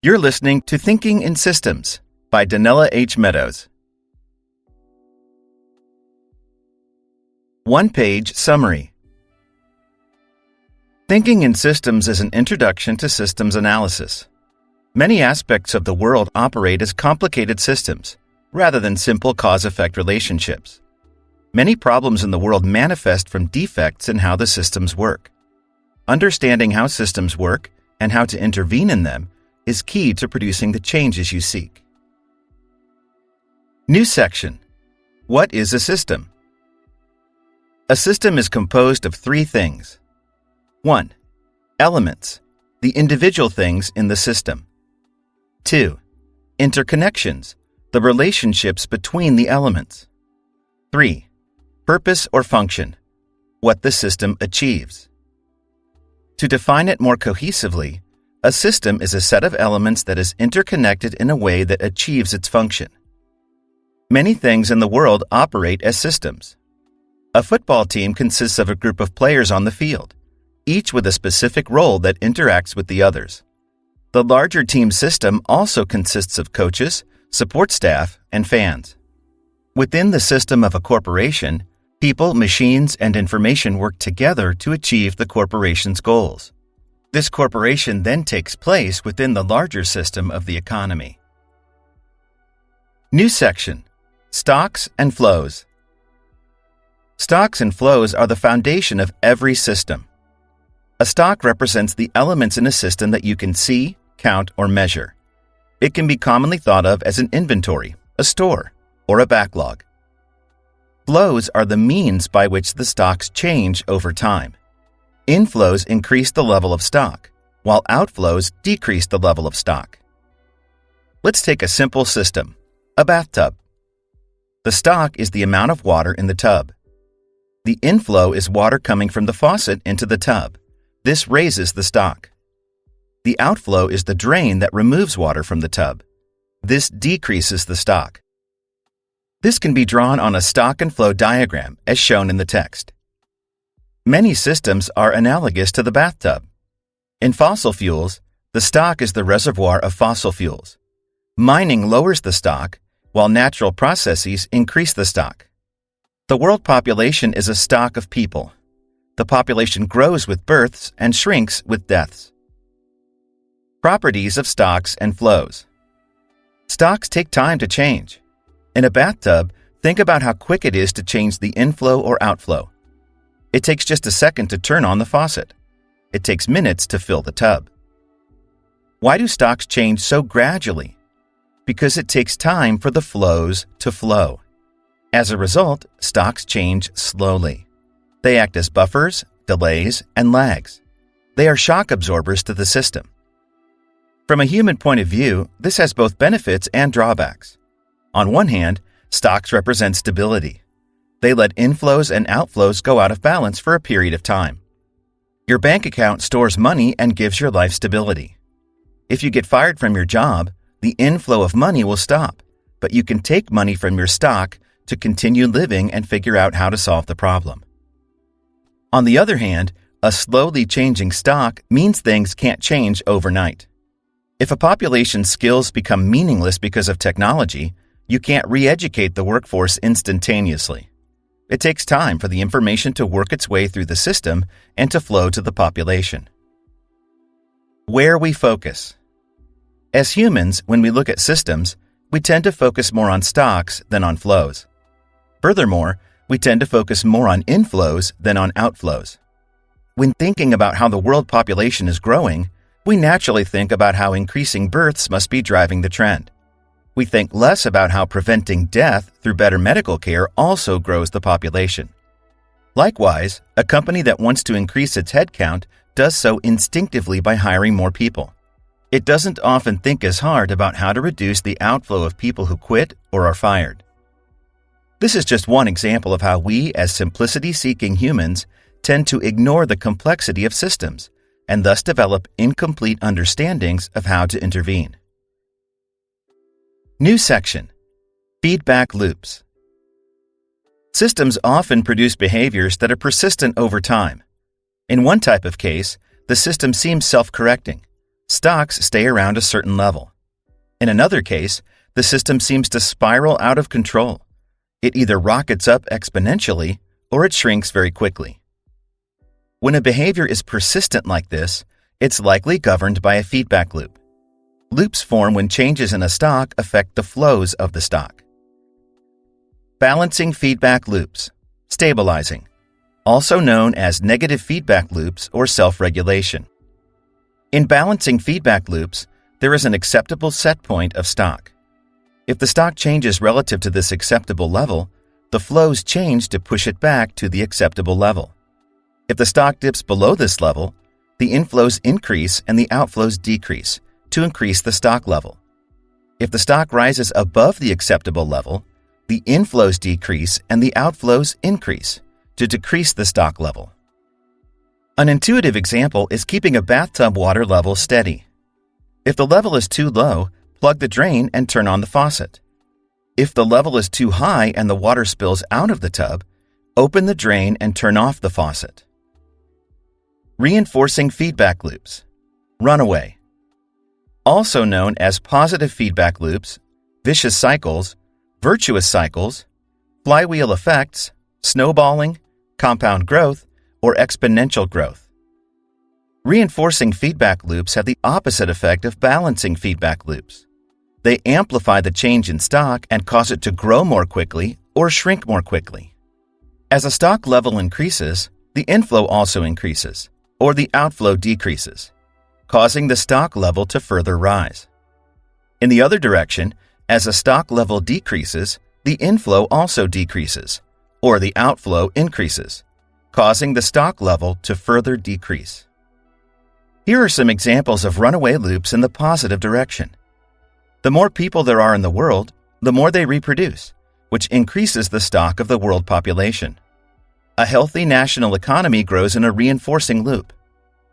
You're listening to Thinking in Systems by Danella H. Meadows. One-page summary. Thinking in Systems is an introduction to systems analysis. Many aspects of the world operate as complicated systems, rather than simple cause-effect relationships. Many problems in the world manifest from defects in how the systems work. Understanding how systems work and how to intervene in them is key to producing the changes you seek. New section. What is a system? A system is composed of three things. 1. Elements, the individual things in the system. 2. Interconnections, the relationships between the elements. 3. Purpose or function, what the system achieves. To define it more cohesively, a system is a set of elements that is interconnected in a way that achieves its function. Many things in the world operate as systems. A football team consists of a group of players on the field, each with a specific role that interacts with the others. The larger team system also consists of coaches, support staff, and fans. Within the system of a corporation, people, machines, and information work together to achieve the corporation's goals. This corporation then takes place within the larger system of the economy. New section. Stocks and flows. Stocks and flows are the foundation of every system. A stock represents the elements in a system that you can see, count, or measure. It can be commonly thought of as an inventory, a store, or a backlog. Flows are the means by which the stocks change over time. Inflows increase the level of stock, while outflows decrease the level of stock. Let's take a simple system, a bathtub. The stock is the amount of water in the tub. The inflow is water coming from the faucet into the tub. This raises the stock. The outflow is the drain that removes water from the tub. This decreases the stock. This can be drawn on a stock and flow diagram as shown in the text. Many systems are analogous to the bathtub. In fossil fuels, the stock is the reservoir of fossil fuels. Mining lowers the stock, while natural processes increase the stock. The world population is a stock of people. The population grows with births and shrinks with deaths. Properties of stocks and flows. Stocks take time to change. In a bathtub, think about how quick it is to change the inflow or outflow. It takes just a second to turn on the faucet. It takes minutes to fill the tub. Why do stocks change so gradually? Because it takes time for the flows to flow. As a result, stocks change slowly. They act as buffers, delays, and lags. They are shock absorbers to the system. From a human point of view, this has both benefits and drawbacks. On one hand, stocks represent stability. They let inflows and outflows go out of balance for a period of time. Your bank account stores money and gives your life stability. If you get fired from your job, the inflow of money will stop, but you can take money from your stock to continue living and figure out how to solve the problem. On the other hand, a slowly changing stock means things can't change overnight. If a population's skills become meaningless because of technology, you can't re-educate the workforce instantaneously. It takes time for the information to work its way through the system and to flow to the population. Where we focus. As humans, when we look at systems, we tend to focus more on stocks than on flows. Furthermore, we tend to focus more on inflows than on outflows. When thinking about how the world population is growing, we naturally think about how increasing births must be driving the trend. We think less about how preventing death through better medical care also grows the population. Likewise, a company that wants to increase its headcount does so instinctively by hiring more people. It doesn't often think as hard about how to reduce the outflow of people who quit or are fired. This is just one example of how we, as simplicity-seeking humans, tend to ignore the complexity of systems and thus develop incomplete understandings of how to intervene. New section. Feedback loops. Systems often produce behaviors that are persistent over time. In one type of case, the system seems self-correcting. Stocks stay around a certain level. In another case, the system seems to spiral out of control. It either rockets up exponentially or it shrinks very quickly. When a behavior is persistent like this, it's likely governed by a feedback loop. Loops form when changes in a stock affect the flows of the stock. Balancing feedback loops, stabilizing, also known as negative feedback loops or self-regulation. In balancing feedback loops, there is an acceptable set point of stock. If the stock changes relative to this acceptable level, the flows change to push it back to the acceptable level. If the stock dips below this level, the inflows increase and the outflows decrease to increase the stock level. If the stock rises above the acceptable level, the inflows decrease and the outflows increase to decrease the stock level. An intuitive example is keeping a bathtub water level steady. If the level is too low, plug the drain and turn on the faucet. If the level is too high and the water spills out of the tub, open the drain and turn off the faucet. Reinforcing feedback loops, runaway. Also known as positive feedback loops, vicious cycles, virtuous cycles, flywheel effects, snowballing, compound growth, or exponential growth. Reinforcing feedback loops have the opposite effect of balancing feedback loops. They amplify the change in stock and cause it to grow more quickly or shrink more quickly. As a stock level increases, the inflow also increases, or the outflow decreases, causing the stock level to further rise. In the other direction, as a stock level decreases, the inflow also decreases, or the outflow increases, causing the stock level to further decrease. Here are some examples of runaway loops in the positive direction. The more people there are in the world, the more they reproduce, which increases the stock of the world population. A healthy national economy grows in a reinforcing loop.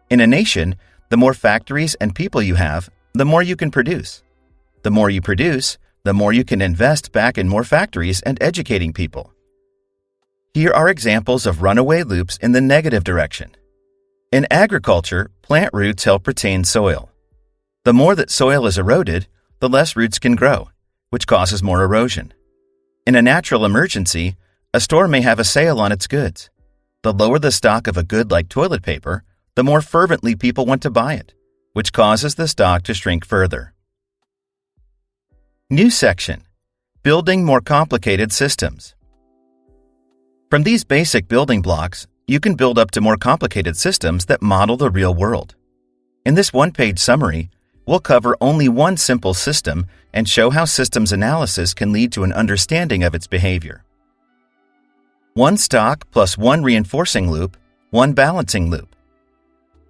In a nation, the more factories and people you have, the more you can produce. The more you produce, the more you can invest back in more factories and educating people. Here are examples of runaway loops in the negative direction. In agriculture, plant roots help retain soil. The more that soil is eroded, the less roots can grow, which causes more erosion. In a natural emergency, a store may have a sale on its goods. The lower the stock of a good like toilet paper, the more fervently people want to buy it, which causes the stock to shrink further. New section: Building more complicated systems. From these basic building blocks, you can build up to more complicated systems that model the real world. In this one-page summary, we'll cover only one simple system and show how systems analysis can lead to an understanding of its behavior. One stock plus one reinforcing loop, one balancing loop.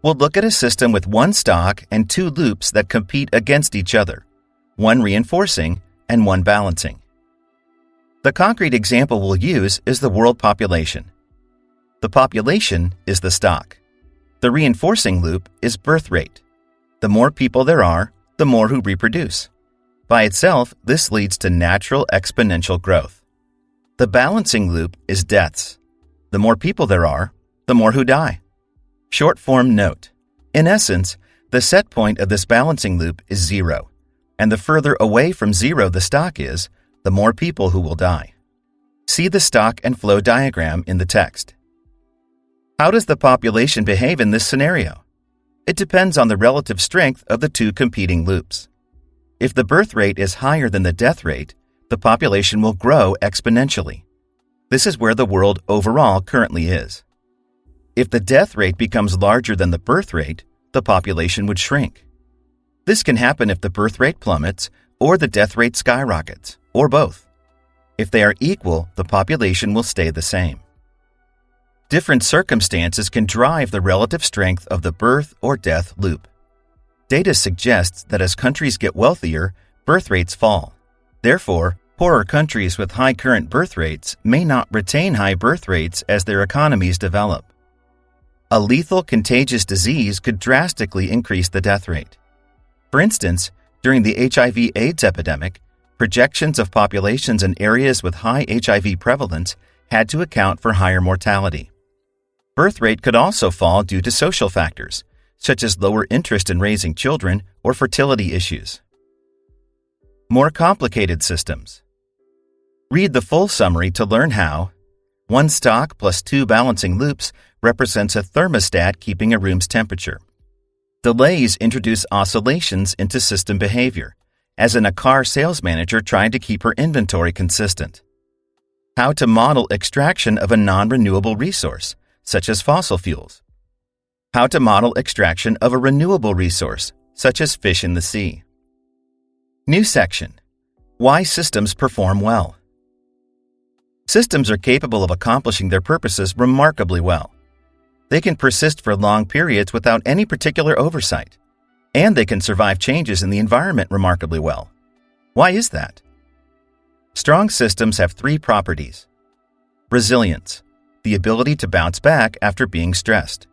We'll look at a system with one stock and two loops that compete against each other, one reinforcing and one balancing. The concrete example we'll use is the world population. The population is the stock. The reinforcing loop is birth rate. The more people there are, the more who reproduce. By itself, this leads to natural exponential growth. The balancing loop is deaths. The more people there are, the more who die. Short form note: in essence, the set point of this balancing loop is zero, and the further away from zero the stock is, the more people who will die. See the stock and flow diagram in the text. How does the population behave in this scenario? It depends on the relative strength of the two competing loops. If the birth rate is higher than the death rate, the population will grow exponentially. This is where the world overall currently is. If the death rate becomes larger than the birth rate, the population would shrink. This can happen if the birth rate plummets or the death rate skyrockets, or both. If they are equal, the population will stay the same. Different circumstances can drive the relative strength of the birth or death loop. Data suggests that as countries get wealthier, birth rates fall. Therefore, poorer countries with high current birth rates may not retain high birth rates as their economies develop. A lethal contagious disease could drastically increase the death rate. For instance, during the HIV/AIDS epidemic, projections of populations in areas with high HIV prevalence had to account for higher mortality. Birth rate could also fall due to social factors, such as lower interest in raising children or fertility issues. More complicated systems. Read the full summary to learn how 1 stock plus 2 balancing loops represents a thermostat keeping a room's temperature. Delays introduce oscillations into system behavior, as in a car sales manager trying to keep her inventory consistent. How to model extraction of a non-renewable resource, such as fossil fuels. How to model extraction of a renewable resource, such as fish in the sea. New section. Why systems perform well. Systems are capable of accomplishing their purposes remarkably well. They can persist for long periods without any particular oversight, and they can survive changes in the environment remarkably well. Why is that? Strong systems have 3 properties. Resilience, the ability to bounce back after being stressed.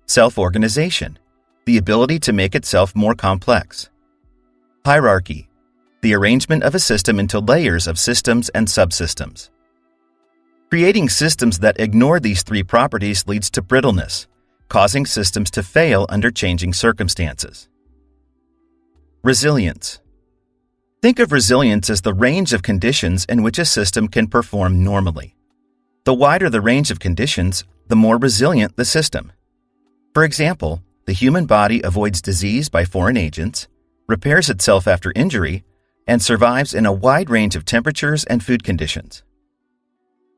Self-organization, the ability to make itself more complex. Hierarchy, the arrangement of a system into layers of systems and subsystems. Creating systems that ignore these 3 properties leads to brittleness, causing systems to fail under changing circumstances. Resilience. Think of resilience as the range of conditions in which a system can perform normally. The wider the range of conditions, the more resilient the system. For example, the human body avoids disease by foreign agents, repairs itself after injury, and survives in a wide range of temperatures and food conditions.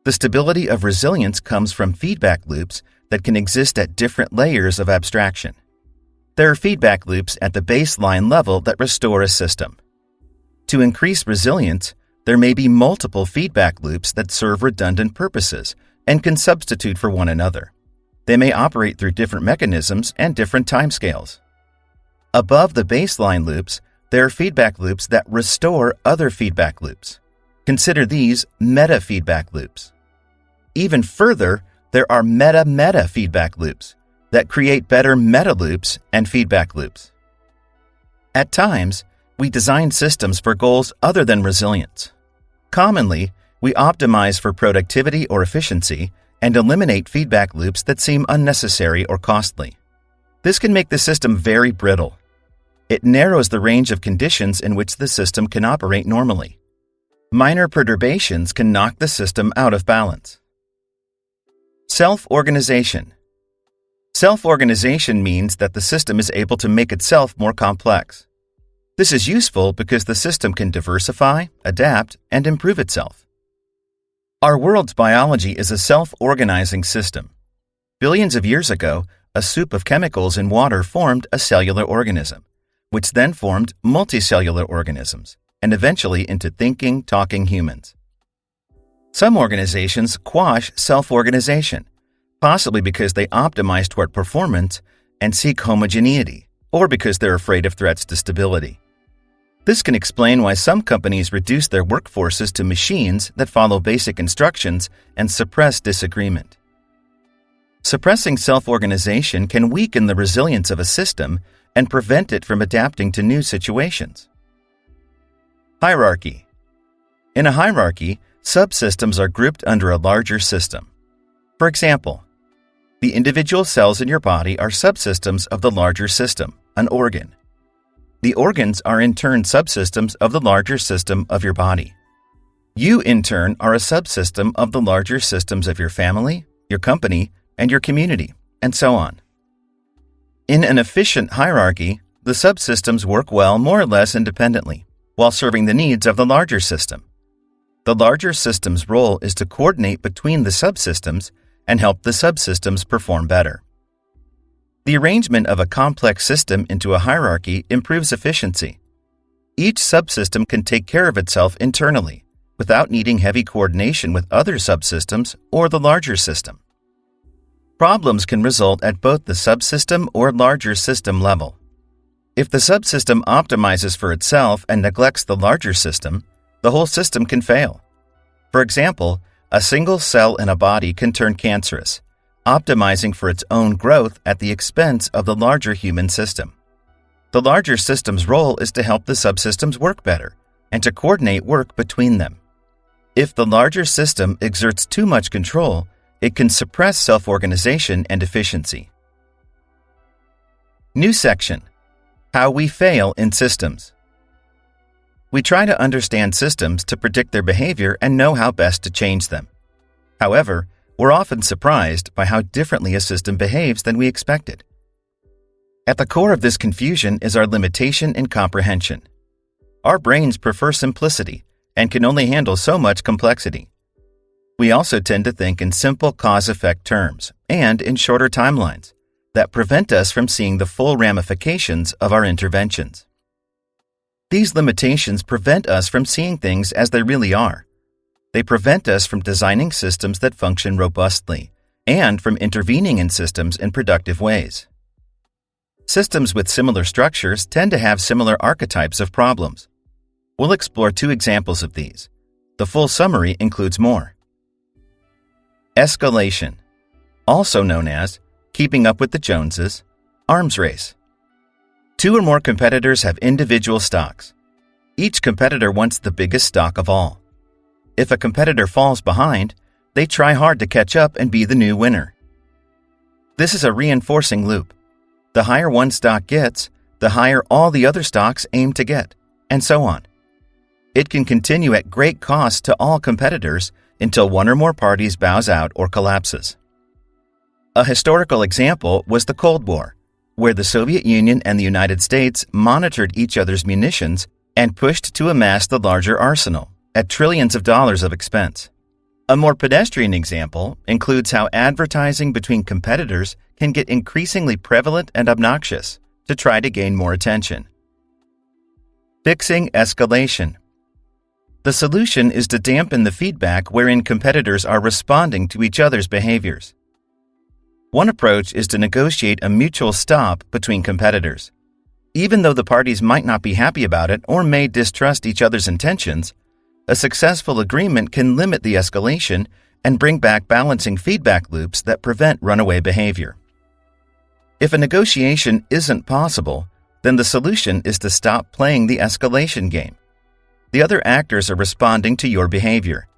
The stability of resilience comes from feedback loops that can exist at different layers of abstraction. There are feedback loops at the baseline level that restore a system. To increase resilience, there may be multiple feedback loops that serve redundant purposes and can substitute for one another. They may operate through different mechanisms and different timescales. Above the baseline loops, there are feedback loops that restore other feedback loops. Consider these meta-feedback loops. Even further, there are meta-meta feedback loops that create better meta-loops and feedback loops. At times, we design systems for goals other than resilience. Commonly, we optimize for productivity or efficiency and eliminate feedback loops that seem unnecessary or costly. This can make the system very brittle. It narrows the range of conditions in which the system can operate normally. Minor perturbations can knock the system out of balance. Self-organization. Self-organization means that the system is able to make itself more complex. This is useful because the system can diversify, adapt, and improve itself. Our world's biology is a self-organizing system. Billions of years ago, a soup of chemicals in water formed a cellular organism, which then formed multicellular organisms, and eventually into thinking, talking humans. Some organizations quash self-organization, possibly because they optimize toward performance and seek homogeneity, or because they're afraid of threats to stability. This can explain why some companies reduce their workforces to machines that follow basic instructions and suppress disagreement. Suppressing self-organization can weaken the resilience of a system and prevent it from adapting to new situations. Hierarchy. In a hierarchy, subsystems are grouped under a larger system. For example, the individual cells in your body are subsystems of the larger system, an organ. The organs are in turn subsystems of the larger system of your body. You, in turn, are a subsystem of the larger systems of your family, your company, and your community, and so on. In an efficient hierarchy, the subsystems work well more or less independently, while serving the needs of the larger system. The larger system's role is to coordinate between the subsystems and help the subsystems perform better. The arrangement of a complex system into a hierarchy improves efficiency. Each subsystem can take care of itself internally, without needing heavy coordination with other subsystems or the larger system. Problems can result at both the subsystem or larger system level. If the subsystem optimizes for itself and neglects the larger system, the whole system can fail. For example, a single cell in a body can turn cancerous, optimizing for its own growth at the expense of the larger human system. The larger system's role is to help the subsystems work better and to coordinate work between them. If the larger system exerts too much control, it can suppress self-organization and efficiency. New section. How we fail in systems. We try to understand systems to predict their behavior and know how best to change them. However, we're often surprised by how differently a system behaves than we expected. At the core of this confusion is our limitation in comprehension. Our brains prefer simplicity and can only handle so much complexity. We also tend to think in simple cause-effect terms and in shorter timelines that prevent us from seeing the full ramifications of our interventions. These limitations prevent us from seeing things as they really are. They prevent us from designing systems that function robustly and from intervening in systems in productive ways. Systems with similar structures tend to have similar archetypes of problems. We'll explore 2 examples of these. The full summary includes more. Escalation, also known as keeping up with the Joneses, arms race. 2 or more competitors have individual stocks. Each competitor wants the biggest stock of all. If a competitor falls behind, they try hard to catch up and be the new winner. This is a reinforcing loop. The higher one stock gets, the higher all the other stocks aim to get, and so on. It can continue at great cost to all competitors until one or more parties bows out or collapses. A historical example was the Cold War, where the Soviet Union and the United States monitored each other's munitions and pushed to amass the larger arsenal at trillions of dollars of expense. A more pedestrian example includes how advertising between competitors can get increasingly prevalent and obnoxious to try to gain more attention. Fixing escalation. The solution is to dampen the feedback wherein competitors are responding to each other's behaviors. One approach is to negotiate a mutual stop between competitors. Even though the parties might not be happy about it or may distrust each other's intentions, a successful agreement can limit the escalation and bring back balancing feedback loops that prevent runaway behavior. If a negotiation isn't possible, then the solution is to stop playing the escalation game. The other actors are responding to your behavior.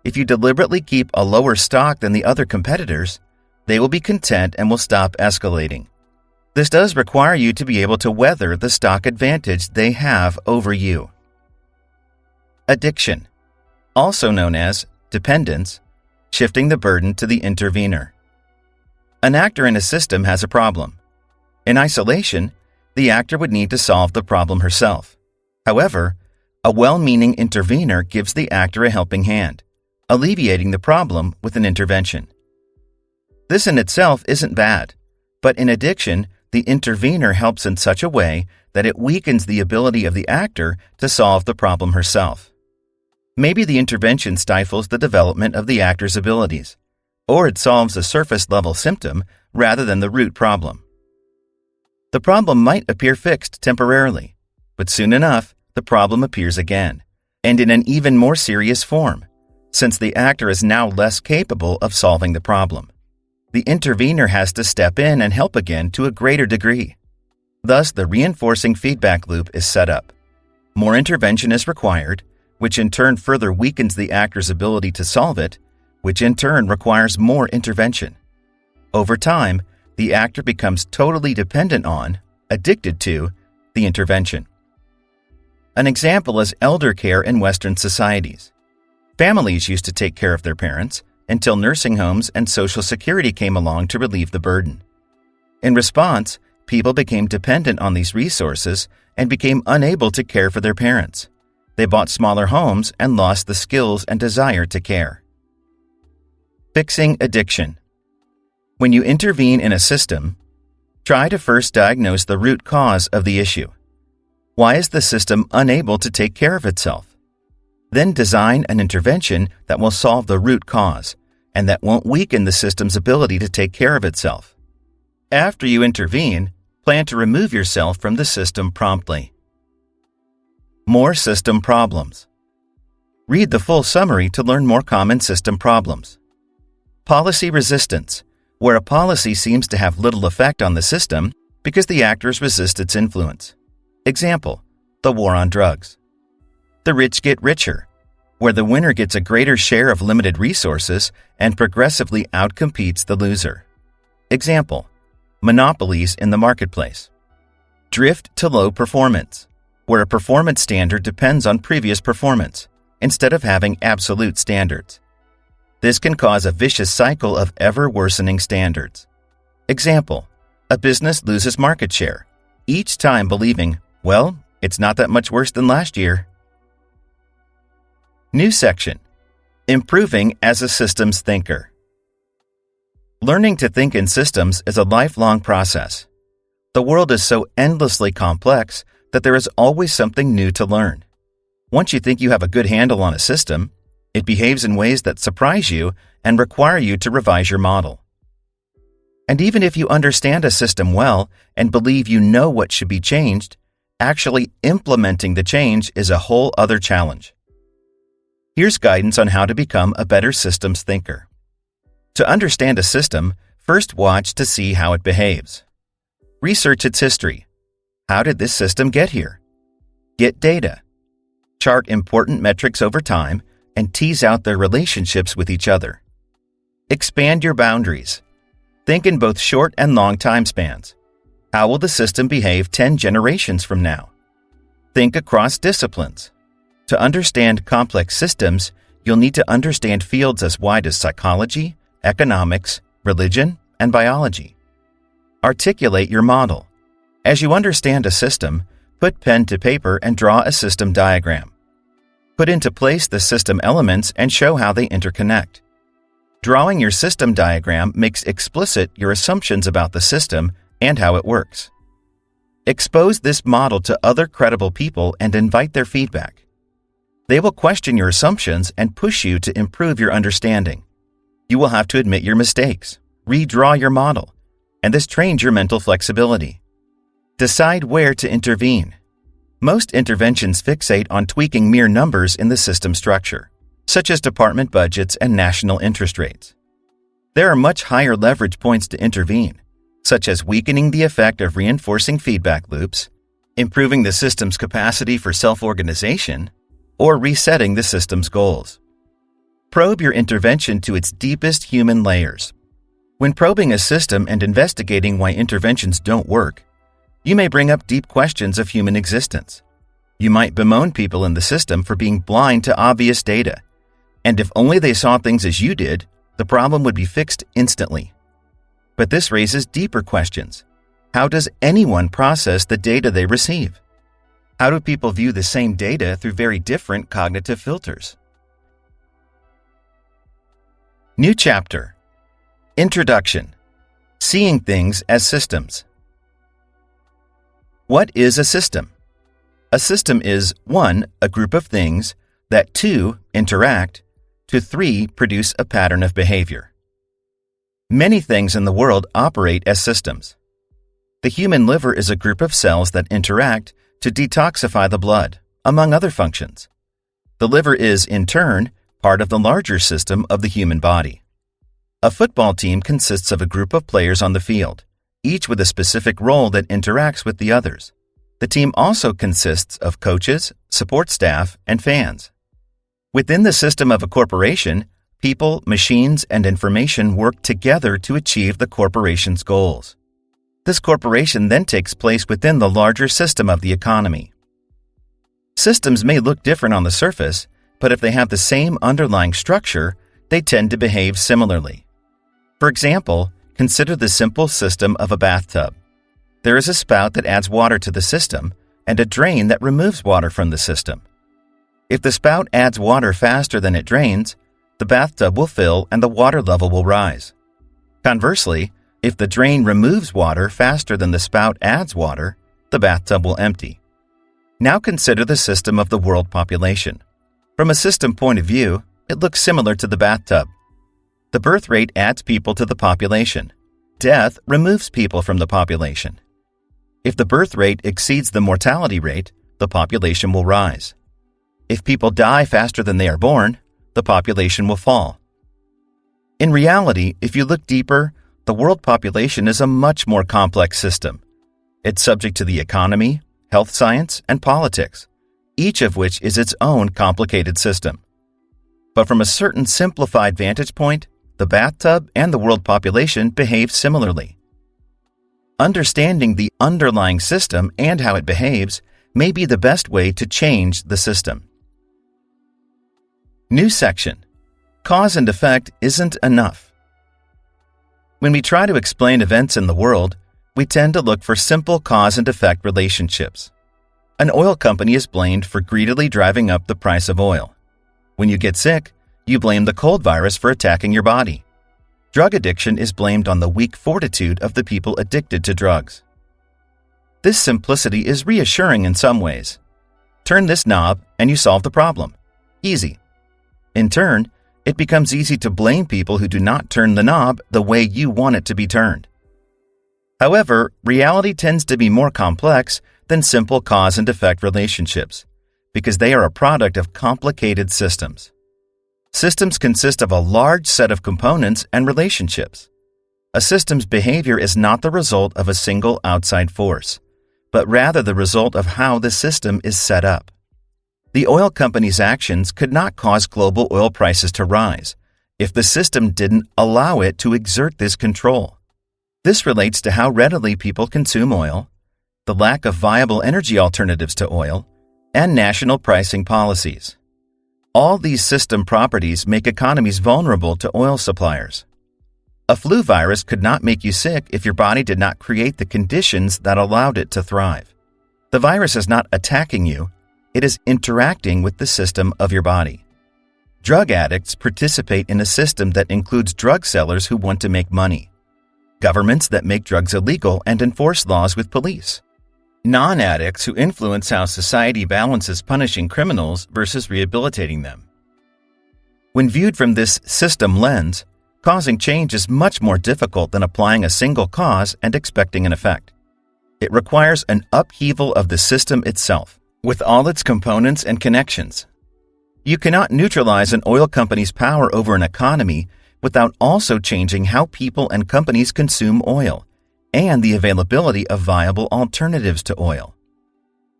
If you deliberately keep a lower stock than the other competitors, they will be content and will stop escalating. This does require you to be able to weather the stock advantage they have over you. Addiction, also known as dependence, shifting the burden to the intervener. An actor in a system has a problem. In isolation, the actor would need to solve the problem herself. However, a well-meaning intervener gives the actor a helping hand, alleviating the problem with an intervention. This in itself isn't bad, but in addiction, the intervener helps in such a way that it weakens the ability of the actor to solve the problem herself. Maybe the intervention stifles the development of the actor's abilities, or it solves a surface-level symptom rather than the root problem. The problem might appear fixed temporarily, but soon enough, the problem appears again, and in an even more serious form, since the actor is now less capable of solving the problem. The intervener has to step in and help again to a greater degree. Thus, the reinforcing feedback loop is set up. More intervention is required, which in turn further weakens the actor's ability to solve it, which in turn requires more intervention. Over time, the actor becomes totally dependent on, addicted to, the intervention. An example is elder care in Western societies. Families used to take care of their parents until nursing homes and Social Security came along to relieve the burden. In response, people became dependent on these resources and became unable to care for their parents. They bought smaller homes and lost the skills and desire to care. Fixing addiction. When you intervene in a system, try to first diagnose the root cause of the issue. Why is the system unable to take care of itself? Then design an intervention that will solve the root cause and that won't weaken the system's ability to take care of itself. After you intervene, plan to remove yourself from the system promptly. More system problems. Read the full summary to learn more common system problems. Policy resistance, where a policy seems to have little effect on the system because the actors resist its influence. Example, the war on drugs. The rich get richer, where the winner gets a greater share of limited resources and progressively outcompetes the loser. Example, monopolies in the marketplace. Drift to low performance, where a performance standard depends on previous performance, instead of having absolute standards. This can cause a vicious cycle of ever-worsening standards. Example, a business loses market share, each time believing, well, it's not that much worse than last year. New section, Improving as a Systems Thinker. Learning to think in systems is a lifelong process. The world is so endlessly complex that there is always something new to learn. Once you think you have a good handle on a system, it behaves in ways that surprise you and require you to revise your model. And even if you understand a system well and believe you know what should be changed, actually implementing the change is a whole other challenge. Here's guidance on how to become a better systems thinker. To understand a system, first watch to see how it behaves. Research its history. How did this system get here? Get data. Chart important metrics over time and tease out their relationships with each other. Expand your boundaries. Think in both short and long time spans. How will the system behave 10 generations from now? Think across disciplines. To understand complex systems, you'll need to understand fields as wide as psychology, economics, religion, and biology. Articulate your model. As you understand a system, put pen to paper and draw a system diagram. Put into place the system elements and show how they interconnect. Drawing your system diagram makes explicit your assumptions about the system and how it works. Expose this model to other credible people and invite their feedback. They will question your assumptions and push you to improve your understanding. You will have to admit your mistakes, redraw your model, and this trains your mental flexibility. Decide where to intervene. Most interventions fixate on tweaking mere numbers in the system structure, such as department budgets and national interest rates. There are much higher leverage points to intervene, such as weakening the effect of reinforcing feedback loops, improving the system's capacity for self-organization, or resetting the system's goals. Probe your intervention to its deepest human layers. When probing a system and investigating why interventions don't work, you may bring up deep questions of human existence. You might bemoan people in the system for being blind to obvious data, and if only they saw things as you did, the problem would be fixed instantly. But this raises deeper questions. How does anyone process the data they receive? How do people view the same data through very different cognitive filters? New chapter. Introduction. Seeing things as systems. What is a system? A system is 1. A group of things that 2. Interact, to 3. Produce a pattern of behavior. Many things in the world operate as systems. The human liver is a group of cells that interact to detoxify the blood, among other functions. The liver is, in turn, part of the larger system of the human body. A football team consists of a group of players on the field, each with a specific role that interacts with the others. The team also consists of coaches, support staff, and fans. Within the system of a corporation, people, machines, and information work together to achieve the corporation's goals. This corporation then takes place within the larger system of the economy. Systems may look different on the surface, but if they have the same underlying structure, they tend to behave similarly. For example, consider the simple system of a bathtub. There is a spout that adds water to the system and a drain that removes water from the system. If the spout adds water faster than it drains, the bathtub will fill and the water level will rise. Conversely, if the drain removes water faster than the spout adds water, the bathtub will empty. Now consider the system of the world population. From a system point of view, it looks similar to the bathtub. The birth rate adds people to the population. Death removes people from the population. If the birth rate exceeds the mortality rate, the population will rise. If people die faster than they are born, the population will fall. In reality, if you look deeper, the world population is a much more complex system. It's subject to the economy, health science, and politics, each of which is its own complicated system. But from a certain simplified vantage point, the bathtub and the world population behave similarly. Understanding the underlying system and how it behaves may be the best way to change the system. New section. Cause and effect isn't enough. When we try to explain events in the world, we tend to look for simple cause and effect relationships. An oil company is blamed for greedily driving up the price of oil. When you get sick, you blame the cold virus for attacking your body. Drug addiction is blamed on the weak fortitude of the people addicted to drugs. This simplicity is reassuring in some ways. Turn this knob and you solve the problem. Easy. In turn, it becomes easy to blame people who do not turn the knob the way you want it to be turned. However, reality tends to be more complex than simple cause and effect relationships, because they are a product of complicated systems. Systems consist of a large set of components and relationships. A system's behavior is not the result of a single outside force, but rather the result of how the system is set up. The oil company's actions could not cause global oil prices to rise if the system didn't allow it to exert this control. This relates to how readily people consume oil, the lack of viable energy alternatives to oil, and national pricing policies. All these system properties make economies vulnerable to oil suppliers. A flu virus could not make you sick if your body did not create the conditions that allowed it to thrive. The virus is not attacking you, it is interacting with the system of your body. Drug addicts participate in a system that includes drug sellers who want to make money, governments that make drugs illegal and enforce laws with police, non-addicts who influence how society balances punishing criminals versus rehabilitating them. When viewed from this system lens, causing change is much more difficult than applying a single cause and expecting an effect. It requires an upheaval of the system itself, with all its components and connections. You cannot neutralize an oil company's power over an economy without also changing how people and companies consume oil and the availability of viable alternatives to oil.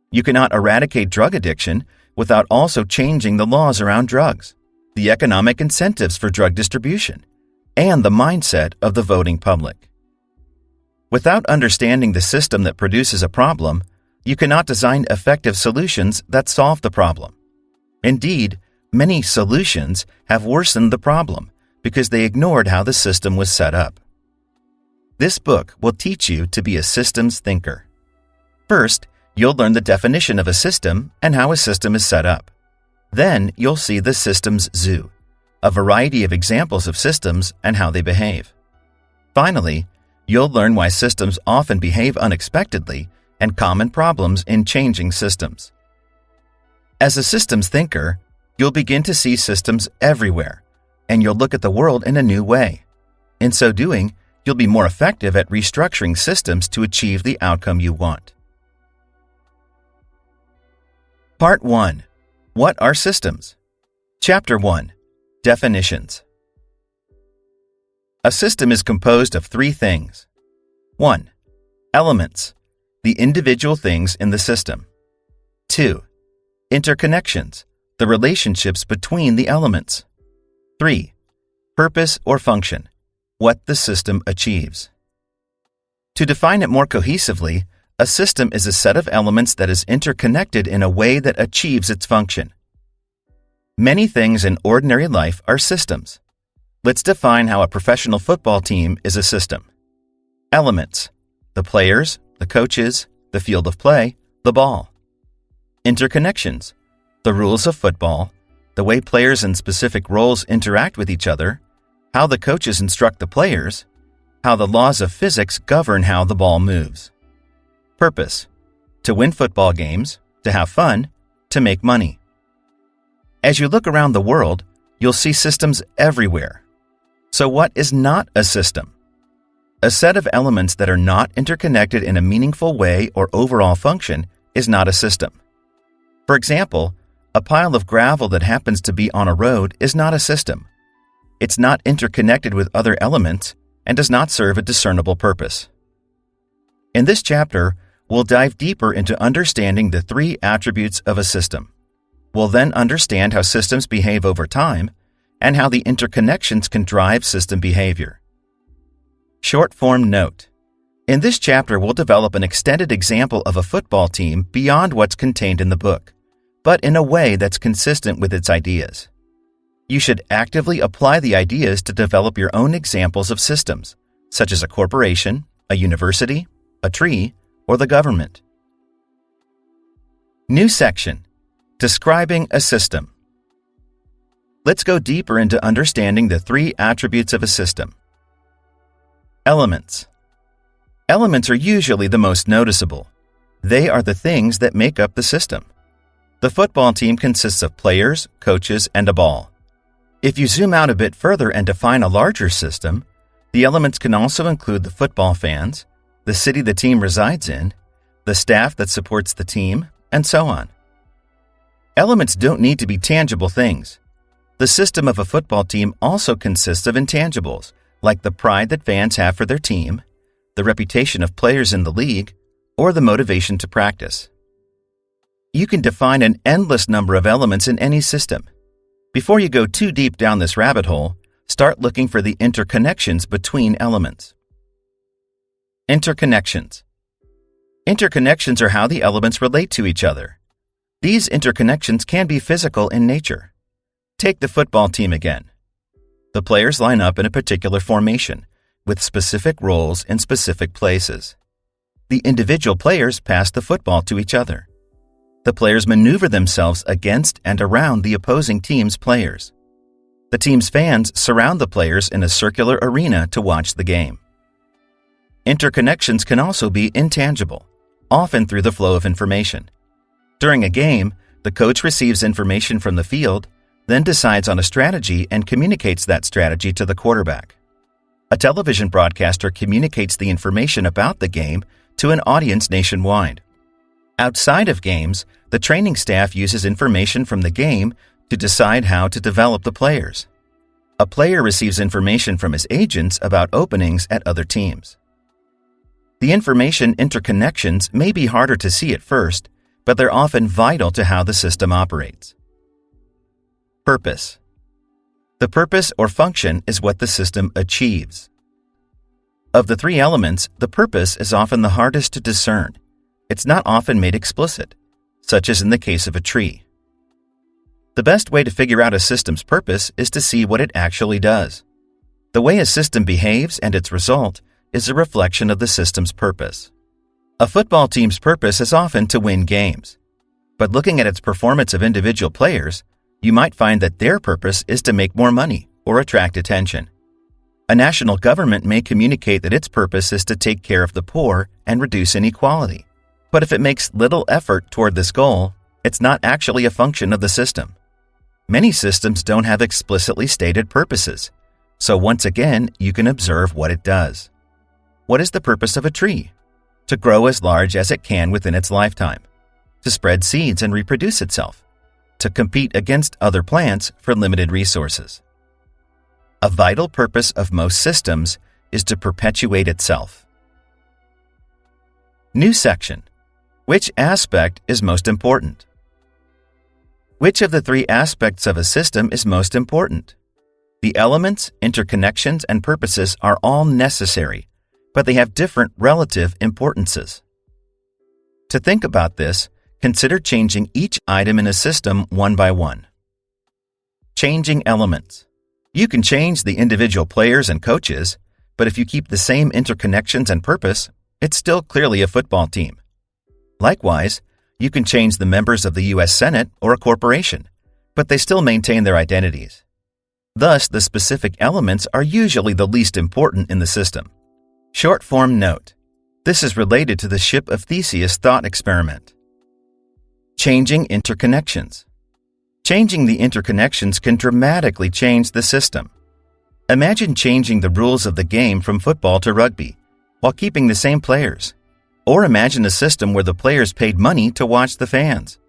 You cannot eradicate drug addiction without also changing the laws around drugs, the economic incentives for drug distribution, and the mindset of the voting public. Without understanding the system that produces a problem, you cannot design effective solutions that solve the problem. Indeed, many solutions have worsened the problem because they ignored how the system was set up. This book will teach you to be a systems thinker. First, you'll learn the definition of a system and how a system is set up. Then, you'll see the systems zoo, a variety of examples of systems and how they behave. Finally, you'll learn why systems often behave unexpectedly and common problems in changing systems. As a systems thinker, you'll begin to see systems everywhere, and you'll look at the world in a new way. In so doing, you'll be more effective at restructuring systems to achieve the outcome you want. Part 1. What are systems? Chapter 1. Definitions. A system is composed of three things. 1. Elements, the individual things in the system. 2. Interconnections, the relationships between the elements. 3. Purpose or function, what the system achieves. To define it more cohesively, a system is a set of elements that is interconnected in a way that achieves its function. Many things in ordinary life are systems. Let's define how a professional football team is a system. Elements: the players, the coaches, the field of play, the ball. Interconnections: the rules of football, the way players in specific roles interact with each other, how the coaches instruct the players, how the laws of physics govern how the ball moves. Purpose: to win football games, to have fun, to make money. As you look around the world, you'll see systems everywhere. So what is not a system? A set of elements that are not interconnected in a meaningful way or overall function is not a system. For example, a pile of gravel that happens to be on a road is not a system. It's not interconnected with other elements and does not serve a discernible purpose. In this chapter, we'll dive deeper into understanding the three attributes of a system. We'll then understand how systems behave over time and how the interconnections can drive system behavior. Short form note: In this chapter, we'll develop an extended example of a football team beyond what's contained in the book, but in a way that's consistent with its ideas. You should actively apply the ideas to develop your own examples of systems, such as a corporation, a university, a tree, or the government. New section: Describing a system. Let's go deeper into understanding the three attributes of a system. Elements. Elements are usually the most noticeable. They are the things that make up the system. The football team consists of players, coaches, and a ball. If you zoom out a bit further and define a larger system, the elements can also include the football fans, the city the team resides in, the staff that supports the team, and so on. Elements don't need to be tangible things. The system of a football team also consists of intangibles, like the pride that fans have for their team, the reputation of players in the league, or the motivation to practice. You can define an endless number of elements in any system. Before you go too deep down this rabbit hole, start looking for the interconnections between elements. Interconnections. Interconnections are how the elements relate to each other. These interconnections can be physical in nature. Take the football team again. The players line up in a particular formation, with specific roles in specific places. The individual players pass the football to each other. The players maneuver themselves against and around the opposing team's players. The team's fans surround the players in a circular arena to watch the game. Interconnections can also be intangible, often through the flow of information. During a game, the coach receives information from the field, then decides on a strategy and communicates that strategy to the quarterback. A television broadcaster communicates the information about the game to an audience nationwide. Outside of games, the training staff uses information from the game to decide how to develop the players. A player receives information from his agents about openings at other teams. The information interconnections may be harder to see at first, but they're often vital to how the system operates. Purpose. The purpose or function is what the system achieves. Of the three elements, the purpose is often the hardest to discern. It's not often made explicit, such as in the case of a tree. The best way to figure out a system's purpose is to see what it actually does. The way a system behaves and its result is a reflection of the system's purpose. A football team's purpose is often to win games. But looking at its performance of individual players, you might find that their purpose is to make more money or attract attention. A national government may communicate that its purpose is to take care of the poor and reduce inequality. But if it makes little effort toward this goal, it's not actually a function of the system. Many systems don't have explicitly stated purposes, so once again, you can observe what it does. What is the purpose of a tree? To grow as large as it can within its lifetime, to spread seeds and reproduce itself, to compete against other plants for limited resources. A vital purpose of most systems is to perpetuate itself. New section. Which aspect is most important? Which of the three aspects of a system is most important? The elements, interconnections, and purposes are all necessary, but they have different relative importances. To think about this, consider changing each item in a system one by one. Changing elements. You can change the individual players and coaches, but if you keep the same interconnections and purpose, it's still clearly a football team. Likewise, you can change the members of the U.S. Senate or a corporation, but they still maintain their identities. Thus, the specific elements are usually the least important in the system. Short form note. This is related to the ship of Theseus thought experiment. Changing interconnections. Changing the interconnections can dramatically change the system. Imagine changing the rules of the game from football to rugby, while keeping the same players. Or imagine a system where the players paid money to watch the fans.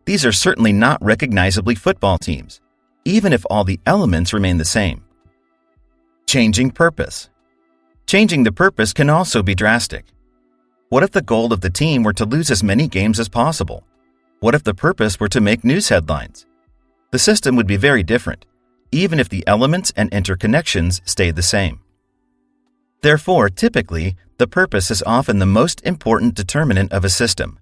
These are certainly not recognizably football teams, even if all the elements remain the same. Changing purpose. Changing the purpose can also be drastic. What if the goal of the team were to lose as many games as possible? What if the purpose were to make news headlines? The system would be very different, even if the elements and interconnections stayed the same. Therefore, typically, the purpose is often the most important determinant of a system,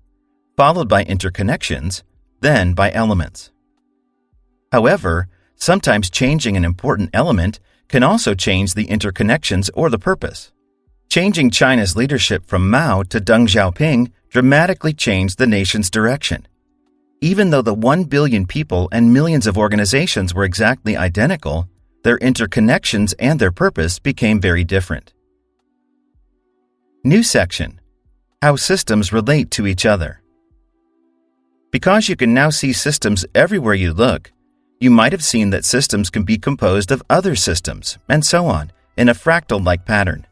followed by interconnections, then by elements. However, sometimes changing an important element can also change the interconnections or the purpose. Changing China's leadership from Mao to Deng Xiaoping dramatically changed the nation's direction. Even though the 1 billion people and millions of organizations were exactly identical, their interconnections and their purpose became very different. New section: How systems relate to each other. Because you can now see systems everywhere you look, you might have seen that systems can be composed of other systems, and so on, in a fractal-like pattern.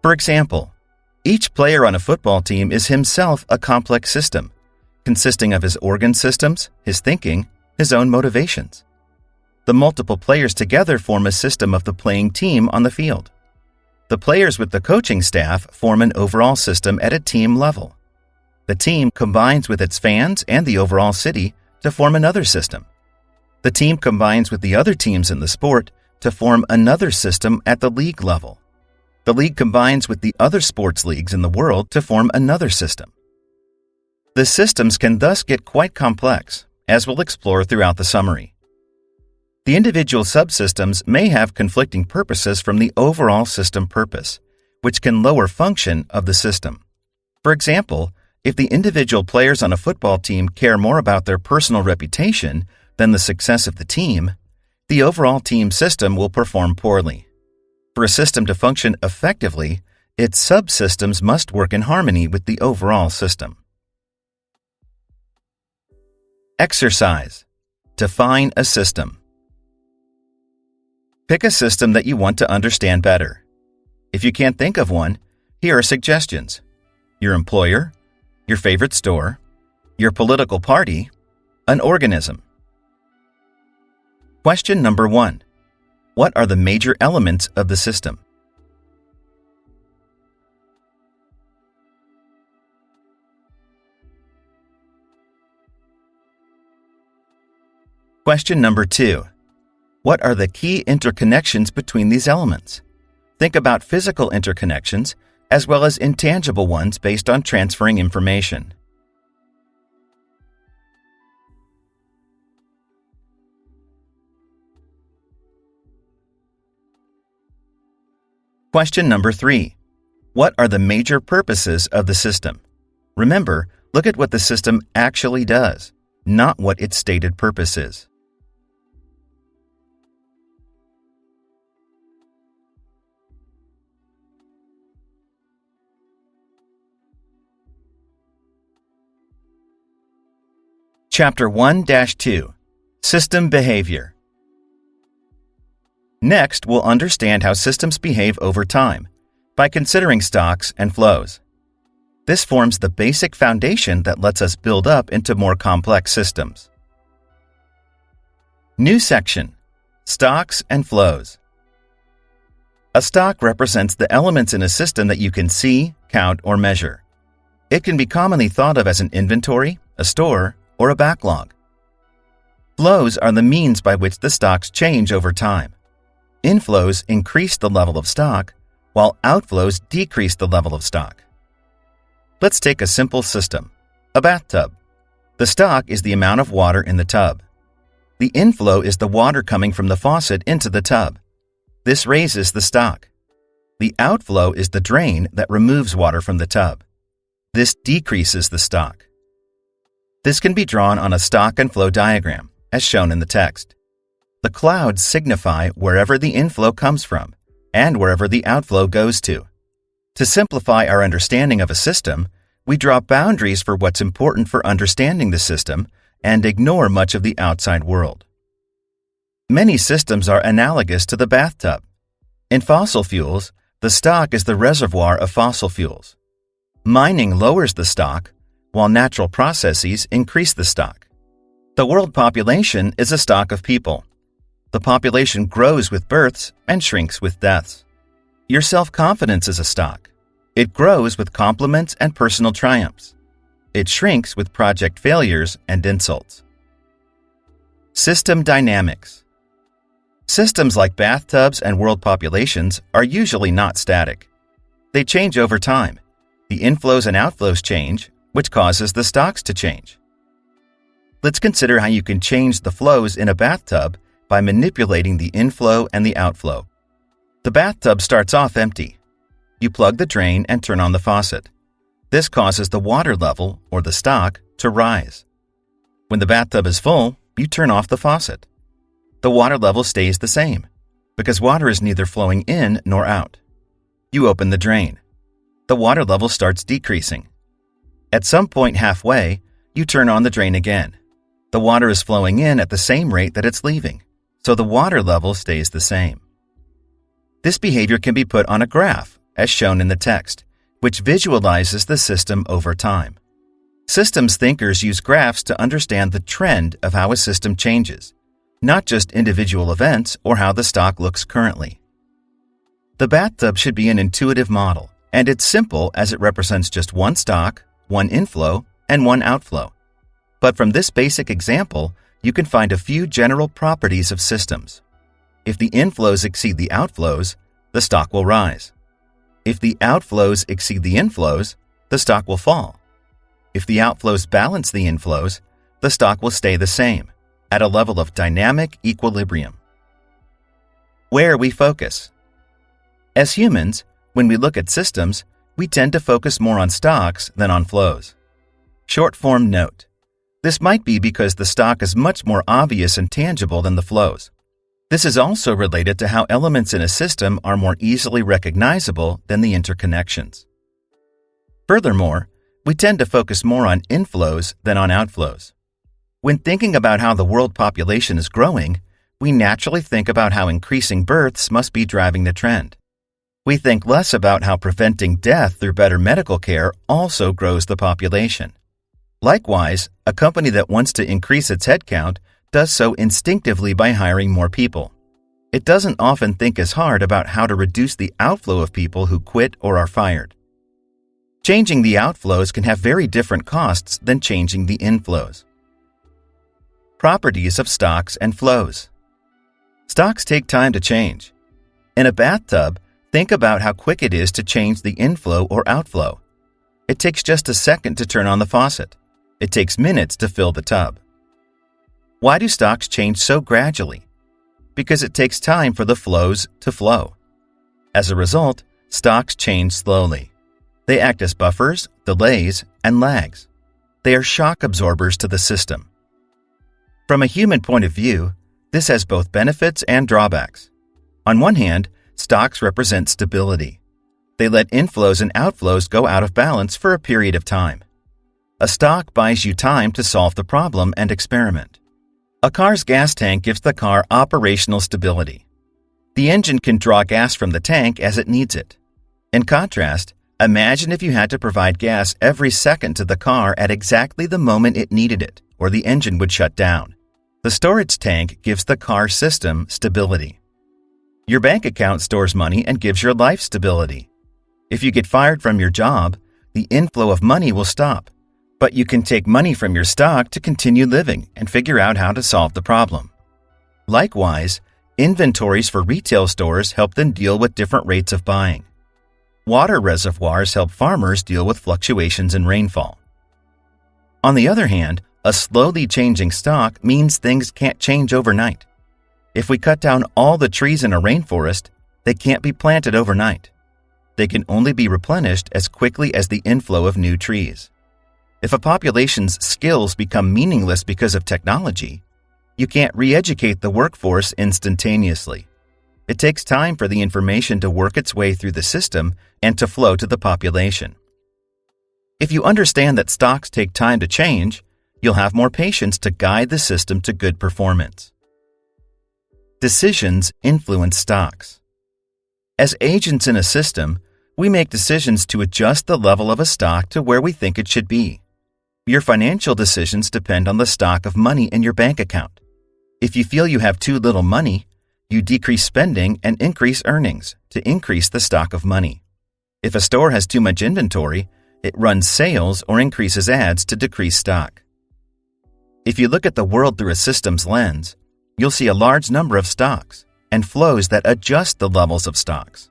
For example, each player on a football team is himself a complex system, consisting of his organ systems, his thinking, his own motivations. The multiple players together form a system of the playing team on the field. The players with the coaching staff form an overall system at a team level. The team combines with its fans and the overall city to form another system. The team combines with the other teams in the sport to form another system at the league level. The league combines with the other sports leagues in the world to form another system. The systems can thus get quite complex, as we'll explore throughout the summary. The individual subsystems may have conflicting purposes from the overall system purpose, which can lower function of the system. For example, if the individual players on a football team care more about their personal reputation than the success of the team, the overall team system will perform poorly. For a system to function effectively, its subsystems must work in harmony with the overall system. Exercise: Define a system. Pick a system that you want to understand better. If you can't think of one, here are suggestions: your employer, your favorite store, your political party, an organism. Question number 1. What are the major elements of the system? Question number 2. What are the key interconnections between these elements? Think about physical interconnections as well as intangible ones based on transferring information. Question number 3. What are the major purposes of the system? Remember, look at what the system actually does, not what its stated purpose is. Chapter 1-2 System Behavior. Next, we'll understand how systems behave over time by considering stocks and flows. This forms the basic foundation that lets us build up into more complex systems. New section: Stocks and flows. A stock represents the elements in a system that you can see, count, or measure. It can be commonly thought of as an inventory, a store, or a backlog. Flows are the means by which the stocks change over time. Inflows increase the level of stock, while outflows decrease the level of stock. Let's take a simple system: a bathtub. The stock is the amount of water in the tub. The inflow is the water coming from the faucet into the tub. This raises the stock. The outflow is the drain that removes water from the tub. This decreases the stock. This can be drawn on a stock and flow diagram, as shown in the text. The clouds signify wherever the inflow comes from and wherever the outflow goes to. To simplify our understanding of a system, we draw boundaries for what's important for understanding the system and ignore much of the outside world. Many systems are analogous to the bathtub. In fossil fuels, the stock is the reservoir of fossil fuels. Mining lowers the stock, while natural processes increase the stock. The world population is a stock of people. The population grows with births and shrinks with deaths. Your self-confidence is a stock. It grows with compliments and personal triumphs. It shrinks with project failures and insults. System dynamics. Systems like bathtubs and world populations are usually not static. They change over time. The inflows and outflows change, which causes the stocks to change. Let's consider how you can change the flows in a bathtub by manipulating the inflow and the outflow. The bathtub starts off empty. You plug the drain and turn on the faucet. This causes the water level, or the stock, to rise. When the bathtub is full, you turn off the faucet. The water level stays the same, because water is neither flowing in nor out. You open the drain. The water level starts decreasing. At some point halfway, you turn on the drain again. The water is flowing in at the same rate that it's leaving, so the water level stays the same. This behavior can be put on a graph, as shown in the text, which visualizes the system over time. Systems thinkers use graphs to understand the trend of how a system changes, not just individual events or how the stock looks currently. The bathtub should be an intuitive model, and it's simple as it represents just one stock, one inflow, and one outflow. But from this basic example, you can find a few general properties of systems. If the inflows exceed the outflows, the stock will rise. If the outflows exceed the inflows, the stock will fall. If the outflows balance the inflows, the stock will stay the same, at a level of dynamic equilibrium. Where we focus. As humans, when we look at systems, we tend to focus more on stocks than on flows. Short-form note. This might be because the stock is much more obvious and tangible than the flows. This is also related to how elements in a system are more easily recognizable than the interconnections. Furthermore, we tend to focus more on inflows than on outflows. When thinking about how the world population is growing, we naturally think about how increasing births must be driving the trend. We think less about how preventing death through better medical care also grows the population. Likewise, a company that wants to increase its headcount does so instinctively by hiring more people. It doesn't often think as hard about how to reduce the outflow of people who quit or are fired. Changing the outflows can have very different costs than changing the inflows. Properties of stocks and flows. Stocks take time to change. In a bathtub, think about how quick it is to change the inflow or outflow. It takes just a second to turn on the faucet. It takes minutes to fill the tub. Why do stocks change so gradually? Because it takes time for the flows to flow. As a result, stocks change slowly. They act as buffers, delays, and lags. They are shock absorbers to the system. From a human point of view, this has both benefits and drawbacks. On one hand, stocks represent stability. They let inflows and outflows go out of balance for a period of time. A stock buys you time to solve the problem and experiment. A car's gas tank gives the car operational stability. The engine can draw gas from the tank as it needs it. In contrast, imagine if you had to provide gas every second to the car at exactly the moment it needed it, or the engine would shut down. The storage tank gives the car system stability. Your bank account stores money and gives your life stability. If you get fired from your job, the inflow of money will stop. But you can take money from your stock to continue living and figure out how to solve the problem. Likewise, inventories for retail stores help them deal with different rates of buying. Water reservoirs help farmers deal with fluctuations in rainfall. On the other hand, a slowly changing stock means things can't change overnight. If we cut down all the trees in a rainforest, they can't be planted overnight. They can only be replenished as quickly as the inflow of new trees. If a population's skills become meaningless because of technology, you can't re-educate the workforce instantaneously. It takes time for the information to work its way through the system and to flow to the population. If you understand that stocks take time to change, you'll have more patience to guide the system to good performance. Decisions influence stocks. As agents in a system, we make decisions to adjust the level of a stock to where we think it should be. Your financial decisions depend on the stock of money in your bank account. If you feel you have too little money, you decrease spending and increase earnings to increase the stock of money. If a store has too much inventory, it runs sales or increases ads to decrease stock. If you look at the world through a systems lens, you'll see a large number of stocks and flows that adjust the levels of stocks.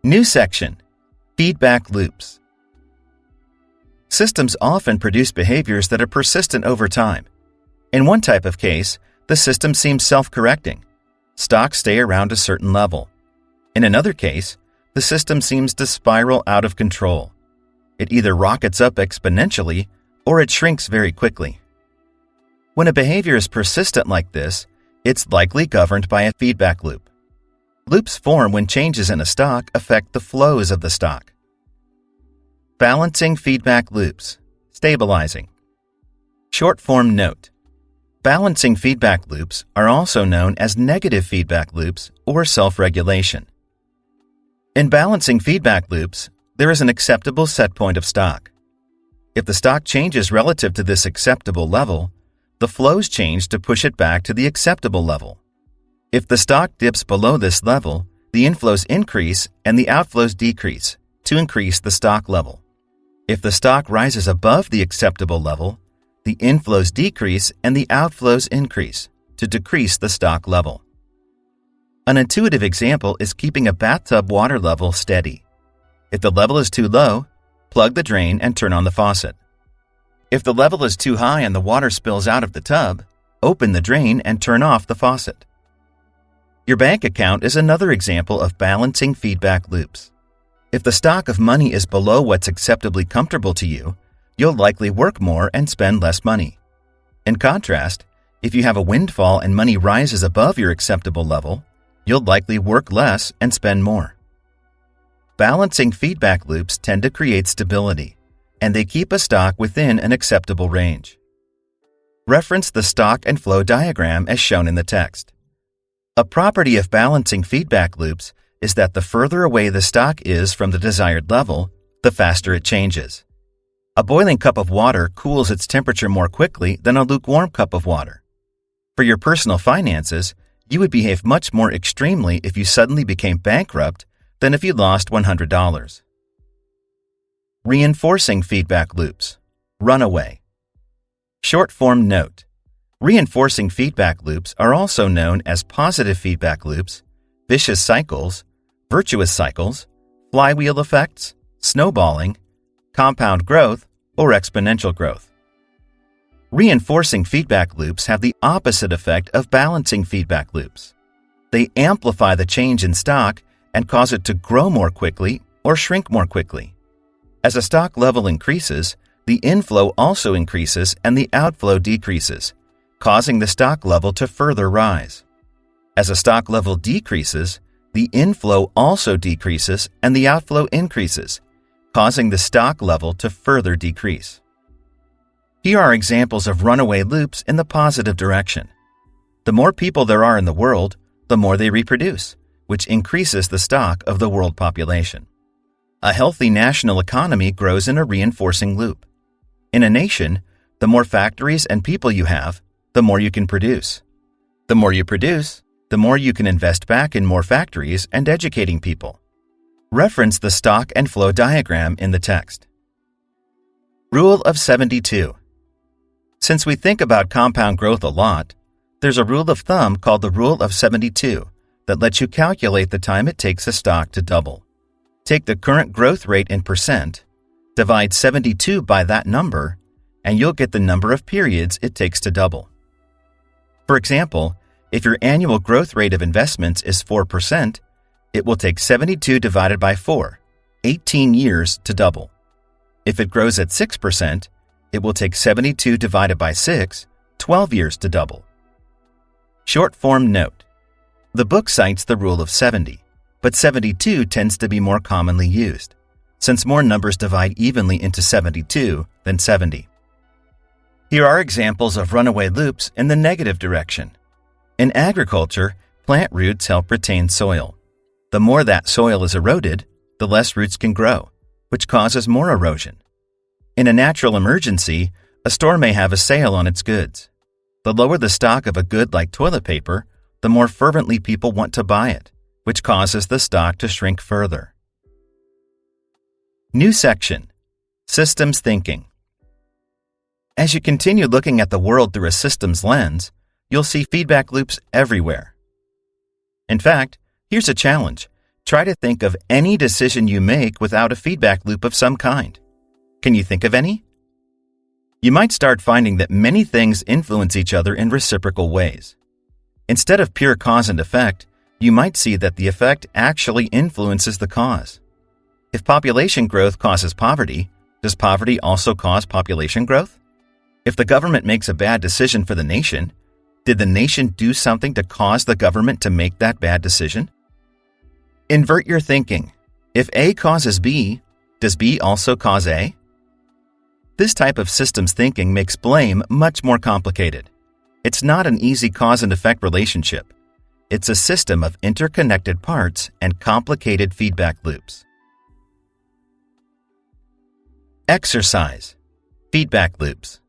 New section. Feedback loops. Systems often produce behaviors that are persistent over time. In one type of case, the system seems self-correcting. Stocks stay around a certain level. In another case, the system seems to spiral out of control. It either rockets up exponentially or it shrinks very quickly. When a behavior is persistent like this, it's likely governed by a feedback loop. Loops form when changes in a stock affect the flows of the stock. Balancing feedback loops. Stabilizing. Short-form note. Balancing feedback loops are also known as negative feedback loops or self-regulation. In balancing feedback loops, there is an acceptable set point of stock. If the stock changes relative to this acceptable level, the flows change to push it back to the acceptable level. If the stock dips below this level, the inflows increase and the outflows decrease to increase the stock level. If the stock rises above the acceptable level, the inflows decrease and the outflows increase to decrease the stock level. An intuitive example is keeping a bathtub water level steady. If the level is too low, plug the drain and turn on the faucet. If the level is too high and the water spills out of the tub, open the drain and turn off the faucet. Your bank account is another example of balancing feedback loops. If the stock of money is below what's acceptably comfortable to you, you'll likely work more and spend less money. In contrast, if you have a windfall and money rises above your acceptable level, you'll likely work less and spend more. Balancing feedback loops tend to create stability, and they keep a stock within an acceptable range. Reference the stock and flow diagram as shown in the text. A property of balancing feedback loops is that the further away the stock is from the desired level, the faster it changes. A boiling cup of water cools its temperature more quickly than a lukewarm cup of water. For your personal finances, you would behave much more extremely if you suddenly became bankrupt than if you lost $100. Reinforcing feedback loops. Runaway. Short-form note. Reinforcing feedback loops are also known as positive feedback loops, vicious cycles, virtuous cycles, flywheel effects, snowballing, compound growth, or exponential growth. Reinforcing feedback loops have the opposite effect of balancing feedback loops. They amplify the change in stock and cause it to grow more quickly or shrink more quickly. As a stock level increases, the inflow also increases and the outflow decreases, causing the stock level to further rise. As a stock level decreases, the inflow also decreases and the outflow increases, causing the stock level to further decrease. Here are examples of runaway loops in the positive direction. The more people there are in the world, the more they reproduce, which increases the stock of the world population. A healthy national economy grows in a reinforcing loop. In a nation, the more factories and people you have, the more you can produce. The more you produce, the more you can invest back in more factories and educating people. Reference the stock and flow diagram in the text. Rule of 72. Since we think about compound growth a lot, there's a rule of thumb called the Rule of 72 that lets you calculate the time it takes a stock to double. Take the current growth rate in percent, divide 72 by that number, and you'll get the number of periods it takes to double. For example, if your annual growth rate of investments is 4%, it will take 72 divided by 4, 18 years to double. If it grows at 6%, it will take 72 divided by 6, 12 years to double. Short-form note. The book cites the rule of 70, but 72 tends to be more commonly used, since more numbers divide evenly into 72 than 70. Here are examples of runaway loops in the negative direction. In agriculture, plant roots help retain soil. The more that soil is eroded, the less roots can grow, which causes more erosion. In a natural emergency, a store may have a sale on its goods. The lower the stock of a good like toilet paper, the more fervently people want to buy it, which causes the stock to shrink further. New section. Systems thinking. As you continue looking at the world through a systems lens, you'll see feedback loops everywhere. In fact, here's a challenge. Try to think of any decision you make without a feedback loop of some kind. Can you think of any? You might start finding that many things influence each other in reciprocal ways. Instead of pure cause and effect, you might see that the effect actually influences the cause. If population growth causes poverty, does poverty also cause population growth? If the government makes a bad decision for the nation, did the nation do something to cause the government to make that bad decision? Invert your thinking. If A causes B, does B also cause A? This type of systems thinking makes blame much more complicated. It's not an easy cause and effect relationship. It's a system of interconnected parts and complicated feedback loops. Exercise. Feedback loops.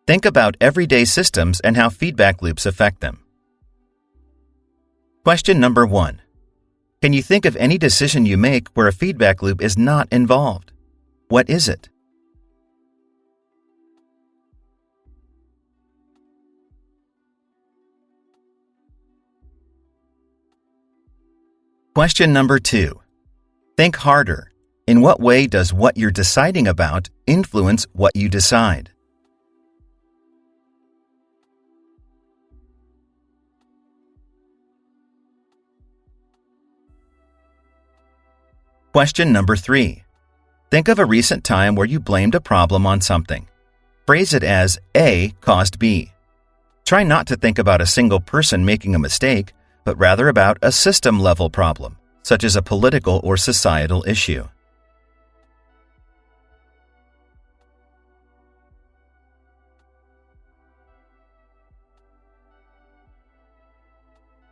Think about everyday systems and how feedback loops affect them. Question number 1. Can you think of any decision you make where a feedback loop is not involved? What is it? Question number 2. Think harder. In what way does what you're deciding about influence what you decide? Question number 3. Think of a recent time where you blamed a problem on something. Phrase it as A caused B. Try not to think about a single person making a mistake, but rather about a system-level problem, such as a political or societal issue.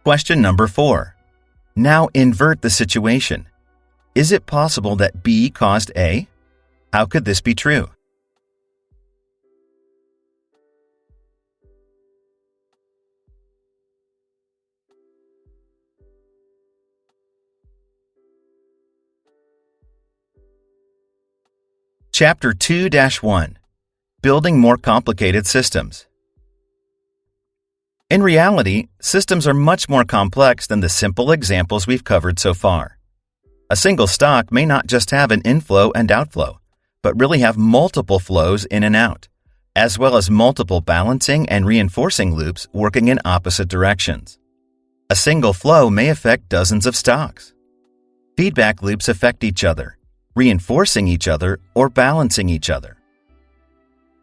Question number 4. Now invert the situation. Is it possible that B caused A? How could this be true? Chapter 2-1. Building more complicated systems. In reality, systems are much more complex than the simple examples we've covered so far. A single stock may not just have an inflow and outflow, but really have multiple flows in and out, as well as multiple balancing and reinforcing loops working in opposite directions. A single flow may affect dozens of stocks. Feedback loops affect each other, reinforcing each other or balancing each other.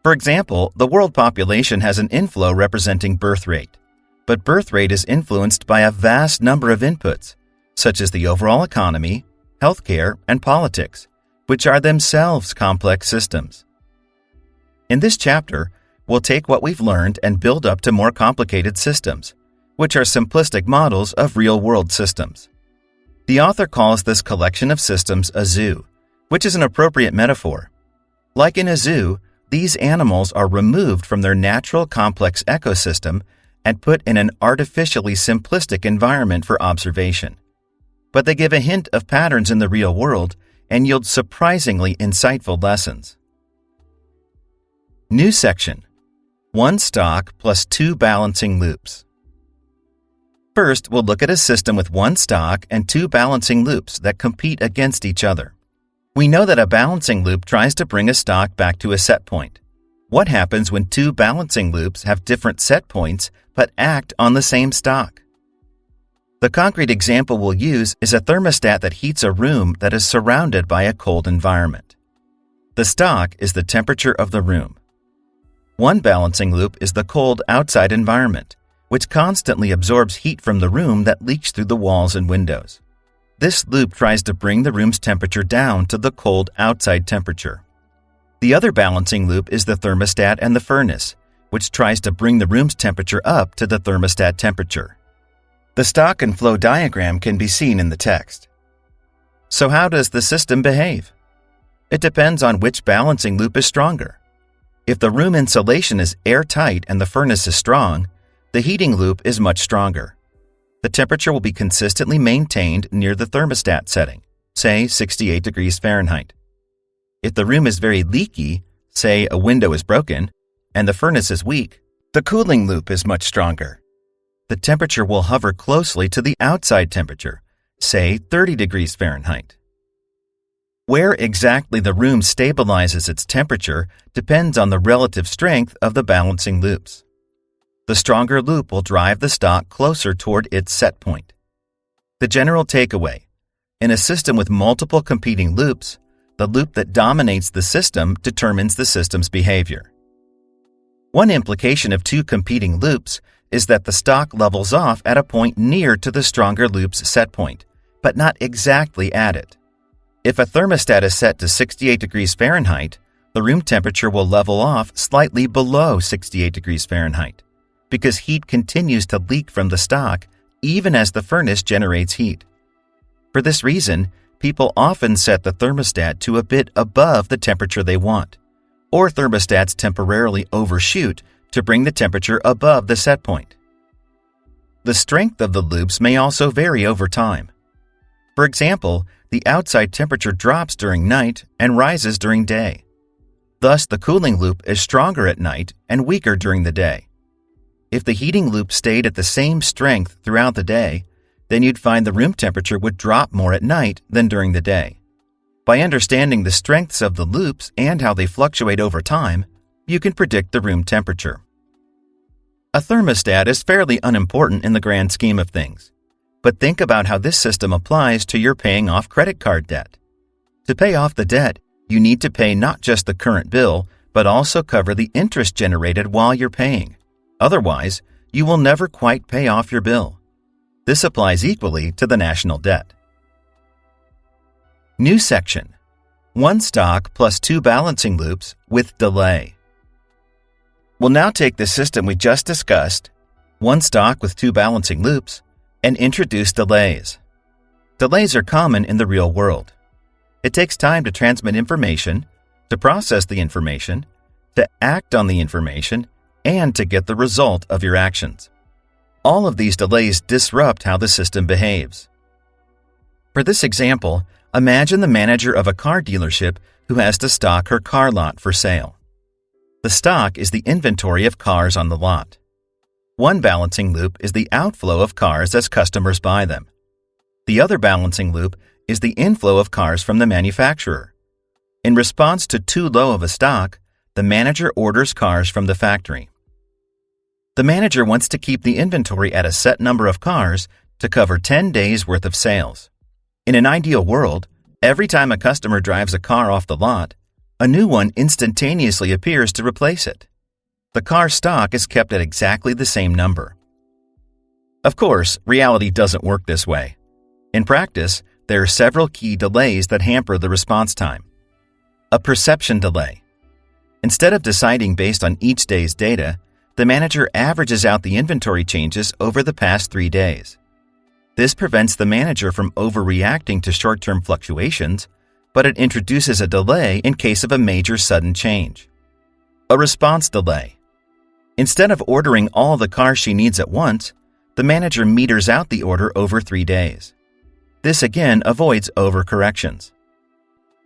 For example, the world population has an inflow representing birth rate, but birth rate is influenced by a vast number of inputs, such as the overall economy, healthcare, and politics, which are themselves complex systems. In this chapter, we'll take what we've learned and build up to more complicated systems, which are simplistic models of real-world systems. The author calls this collection of systems a zoo, which is an appropriate metaphor. Like in a zoo, these animals are removed from their natural complex ecosystem and put in an artificially simplistic environment for observation. But they give a hint of patterns in the real world and yield surprisingly insightful lessons. New section. 1 stock plus 2 balancing loops. First, we'll look at a system with 1 stock and 2 balancing loops that compete against each other. We know that a balancing loop tries to bring a stock back to a set point. What happens when 2 balancing loops have different set points but act on the same stock? The concrete example we'll use is a thermostat that heats a room that is surrounded by a cold environment. The stock is the temperature of the room. One balancing loop is the cold outside environment, which constantly absorbs heat from the room that leaks through the walls and windows. This loop tries to bring the room's temperature down to the cold outside temperature. The other balancing loop is the thermostat and the furnace, which tries to bring the room's temperature up to the thermostat temperature. The stock and flow diagram can be seen in the text. So how does the system behave? It depends on which balancing loop is stronger. If the room insulation is airtight and the furnace is strong, the heating loop is much stronger. The temperature will be consistently maintained near the thermostat setting, say 68 degrees Fahrenheit. If the room is very leaky, say a window is broken, and the furnace is weak, the cooling loop is much stronger. The temperature will hover closely to the outside temperature, say 30 degrees Fahrenheit. Where exactly the room stabilizes its temperature depends on the relative strength of the balancing loops. The stronger loop will drive the stock closer toward its set point. The general takeaway: in a system with multiple competing loops, the loop that dominates the system determines the system's behavior. One implication of two competing loops is that the stock levels off at a point near to the stronger loop's set point, but not exactly at it. If a thermostat is set to 68 degrees Fahrenheit, the room temperature will level off slightly below 68 degrees Fahrenheit, because heat continues to leak from the stock even as the furnace generates heat. For this reason, people often set the thermostat to a bit above the temperature they want, or thermostats temporarily overshoot to bring the temperature above the set point. The strength of the loops may also vary over time. For example, the outside temperature drops during night and rises during day. Thus, the cooling loop is stronger at night and weaker during the day. If the heating loop stayed at the same strength throughout the day, then you'd find the room temperature would drop more at night than during the day. By understanding the strengths of the loops and how they fluctuate over time, you can predict the room temperature. A thermostat is fairly unimportant in the grand scheme of things, but think about how this system applies to your paying off credit card debt. To pay off the debt, you need to pay not just the current bill, but also cover the interest generated while you're paying. Otherwise, you will never quite pay off your bill. This applies equally to the national debt. New section: one stock plus two balancing loops with delay. We'll now take the system we just discussed, one stock with two balancing loops, and introduce delays. Delays are common in the real world. It takes time to transmit information, to process the information, to act on the information, and to get the result of your actions. All of these delays disrupt how the system behaves. For this example, imagine the manager of a car dealership who has to stock her car lot for sale. The stock is the inventory of cars on the lot. One balancing loop is the outflow of cars as customers buy them. The other balancing loop is the inflow of cars from the manufacturer. In response to too low of a stock, the manager orders cars from the factory. The manager wants to keep the inventory at a set number of cars to cover 10 days' worth of sales. In an ideal world, every time a customer drives a car off the lot, a new one instantaneously appears to replace it. The car stock is kept at exactly the same number. Of course, reality doesn't work this way. In practice, there are several key delays that hamper the response time. A perception delay. Instead of deciding based on each day's data, the manager averages out the inventory changes over the past 3 days. This prevents the manager from overreacting to short-term fluctuations, but it introduces a delay in case of a major sudden change. A response delay. Instead of ordering all the cars she needs at once, the manager meters out the order over 3 days. This again avoids overcorrections.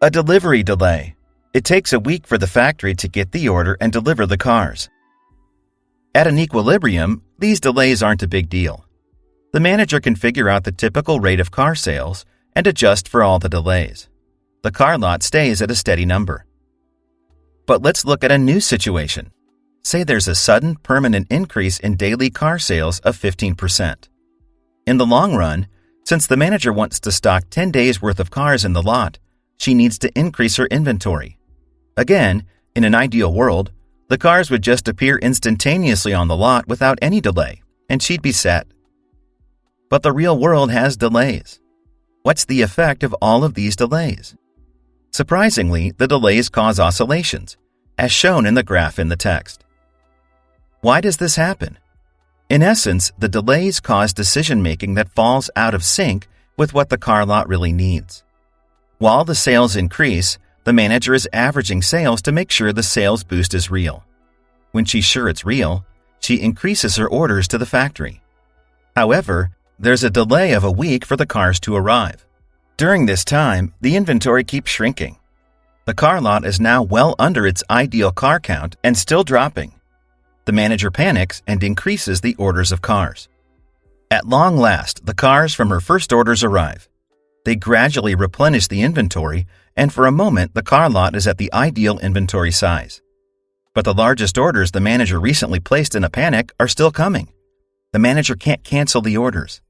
A delivery delay. It takes a week for the factory to get the order and deliver the cars. At an equilibrium, these delays aren't a big deal. The manager can figure out the typical rate of car sales and adjust for all the delays. The car lot stays at a steady number. But let's look at a new situation. Say there's a sudden permanent increase in daily car sales of 15%. In the long run, since the manager wants to stock 10 days' worth of cars in the lot, she needs to increase her inventory. Again, in an ideal world, the cars would just appear instantaneously on the lot without any delay, and she'd be set. But the real world has delays. What's the effect of all of these delays? Surprisingly, the delays cause oscillations, as shown in the graph in the text. Why does this happen? In essence, the delays cause decision-making that falls out of sync with what the car lot really needs. While the sales increase, the manager is averaging sales to make sure the sales boost is real. When she's sure it's real, she increases her orders to the factory. However, there's a delay of a week for the cars to arrive. During this time, the inventory keeps shrinking. The car lot is now well under its ideal car count and still dropping. The manager panics and increases the orders of cars. At long last, the cars from her first orders arrive. They gradually replenish the inventory, and for a moment the car lot is at the ideal inventory size. But the largest orders the manager recently placed in a panic are still coming. The manager can't cancel the orders.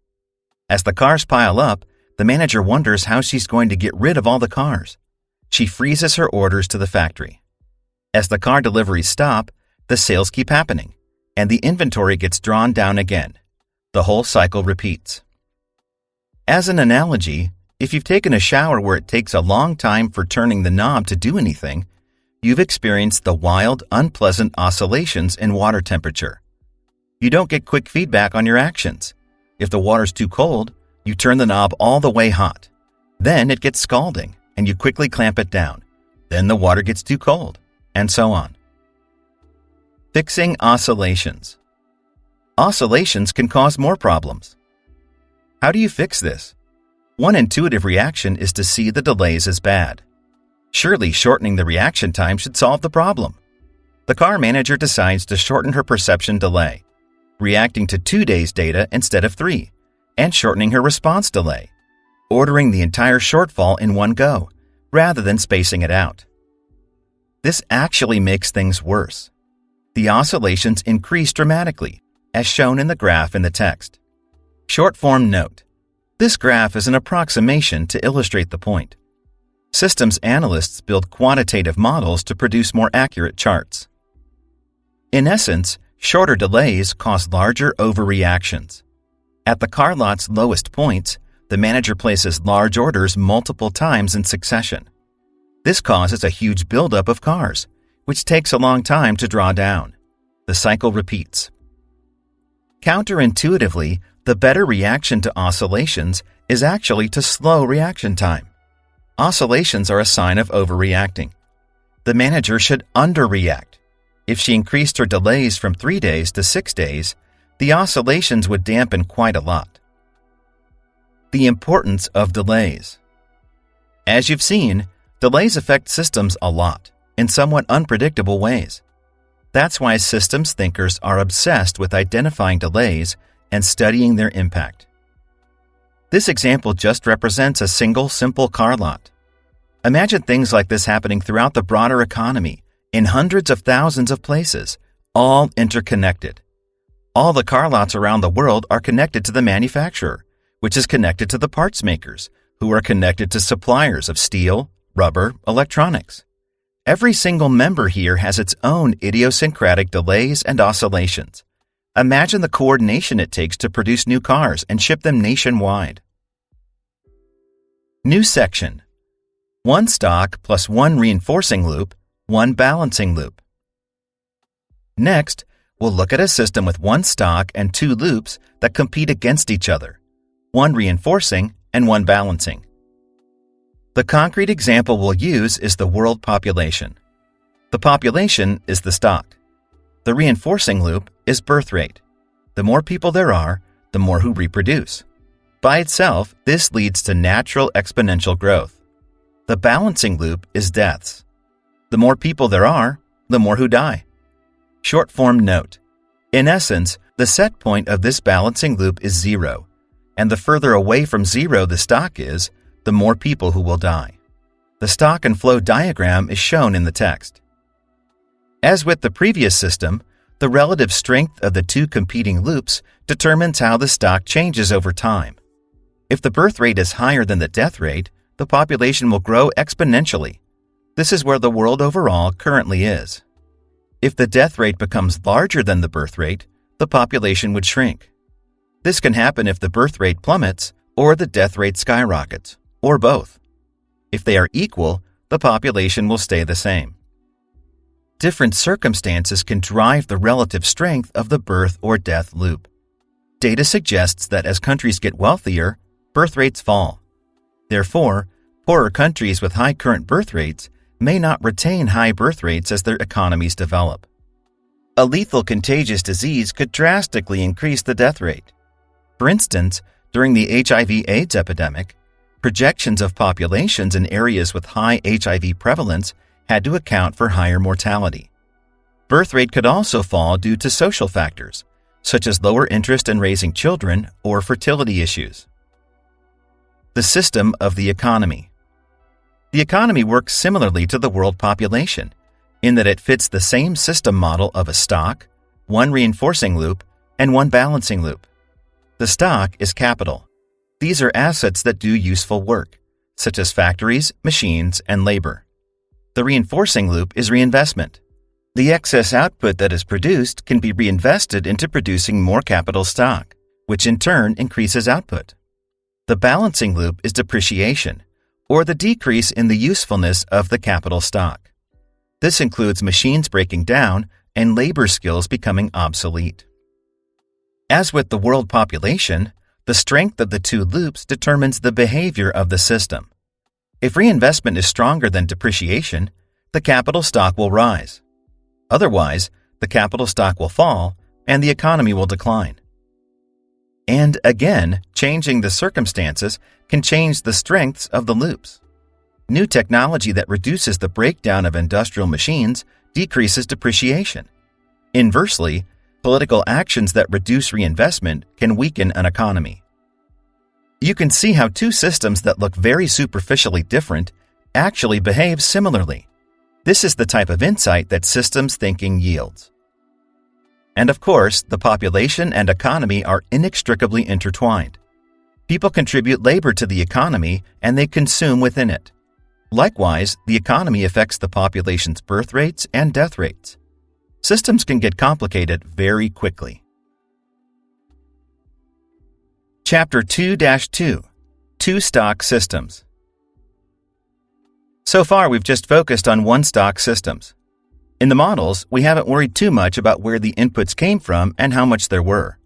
As the cars pile up, the manager wonders how she's going to get rid of all the cars. She freezes her orders to the factory. As the car deliveries stop, the sales keep happening, and the inventory gets drawn down again. The whole cycle repeats. As an analogy, if you've taken a shower where it takes a long time for turning the knob to do anything, you've experienced the wild, unpleasant oscillations in water temperature. You don't get quick feedback on your actions. If the water's too cold, you turn the knob all the way hot. Then it gets scalding, and you quickly clamp it down. Then the water gets too cold, and so on. Fixing oscillations. Oscillations can cause more problems. How do you fix this? One intuitive reaction is to see the delays as bad. Surely shortening the reaction time should solve the problem. The car manager decides to shorten her perception delay, reacting to 2 days' data instead of 3, and shortening her response delay, ordering the entire shortfall in one go, rather than spacing it out. This actually makes things worse. The oscillations increase dramatically, as shown in the graph in the text. Short-form note. This graph is an approximation to illustrate the point. Systems analysts build quantitative models to produce more accurate charts. In essence, shorter delays cause larger overreactions. At the car lot's lowest points, the manager places large orders multiple times in succession. This causes a huge buildup of cars, which takes a long time to draw down. The cycle repeats. Counterintuitively, the better reaction to oscillations is actually to slow reaction time. Oscillations are a sign of overreacting. The manager should underreact. If she increased her delays from 3 days to 6 days, the oscillations would dampen quite a lot. The importance of delays. As you've seen, delays affect systems a lot, in somewhat unpredictable ways. That's why systems thinkers are obsessed with identifying delays and studying their impact. This example just represents a single simple car lot. Imagine things like this happening throughout the broader economy, in hundreds of thousands of places, all interconnected. All the car lots around the world are connected to the manufacturer, which is connected to the parts makers, who are connected to suppliers of steel, rubber, electronics. Every single member here has its own idiosyncratic delays and oscillations. Imagine the coordination it takes to produce new cars and ship them nationwide. New section. 1 stock plus 1 reinforcing loop, 1 balancing loop. Next, we'll look at a system with 1 stock and 2 loops that compete against each other, 1 reinforcing and 1 balancing. The concrete example we'll use is the world population. The population is the stock. The reinforcing loop is birth rate. The more people there are, the more who reproduce. By itself, this leads to natural exponential growth. The balancing loop is deaths. The more people there are, the more who die. Short form note. In essence, the set point of this balancing loop is 0, and the further away from 0 the stock is, the more people who will die. The stock and flow diagram is shown in the text. As with the previous system, the relative strength of the 2 competing loops determines how the stock changes over time. If the birth rate is higher than the death rate, the population will grow exponentially. This is where the world overall currently is. If the death rate becomes larger than the birth rate, the population would shrink. This can happen if the birth rate plummets or the death rate skyrockets, or both. If they are equal, the population will stay the same. Different circumstances can drive the relative strength of the birth or death loop. Data suggests that as countries get wealthier, birth rates fall. Therefore, poorer countries with high current birth rates may not retain high birth rates as their economies develop. A lethal contagious disease could drastically increase the death rate. For instance, during the HIV/AIDS epidemic, projections of populations in areas with high HIV prevalence had to account for higher mortality. Birth rate could also fall due to social factors, such as lower interest in raising children or fertility issues. The system of the economy. The economy works similarly to the world population in that it fits the same system model of a stock, one reinforcing loop, and one balancing loop. The stock is capital. These are assets that do useful work, such as factories, machines, and labor. The reinforcing loop is reinvestment. The excess output that is produced can be reinvested into producing more capital stock, which in turn increases output. The balancing loop is depreciation, or the decrease in the usefulness of the capital stock. This includes machines breaking down and labor skills becoming obsolete. As with the world population, the strength of the two loops determines the behavior of the system. If reinvestment is stronger than depreciation, the capital stock will rise. Otherwise, the capital stock will fall and the economy will decline. And again, changing the circumstances can change the strengths of the loops. New technology that reduces the breakdown of industrial machines decreases depreciation. Inversely, political actions that reduce reinvestment can weaken an economy. You can see how two systems that look very superficially different actually behave similarly. This is the type of insight that systems thinking yields. And of course, the population and economy are inextricably intertwined. People contribute labor to the economy and they consume within it. Likewise, the economy affects the population's birth rates and death rates. Systems can get complicated very quickly. Chapter 2-2 Two Stock Systems. So far, we've just focused on one-stock systems. In the models, we haven't worried too much about where the inputs came from and how much there were.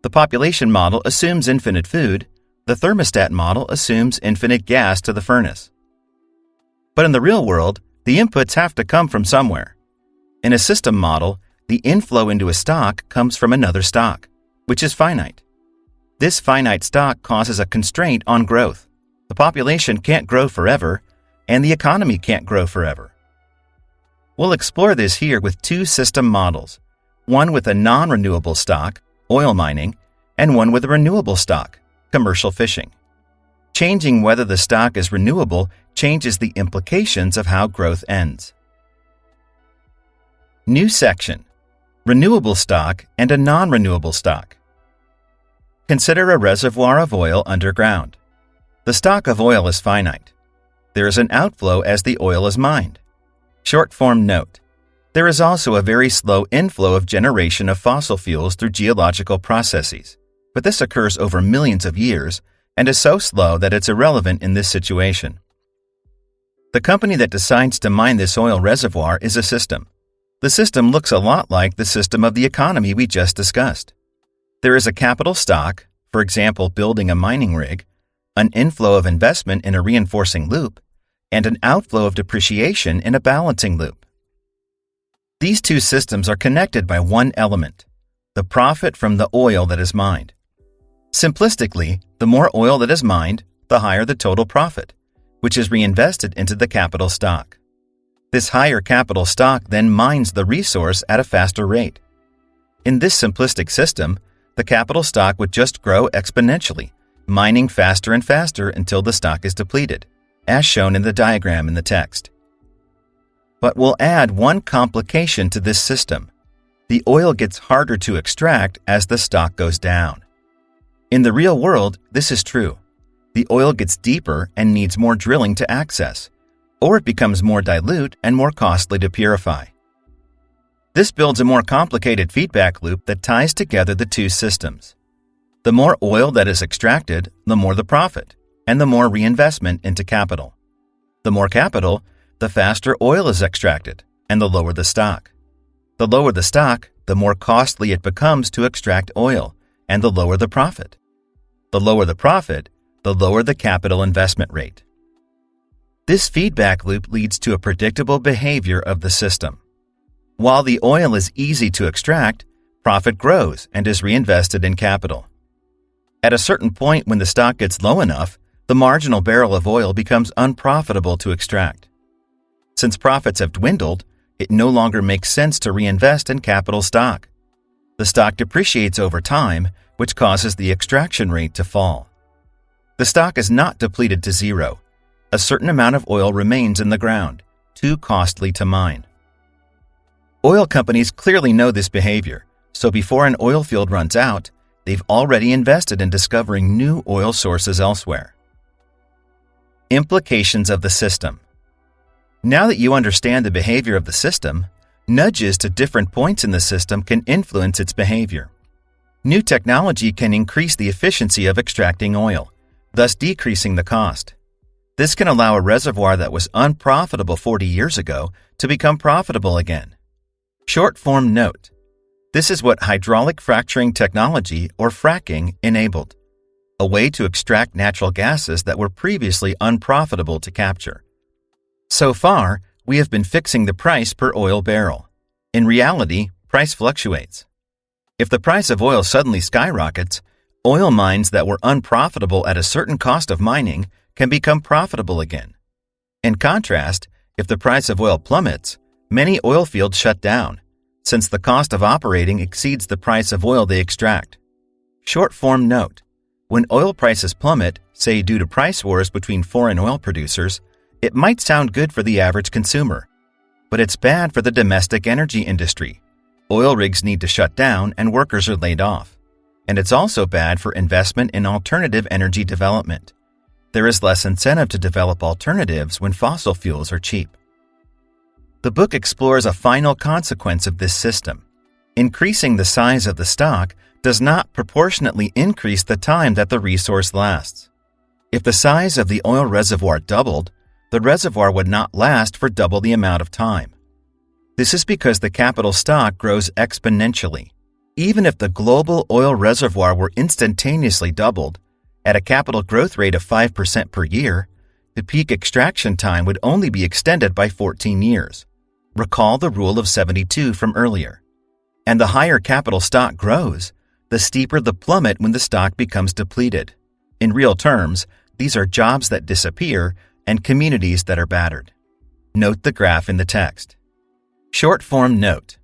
The population model assumes infinite food. The thermostat model assumes infinite gas to the furnace. But in the real world, the inputs have to come from somewhere. In a system model, the inflow into a stock comes from another stock, which is finite. This finite stock causes a constraint on growth. The population can't grow forever, and the economy can't grow forever. We'll explore this here with two system models, one with a non-renewable stock, oil mining, and one with a renewable stock, commercial fishing. Changing whether the stock is renewable changes the implications of how growth ends. New section: renewable stock and a non-renewable stock. Consider a reservoir of oil underground. The stock of oil is finite. There is an outflow as the oil is mined. Short-form note: there is also a very slow inflow of generation of fossil fuels through geological processes, but this occurs over millions of years and is so slow that it's irrelevant in this situation. The company that decides to mine this oil reservoir is a system. The system looks a lot like the system of the economy we just discussed. There is a capital stock, for example, building a mining rig, an inflow of investment in a reinforcing loop, and an outflow of depreciation in a balancing loop. These two systems are connected by one element: the profit from the oil that is mined. Simplistically, the more oil that is mined, the higher the total profit, which is reinvested into the capital stock. This higher capital stock then mines the resource at a faster rate. In this simplistic system, the capital stock would just grow exponentially, mining faster and faster until the stock is depleted, as shown in the diagram in the text. But we'll add one complication to this system. The oil gets harder to extract as the stock goes down. In the real world, this is true. The oil gets deeper and needs more drilling to access, or it becomes more dilute and more costly to purify. This builds a more complicated feedback loop that ties together the two systems. The more oil that is extracted, the more the profit, and the more reinvestment into capital. The more capital, the faster oil is extracted, and the lower the stock. The lower the stock, the more costly it becomes to extract oil, and the lower the profit. The lower the profit, the lower the capital investment rate. This feedback loop leads to a predictable behavior of the system. While the oil is easy to extract, profit grows and is reinvested in capital. At a certain point when the stock gets low enough, the marginal barrel of oil becomes unprofitable to extract. Since profits have dwindled, it no longer makes sense to reinvest in capital stock. The stock depreciates over time, which causes the extraction rate to fall. The stock is not depleted to zero. A certain amount of oil remains in the ground, too costly to mine. Oil companies clearly know this behavior, so before an oil field runs out, they've already invested in discovering new oil sources elsewhere. Implications of the system. Now that you understand the behavior of the system, nudges to different points in the system can influence its behavior. New technology can increase the efficiency of extracting oil, thus decreasing the cost. This can allow a reservoir that was unprofitable 40 years ago to become profitable again. Short-form note. This is what hydraulic fracturing technology, or fracking, enabled, a way to extract natural gases that were previously unprofitable to capture. So far, we have been fixing the price per oil barrel. In reality, price fluctuates. If the price of oil suddenly skyrockets, oil mines that were unprofitable at a certain cost of mining can become profitable again. In contrast, if the price of oil plummets, many oil fields shut down, since the cost of operating exceeds the price of oil they extract. Short-form note. When oil prices plummet, say due to price wars between foreign oil producers, it might sound good for the average consumer, but it's bad for the domestic energy industry. Oil rigs need to shut down and workers are laid off. And it's also bad for investment in alternative energy development. There is less incentive to develop alternatives when fossil fuels are cheap. The book explores a final consequence of this system. Increasing the size of the stock does not proportionately increase the time that the resource lasts. If the size of the oil reservoir doubled, the reservoir would not last for double the amount of time. This is because the capital stock grows exponentially. Even if the global oil reservoir were instantaneously doubled, at a capital growth rate of 5% per year, the peak extraction time would only be extended by 14 years. Recall the rule of 72 from earlier. And the higher capital stock grows, the steeper the plummet when the stock becomes depleted. In real terms, these are jobs that disappear and communities that are battered. Note the graph in the text. Short-form note.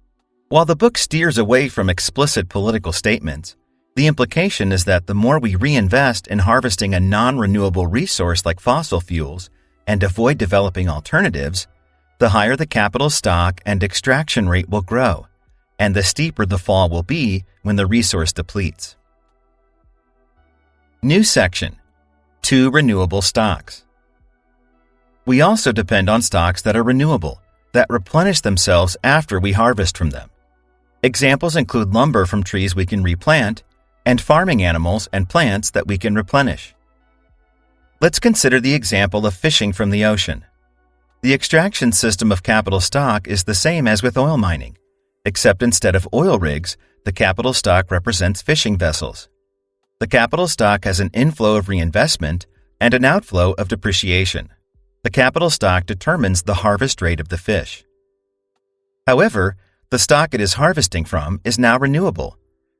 While the book steers away from explicit political statements, the implication is that the more we reinvest in harvesting a non-renewable resource like fossil fuels and avoid developing alternatives, the higher the capital stock and extraction rate will grow, and the steeper the fall will be when the resource depletes. New section. 2 renewable stocks. We also depend on stocks that are renewable, that replenish themselves after we harvest from them. Examples include lumber from trees we can replant and farming animals and plants that we can replenish. Let's consider the example of fishing from the ocean. The extraction system of capital stock is the same as with oil mining, except instead of oil rigs, the capital stock represents fishing vessels. The capital stock has an inflow of reinvestment and an outflow of depreciation. The capital stock determines the harvest rate of the fish. However, the stock it is harvesting from is now renewable.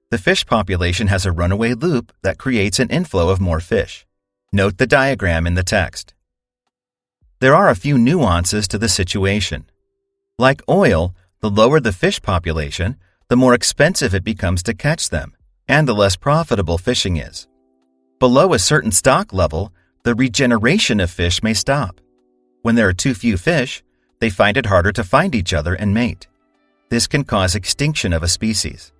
The fish population has a runaway loop that creates an inflow of more fish. Note the diagram in the text. There are a few nuances to the situation. Like oil, the lower the fish population, the more expensive it becomes to catch them, and the less profitable fishing is. Below a certain stock level, the regeneration of fish may stop. When there are too few fish, they find it harder to find each other and mate. This can cause extinction of a species.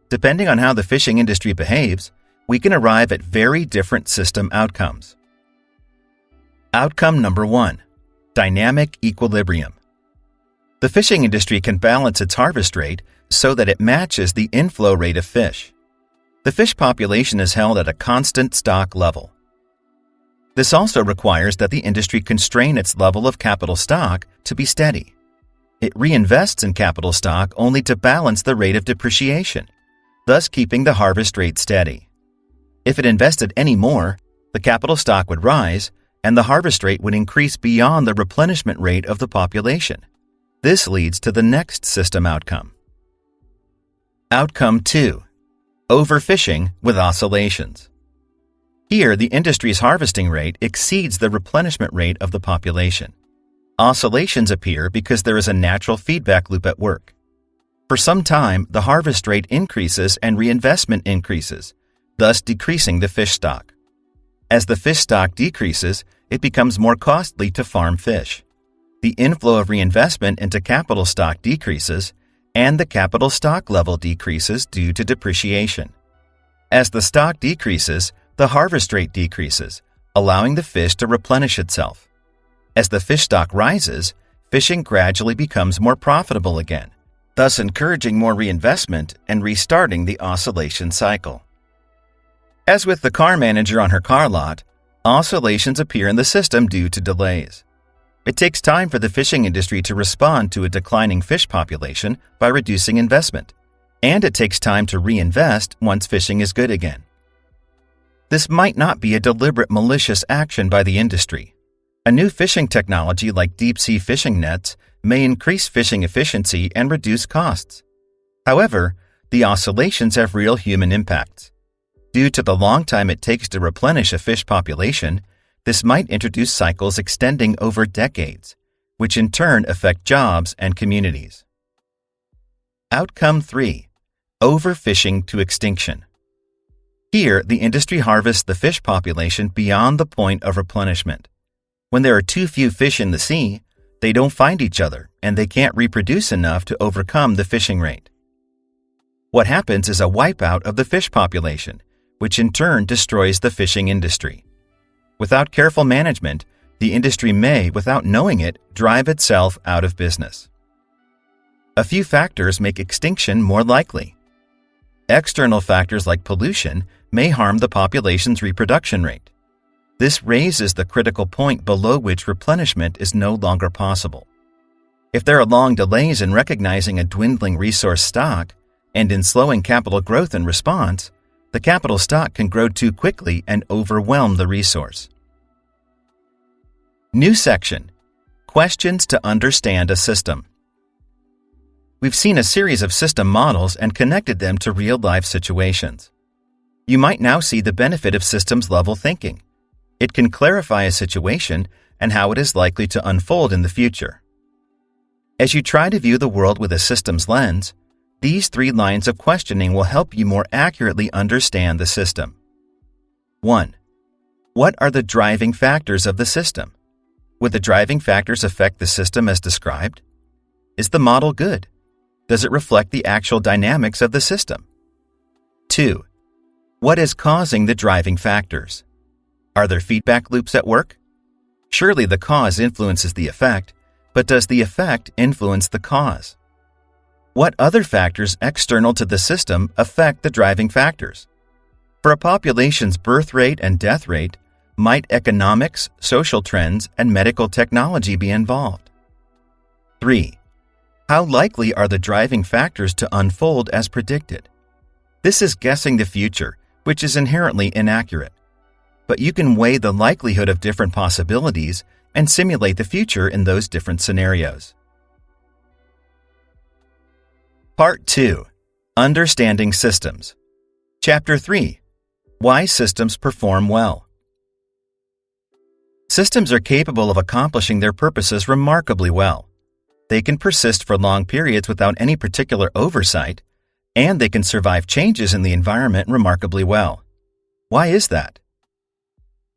Depending on how the fishing industry behaves, we can arrive at very different system outcomes. Outcome number 1. Dynamic equilibrium. The fishing industry can balance its harvest rate so that it matches the inflow rate of fish. The fish population is held at a constant stock level. This also requires that the industry constrain its level of capital stock to be steady. It reinvests in capital stock only to balance the rate of depreciation, thus keeping the harvest rate steady. If it invested any more, the capital stock would rise and the harvest rate would increase beyond the replenishment rate of the population. This leads to the next system outcome. Outcome 2. Overfishing with oscillations. Here, the industry's harvesting rate exceeds the replenishment rate of the population. Oscillations appear because there is a natural feedback loop at work. For some time, the harvest rate increases and reinvestment increases, thus decreasing the fish stock. As the fish stock decreases, it becomes more costly to farm fish. The inflow of reinvestment into capital stock decreases, and the capital stock level decreases due to depreciation. As the stock decreases, the harvest rate decreases, allowing the fish to replenish itself. As the fish stock rises, fishing gradually becomes more profitable again, thus encouraging more reinvestment and restarting the oscillation cycle. As with the car manager on her car lot, oscillations appear in the system due to delays. It takes time for the fishing industry to respond to a declining fish population by reducing investment, and it takes time to reinvest once fishing is good again. This might not be a deliberate malicious action by the industry. A new fishing technology like deep-sea fishing nets may increase fishing efficiency and reduce costs. However, the oscillations have real human impacts. Due to the long time it takes to replenish a fish population, this might introduce cycles extending over decades, which in turn affect jobs and communities. Outcome 3. Overfishing to extinction. Here, the industry harvests the fish population beyond the point of replenishment. When there are too few fish in the sea, they don't find each other and they can't reproduce enough to overcome the fishing rate. What happens is a wipeout of the fish population, which in turn destroys the fishing industry. Without careful management, the industry may, without knowing it, drive itself out of business. A few factors make extinction more likely. External factors like pollution may harm the population's reproduction rate. This raises the critical point below which replenishment is no longer possible. If there are long delays in recognizing a dwindling resource stock and in slowing capital growth in response, the capital stock can grow too quickly and overwhelm the resource. New section: Questions to understand a system. We've seen a series of system models and connected them to real-life situations. You might now see the benefit of systems-level thinking. It can clarify a situation and how it is likely to unfold in the future. As you try to view the world with a systems lens, these 3 lines of questioning will help you more accurately understand the system. 1. What are the driving factors of the system? Would the driving factors affect the system as described? Is the model good? Does it reflect the actual dynamics of the system? 2. What is causing the driving factors? Are there feedback loops at work? Surely the cause influences the effect, but does the effect influence the cause? What other factors external to the system affect the driving factors? For a population's birth rate and death rate, might economics, social trends, and medical technology be involved? 3. How likely are the driving factors to unfold as predicted? This is guessing the future, which is inherently inaccurate. But you can weigh the likelihood of different possibilities and simulate the future in those different scenarios. Part 2. Understanding Systems. Chapter 3. Why Systems Perform Well. Systems are capable of accomplishing their purposes remarkably well. They can persist for long periods without any particular oversight, and they can survive changes in the environment remarkably well. Why is that?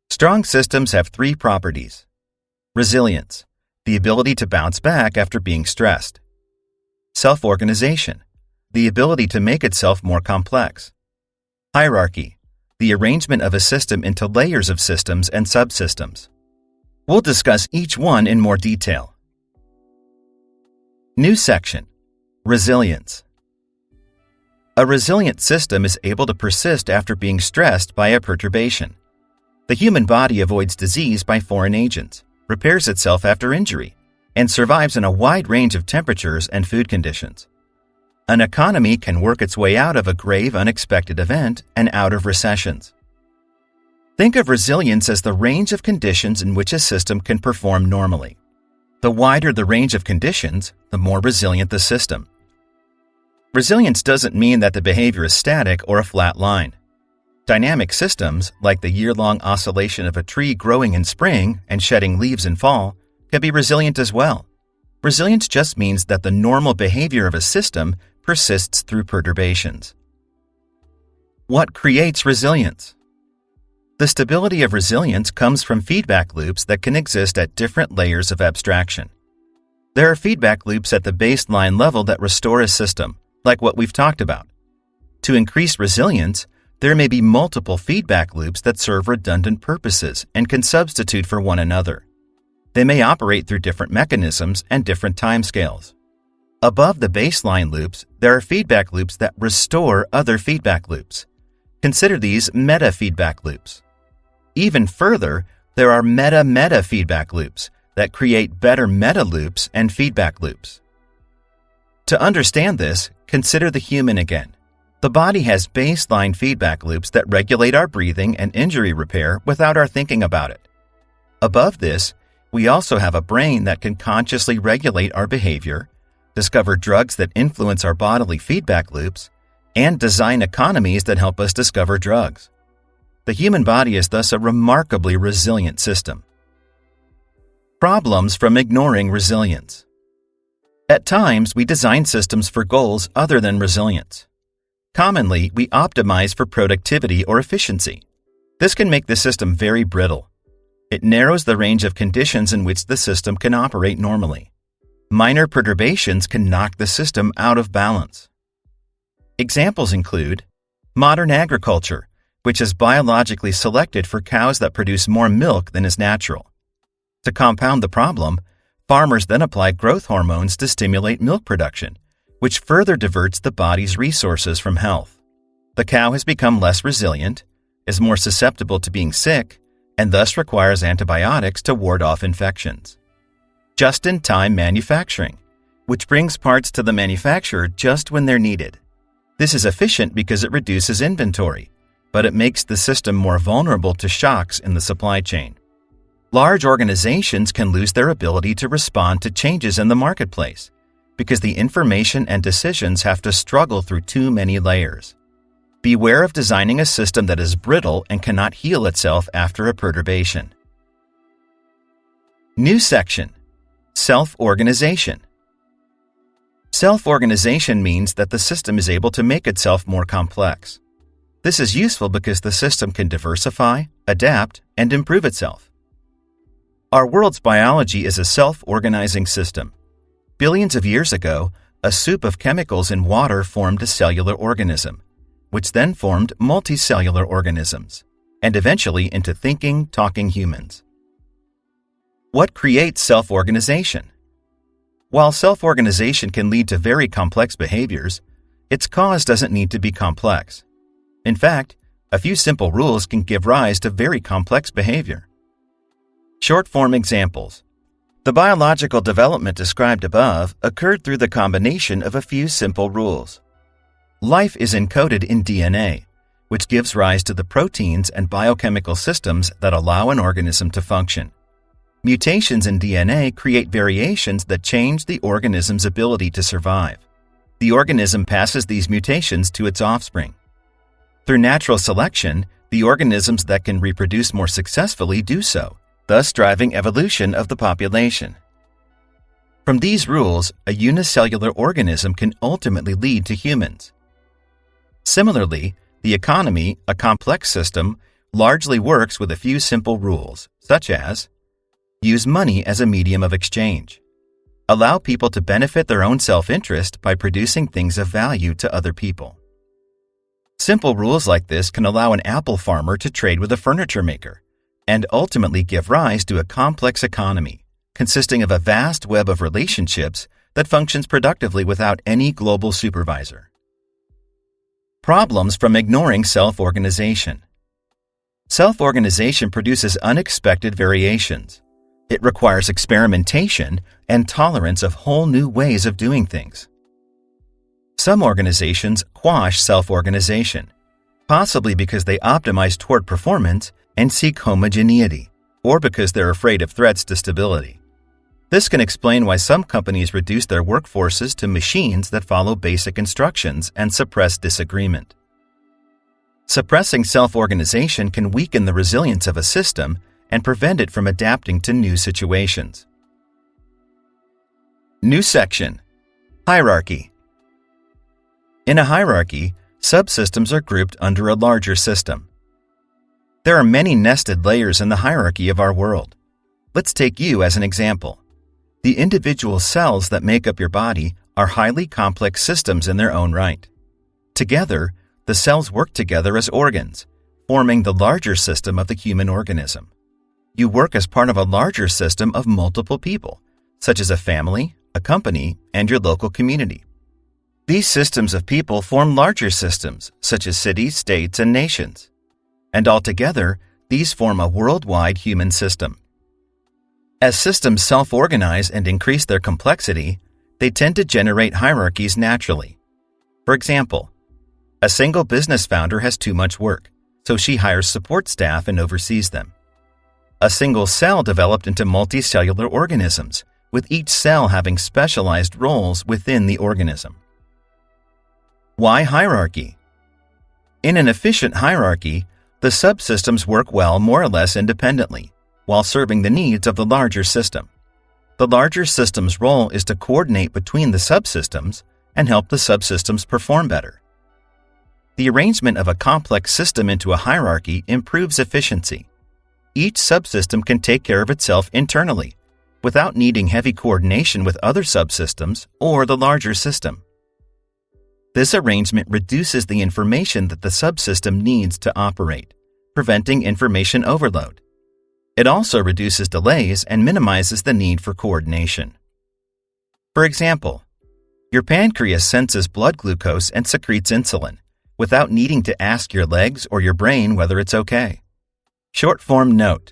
Strong systems have 3 properties. Resilience, the ability to bounce back after being stressed. Self-organization, the ability to make itself more complex. Hierarchy, the arrangement of a system into layers of systems and subsystems. We'll discuss each one in more detail. New section: Resilience. A resilient system is able to persist after being stressed by a perturbation. The human body avoids disease by foreign agents, repairs itself after injury, and survives in a wide range of temperatures and food conditions. An economy can work its way out of a grave unexpected event and out of recessions. Think of resilience as the range of conditions in which a system can perform normally. The wider the range of conditions, the more resilient the system. Resilience doesn't mean that the behavior is static or a flat line. Dynamic systems, like the year-long oscillation of a tree growing in spring and shedding leaves in fall, can be resilient as well. Resilience just means that the normal behavior of a system persists through perturbations. What creates resilience? The stability of resilience comes from feedback loops that can exist at different layers of abstraction. There are feedback loops at the baseline level that restore a system, like what we've talked about. To increase resilience, there may be multiple feedback loops that serve redundant purposes and can substitute for one another. They may operate through different mechanisms and different timescales. Above the baseline loops, there are feedback loops that restore other feedback loops. Consider these meta-feedback loops. Even further, there are meta-meta feedback loops that create better meta loops and feedback loops. To understand this, consider the human again. The body has baseline feedback loops that regulate our breathing and injury repair without our thinking about it. Above this, we also have a brain that can consciously regulate our behavior, discover drugs that influence our bodily feedback loops, and design economies that help us discover drugs. The human body is thus a remarkably resilient system. Problems from ignoring resilience. At times, we design systems for goals other than resilience. Commonly, we optimize for productivity or efficiency. This can make the system very brittle. It narrows the range of conditions in which the system can operate normally. Minor perturbations can knock the system out of balance. Examples include modern agriculture, which is biologically selected for cows that produce more milk than is natural. To compound the problem, farmers then apply growth hormones to stimulate milk production, which further diverts the body's resources from health. The cow has become less resilient, is more susceptible to being sick, and thus requires antibiotics to ward off infections. Just-in-time manufacturing, which brings parts to the manufacturer just when they're needed. This is efficient because it reduces inventory, but it makes the system more vulnerable to shocks in the supply chain. Large organizations can lose their ability to respond to changes in the marketplace because the information and decisions have to struggle through too many layers. Beware of designing a system that is brittle and cannot heal itself after a perturbation. New section: Self-organization. Self-organization means that the system is able to make itself more complex. This is useful because the system can diversify, adapt, and improve itself. Our world's biology is a self-organizing system. Billions of years ago, a soup of chemicals in water formed a cellular organism, which then formed multicellular organisms, and eventually into thinking, talking humans. What creates self-organization? While self-organization can lead to very complex behaviors, its cause doesn't need to be complex. In fact, a few simple rules can give rise to very complex behavior. Short-form examples. The biological development described above occurred through the combination of a few simple rules. Life is encoded in DNA, which gives rise to the proteins and biochemical systems that allow an organism to function. Mutations in DNA create variations that change the organism's ability to survive. The organism passes these mutations to its offspring. Through natural selection, the organisms that can reproduce more successfully do so, thus driving evolution of the population. From these rules, a unicellular organism can ultimately lead to humans. Similarly, the economy, a complex system, largely works with a few simple rules, such as use money as a medium of exchange, allow people to benefit their own self-interest by producing things of value to other people. Simple rules like this can allow an apple farmer to trade with a furniture maker, and ultimately give rise to a complex economy, consisting of a vast web of relationships that functions productively without any global supervisor. Problems from ignoring self-organization. Self-organization produces unexpected variations. It requires experimentation and tolerance of whole new ways of doing things. Some organizations quash self-organization, possibly because they optimize toward performance and seek homogeneity, or because they're afraid of threats to stability. This can explain why some companies reduce their workforces to machines that follow basic instructions and suppress disagreement. Suppressing self-organization can weaken the resilience of a system and prevent it from adapting to new situations. New section: Hierarchy. In a hierarchy, subsystems are grouped under a larger system. There are many nested layers in the hierarchy of our world. Let's take you as an example. The individual cells that make up your body are highly complex systems in their own right. Together, the cells work together as organs, forming the larger system of the human organism. You work as part of a larger system of multiple people, such as a family, a company, and your local community. These systems of people form larger systems, such as cities, states, and nations. And altogether, these form a worldwide human system. As systems self-organize and increase their complexity, they tend to generate hierarchies naturally. For example, a single business founder has too much work, so she hires support staff and oversees them. A single cell developed into multicellular organisms, with each cell having specialized roles within the organism. Why hierarchy? In an efficient hierarchy, the subsystems work well more or less independently, while serving the needs of the larger system. The larger system's role is to coordinate between the subsystems and help the subsystems perform better. The arrangement of a complex system into a hierarchy improves efficiency. Each subsystem can take care of itself internally, without needing heavy coordination with other subsystems or the larger system. This arrangement reduces the information that the subsystem needs to operate, preventing information overload. It also reduces delays and minimizes the need for coordination. For example, your pancreas senses blood glucose and secretes insulin, without needing to ask your legs or your brain whether it's okay. Short-form note: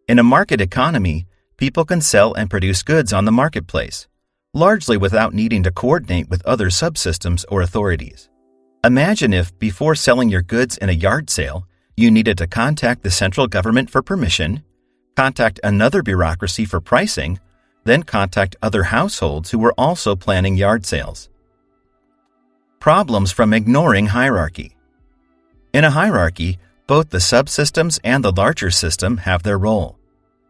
in a market economy, people can sell and produce goods on the marketplace, largely without needing to coordinate with other subsystems or authorities. Imagine if, before selling your goods in a yard sale, you needed to contact the central government for permission, contact another bureaucracy for pricing, then contact other households who were also planning yard sales. Problems from ignoring hierarchy. In a hierarchy, both the subsystems and the larger system have their role.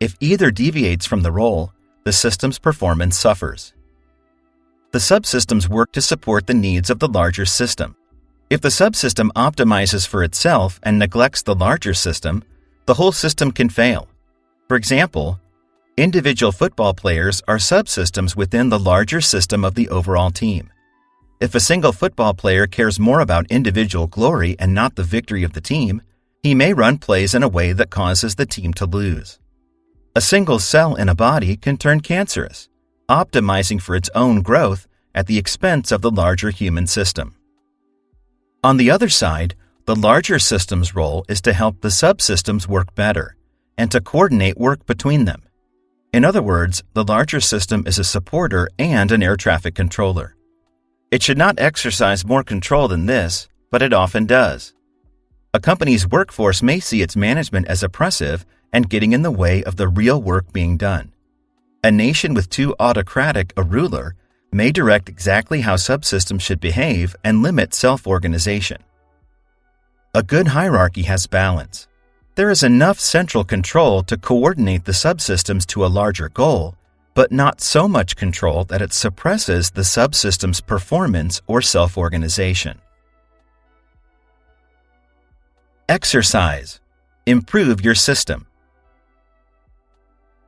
If either deviates from the role, the system's performance suffers. The subsystems work to support the needs of the larger system. If the subsystem optimizes for itself and neglects the larger system, the whole system can fail. For example, individual football players are subsystems within the larger system of the overall team. If a single football player cares more about individual glory and not the victory of the team, he may run plays in a way that causes the team to lose. A single cell in a body can turn cancerous, optimizing for its own growth at the expense of the larger human system. On the other side, the larger system's role is to help the subsystems work better and to coordinate work between them. In other words, the larger system is a supporter and an air traffic controller. It should not exercise more control than this, but it often does. A company's workforce may see its management as oppressive and getting in the way of the real work being done. A nation with too autocratic a ruler may direct exactly how subsystems should behave and limit self-organization. A good hierarchy has balance. There is enough central control to coordinate the subsystems to a larger goal, but not so much control that it suppresses the subsystem's performance or self-organization. Exercise. Improve your system.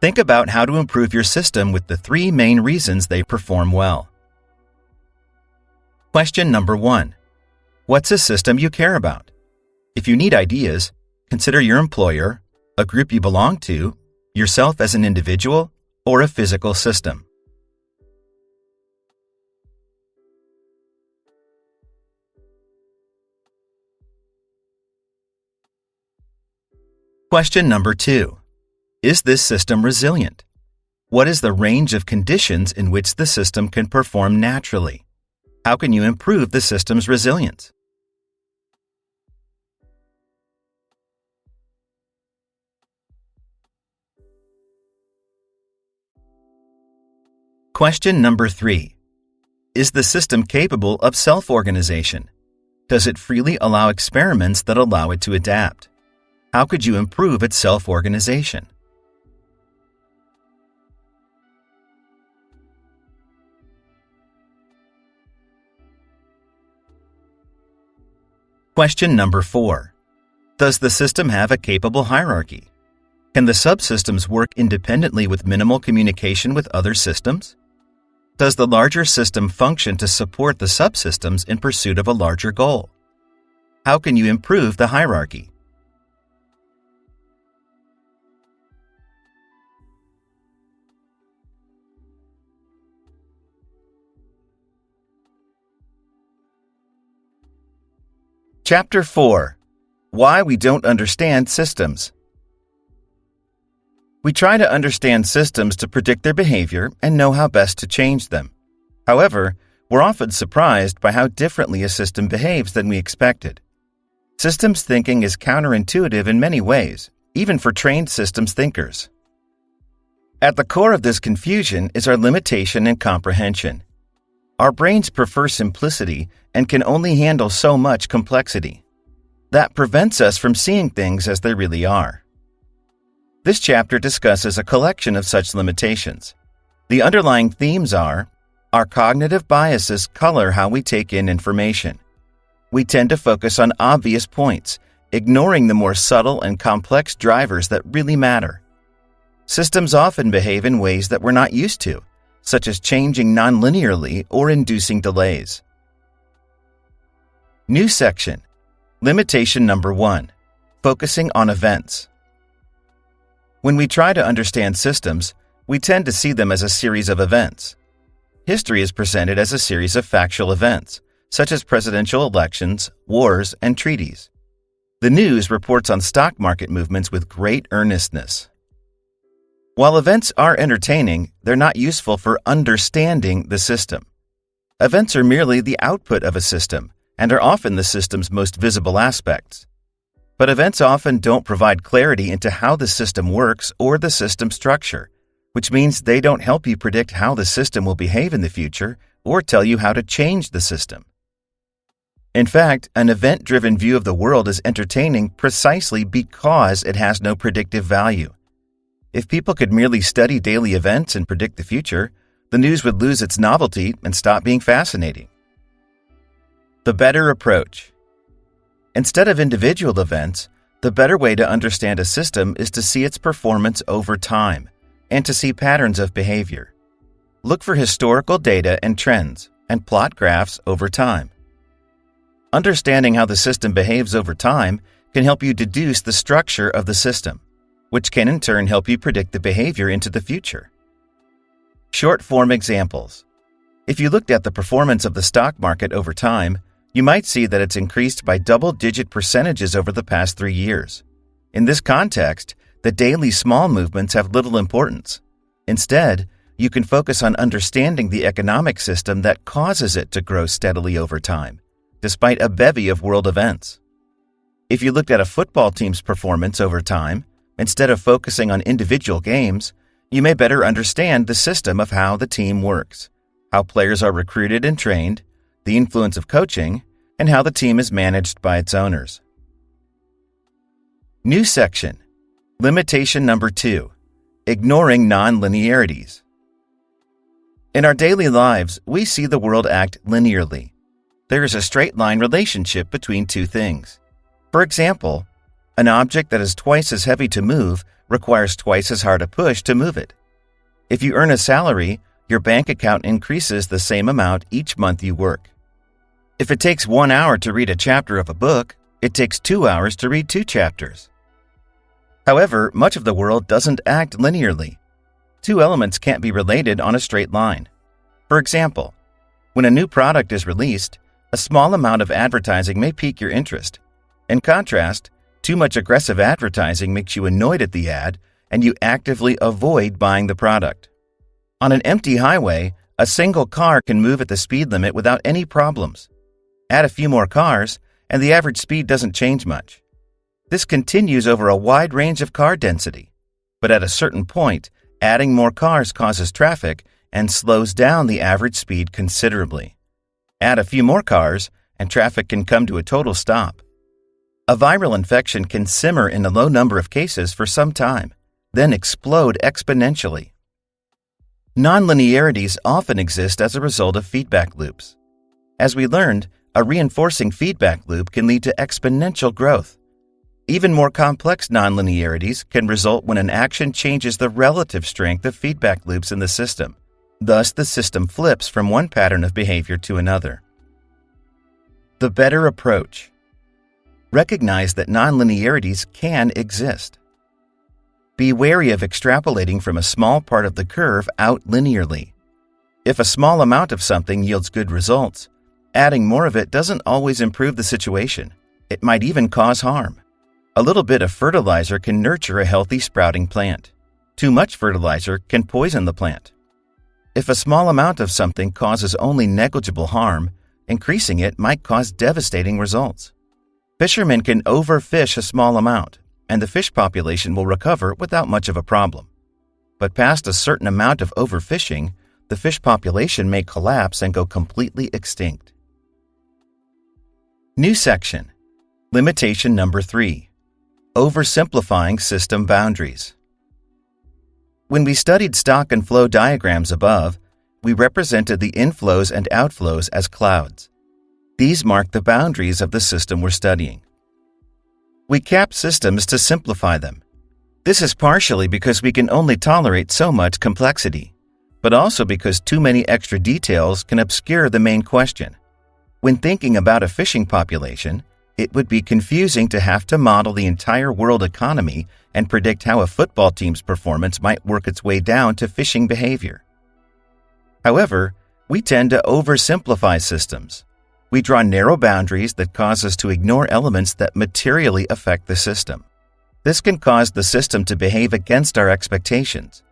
Think about how to improve your system with the 3 main reasons they perform well. Question number 1. What's a system you care about? If you need ideas, consider your employer, a group you belong to, yourself as an individual, or a physical system. Question number 2. Is this system resilient? What is the range of conditions in which the system can perform naturally? How can you improve the system's resilience? Question number 3. Is the system capable of self-organization? Does it freely allow experiments that allow it to adapt? How could you improve its self-organization? Question number 4. Does the system have a capable hierarchy? Can the subsystems work independently with minimal communication with other systems? Does the larger system function to support the subsystems in pursuit of a larger goal? How can you improve the hierarchy? Chapter 4. Why we don't understand systems. We try to understand systems to predict their behavior and know how best to change them. However, we're often surprised by how differently a system behaves than we expected. Systems thinking is counterintuitive in many ways, even for trained systems thinkers. At the core of this confusion is our limitation in comprehension. Our brains prefer simplicity and can only handle so much complexity. That prevents us from seeing things as they really are. This chapter discusses a collection of such limitations. The underlying themes are: our cognitive biases color how we take in information. We tend to focus on obvious points, ignoring the more subtle and complex drivers that really matter. Systems often behave in ways that we're not used to, such as changing nonlinearly or inducing delays. New section. Limitation number 1. Focusing on events. When we try to understand systems, we tend to see them as a series of events. History is presented as a series of factual events, such as presidential elections, wars, and treaties. The news reports on stock market movements with great earnestness. While events are entertaining, they're not useful for understanding the system. Events are merely the output of a system and are often the system's most visible aspects. But events often don't provide clarity into how the system works or the system structure, which means they don't help you predict how the system will behave in the future or tell you how to change the system. In fact, an event-driven view of the world is entertaining precisely because it has no predictive value. If people could merely study daily events and predict the future, the news would lose its novelty and stop being fascinating. The better approach. Instead of individual events, the better way to understand a system is to see its performance over time and to see patterns of behavior. Look for historical data and trends and plot graphs over time. Understanding how the system behaves over time can help you deduce the structure of the system, which can in turn help you predict the behavior into the future. Short-form examples. If you looked at the performance of the stock market over time, you might see that it's increased by double-digit percentages over the past 3 years. In this context, the daily small movements have little importance. Instead, you can focus on understanding the economic system that causes it to grow steadily over time, despite a bevy of world events. If you looked at a football team's performance over time, instead of focusing on individual games, you may better understand the system of how the team works, how players are recruited and trained, the influence of coaching, and how the team is managed by its owners. New section. Limitation number 2. Ignoring non-linearities. In our daily lives, we see the world act linearly. There is a straight-line relationship between two things. For example, an object that is twice as heavy to move requires twice as hard a push to move it. If you earn a salary, your bank account increases the same amount each month you work. If it takes 1 hour to read a chapter of a book, it takes 2 hours to read 2 chapters. However, much of the world doesn't act linearly. Two elements can't be related on a straight line. For example, when a new product is released, a small amount of advertising may pique your interest. In contrast, too much aggressive advertising makes you annoyed at the ad, and you actively avoid buying the product. On an empty highway, a single car can move at the speed limit without any problems. Add a few more cars, and the average speed doesn't change much. This continues over a wide range of car density. But at a certain point, adding more cars causes traffic and slows down the average speed considerably. Add a few more cars, and traffic can come to a total stop. A viral infection can simmer in a low number of cases for some time, then explode exponentially. Nonlinearities often exist as a result of feedback loops. As we learned, a reinforcing feedback loop can lead to exponential growth. Even more complex nonlinearities can result when an action changes the relative strength of feedback loops in the system. Thus, the system flips from one pattern of behavior to another. The better approach. Recognize that nonlinearities can exist. Be wary of extrapolating from a small part of the curve out linearly. If a small amount of something yields good results, adding more of it doesn't always improve the situation. It might even cause harm. A little bit of fertilizer can nurture a healthy sprouting plant. Too much fertilizer can poison the plant. If a small amount of something causes only negligible harm, increasing it might cause devastating results. Fishermen can overfish a small amount, and the fish population will recover without much of a problem. But past a certain amount of overfishing, the fish population may collapse and go completely extinct. New section. Limitation number 3. Oversimplifying system boundaries. When we studied stock and flow diagrams above, we represented the inflows and outflows as clouds. These mark the boundaries of the system we're studying. We cap systems to simplify them. This is partially because we can only tolerate so much complexity, but also because too many extra details can obscure the main question. When thinking about a fishing population, it would be confusing to have to model the entire world economy and predict how a football team's performance might work its way down to fishing behavior. However, we tend to oversimplify systems. We draw narrow boundaries that cause us to ignore elements that materially affect the system. This can cause the system to behave against our expectations,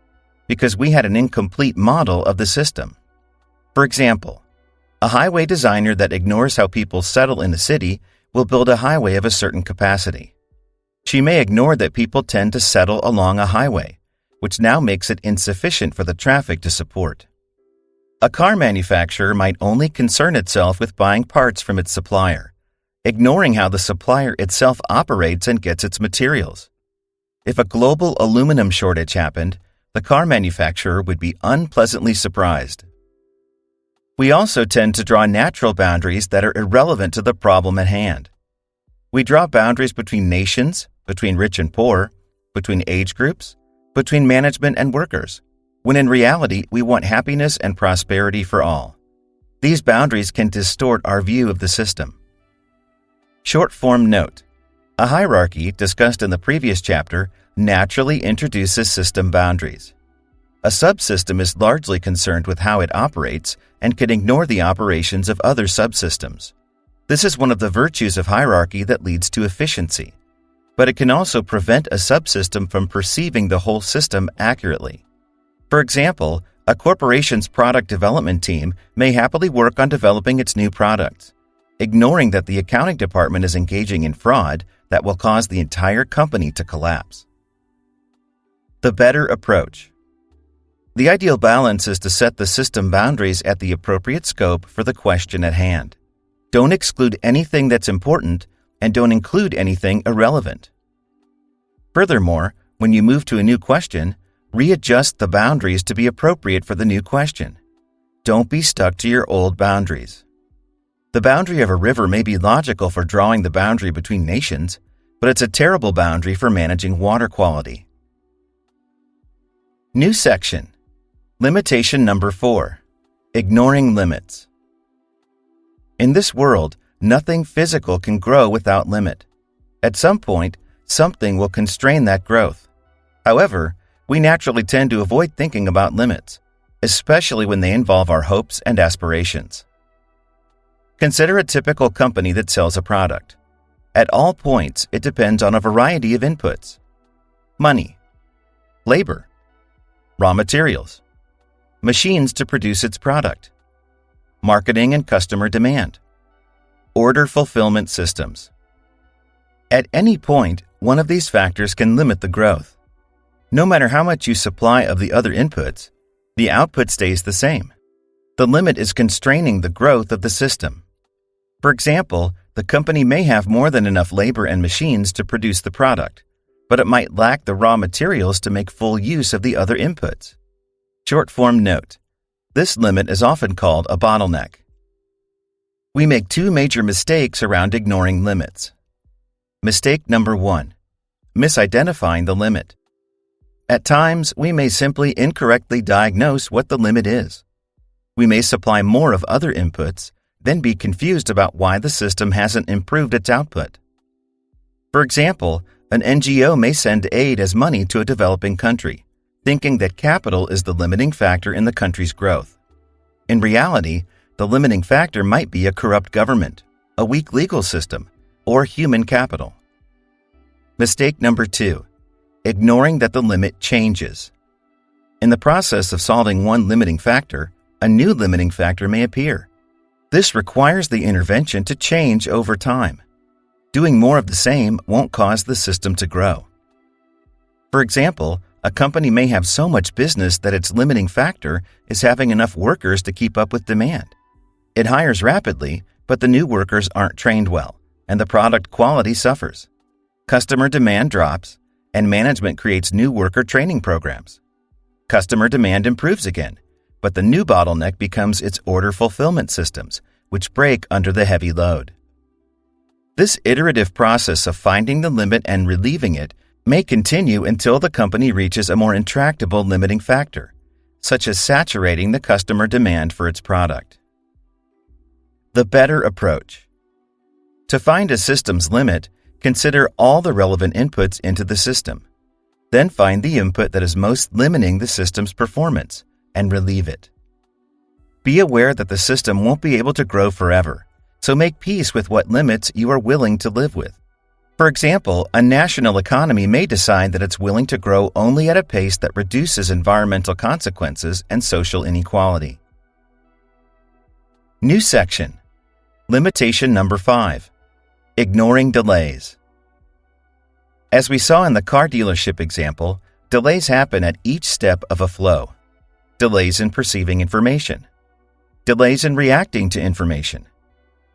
because we had an incomplete model of the system. For example, a highway designer that ignores how people settle in a city will build a highway of a certain capacity. She may ignore that people tend to settle along a highway, which now makes it insufficient for the traffic to support. A car manufacturer might only concern itself with buying parts from its supplier, ignoring how the supplier itself operates and gets its materials. If a global aluminum shortage happened, the car manufacturer would be unpleasantly surprised. We also tend to draw natural boundaries that are irrelevant to the problem at hand. We draw boundaries between nations, between rich and poor, between age groups, between management and workers, when in reality we want happiness and prosperity for all. These boundaries can distort our view of the system. Short-form note. A hierarchy discussed in the previous chapter naturally introduces system boundaries. A subsystem is largely concerned with how it operates and can ignore the operations of other subsystems. This is one of the virtues of hierarchy that leads to efficiency, but it can also prevent a subsystem from perceiving the whole system accurately. For example, a corporation's product development team may happily work on developing its new products, ignoring that the accounting department is engaging in fraud that will cause the entire company to collapse. The better approach. The ideal balance is to set the system boundaries at the appropriate scope for the question at hand. Don't exclude anything that's important and don't include anything irrelevant. Furthermore, when you move to a new question, readjust the boundaries to be appropriate for the new question. Don't be stuck to your old boundaries. The boundary of a river may be logical for drawing the boundary between nations, but it's a terrible boundary for managing water quality. New section. Limitation number 4. Ignoring limits. In this world, nothing physical can grow without limit. At some point, something will constrain that growth. However, we naturally tend to avoid thinking about limits, especially when they involve our hopes and aspirations. Consider a typical company that sells a product. At all points, it depends on a variety of inputs: money, labor, raw materials, machines to produce its product, marketing and customer demand, order fulfillment systems. At any point, one of these factors can limit the growth. No matter how much you supply of the other inputs, the output stays the same. The limit is constraining the growth of the system. For example, the company may have more than enough labor and machines to produce the product, but it might lack the raw materials to make full use of the other inputs. Short-form note. This limit is often called a bottleneck. We make two major mistakes around ignoring limits. Mistake number 1. Misidentifying the limit. At times, we may simply incorrectly diagnose what the limit is. We may supply more of other inputs, then be confused about why the system hasn't improved its output. For example, an NGO may send aid as money to a developing country, thinking that capital is the limiting factor in the country's growth. In reality, the limiting factor might be a corrupt government, a weak legal system, or human capital. Mistake number 2. Ignoring that the limit changes. In the process of solving one limiting factor, a new limiting factor may appear. This requires the intervention to change over time. Doing more of the same won't cause the system to grow. For example, a company may have so much business that its limiting factor is having enough workers to keep up with demand. It hires rapidly, but the new workers aren't trained well, and the product quality suffers. Customer demand drops, and management creates new worker training programs. Customer demand improves again, but the new bottleneck becomes its order fulfillment systems, which break under the heavy load. This iterative process of finding the limit and relieving it may continue until the company reaches a more intractable limiting factor, such as saturating the customer demand for its product. The better approach. To find a system's limit, consider all the relevant inputs into the system. Then find the input that is most limiting the system's performance and relieve it. Be aware that the system won't be able to grow forever, so make peace with what limits you are willing to live with. For example, a national economy may decide that it's willing to grow only at a pace that reduces environmental consequences and social inequality. New section. Limitation number 5. Ignoring delays. As we saw in the car dealership example, delays happen at each step of a flow. Delays in perceiving information. Delays in reacting to information.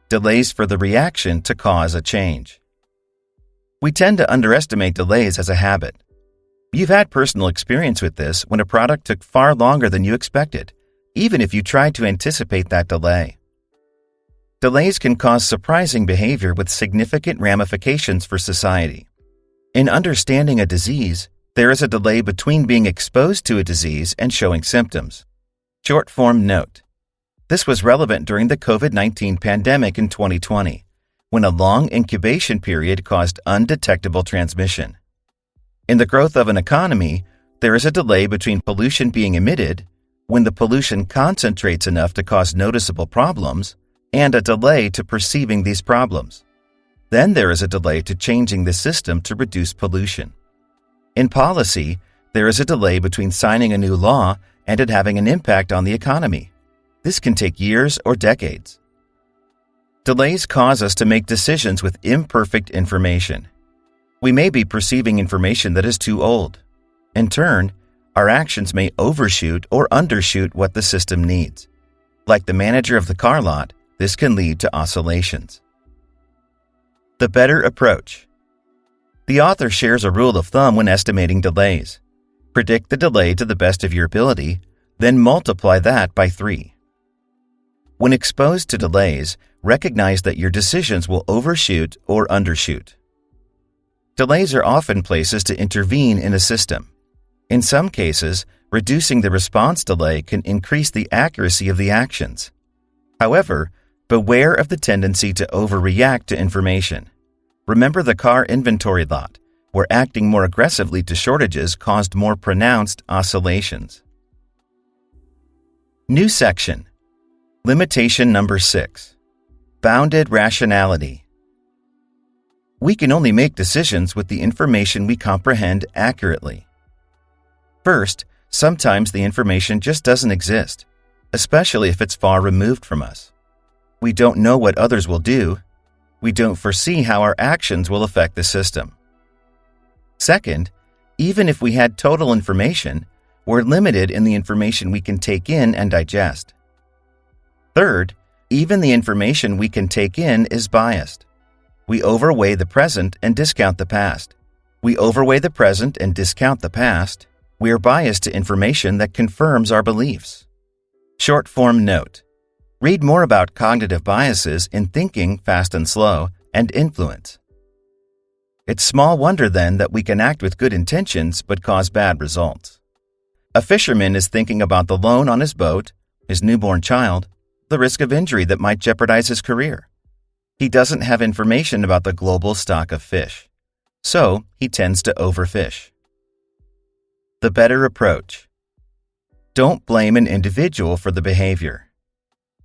Delays for the reaction to cause a change. We tend to underestimate delays as a habit. You've had personal experience with this when a product took far longer than you expected, even if you tried to anticipate that delay. Delays can cause surprising behavior with significant ramifications for society. In understanding a disease, there is a delay between being exposed to a disease and showing symptoms. Short form note. This was relevant during the COVID-19 pandemic in 2020, when a long incubation period caused undetectable transmission. In the growth of an economy, there is a delay between pollution being emitted, when the pollution concentrates enough to cause noticeable problems, and a delay to perceiving these problems. Then there is a delay to changing the system to reduce pollution. In policy, there is a delay between signing a new law and it having an impact on the economy. This can take years or decades. Delays cause us to make decisions with imperfect information. We may be perceiving information that is too old. In turn, our actions may overshoot or undershoot what the system needs. Like the manager of the car lot, this can lead to oscillations. The better approach. The author shares a rule of thumb when estimating delays. Predict the delay to the best of your ability, then multiply that by 3. When exposed to delays, recognize that your decisions will overshoot or undershoot. Delays are often places to intervene in a system. In some cases, reducing the response delay can increase the accuracy of the actions. However, beware of the tendency to overreact to information. Remember the car inventory lot, where acting more aggressively to shortages caused more pronounced oscillations. New section. Limitation number 6. Bounded rationality. We can only make decisions with the information we comprehend accurately. First, sometimes the information just doesn't exist, especially if it's far removed from us. We don't know what others will do. We don't foresee how our actions will affect the system. Second, even if we had total information, we're limited in the information we can take in and digest. Third, even the information we can take in is biased. We overweigh the present and discount the past. We overweigh the present and discount the past. We are biased to information that confirms our beliefs. Short form note. Read more about cognitive biases in Thinking, Fast and Slow and Influence. It's small wonder then that we can act with good intentions but cause bad results. A fisherman is thinking about the loan on his boat, his newborn child, the risk of injury that might jeopardize his career. He doesn't have information about the global stock of fish, so he tends to overfish. The better approach. Don't blame an individual for the behavior.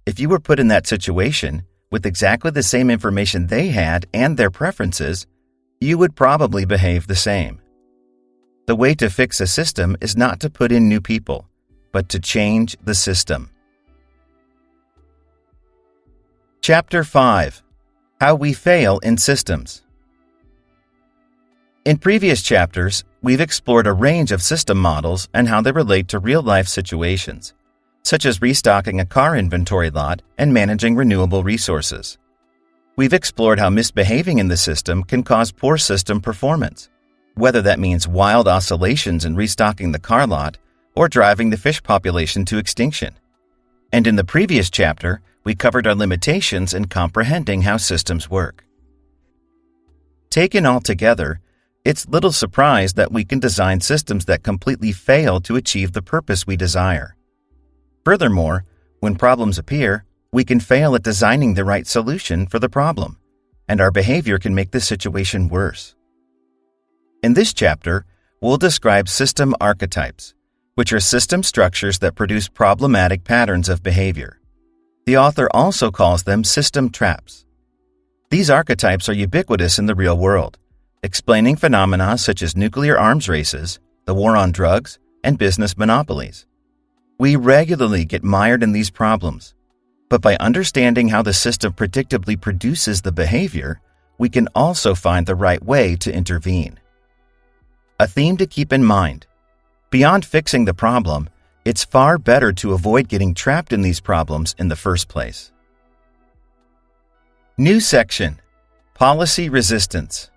If you were put in that situation with exactly the same information they had and their preferences, you would probably behave the same. The way to fix a system is not to put in new people, but to change the system. Chapter 5. How we fail in systems. In previous chapters, we've explored a range of system models and how they relate to real-life situations, such as restocking a car inventory lot and managing renewable resources. We've explored how misbehaving in the system can cause poor system performance, whether that means wild oscillations in restocking the car lot or driving the fish population to extinction. And in the previous chapter, we covered our limitations in comprehending how systems work. Taken all together, it's little surprise that we can design systems that completely fail to achieve the purpose we desire. Furthermore, when problems appear, we can fail at designing the right solution for the problem, and our behavior can make the situation worse. In this chapter, we'll describe system archetypes, which are system structures that produce problematic patterns of behavior. The author also calls them system traps. These archetypes are ubiquitous in the real world, explaining phenomena such as nuclear arms races, the war on drugs, and business monopolies. We regularly get mired in these problems, but by understanding how the system predictably produces the behavior, we can also find the right way to intervene. A theme to keep in mind: beyond fixing the problem, it's far better to avoid getting trapped in these problems in the first place. New section: Policy Resistance.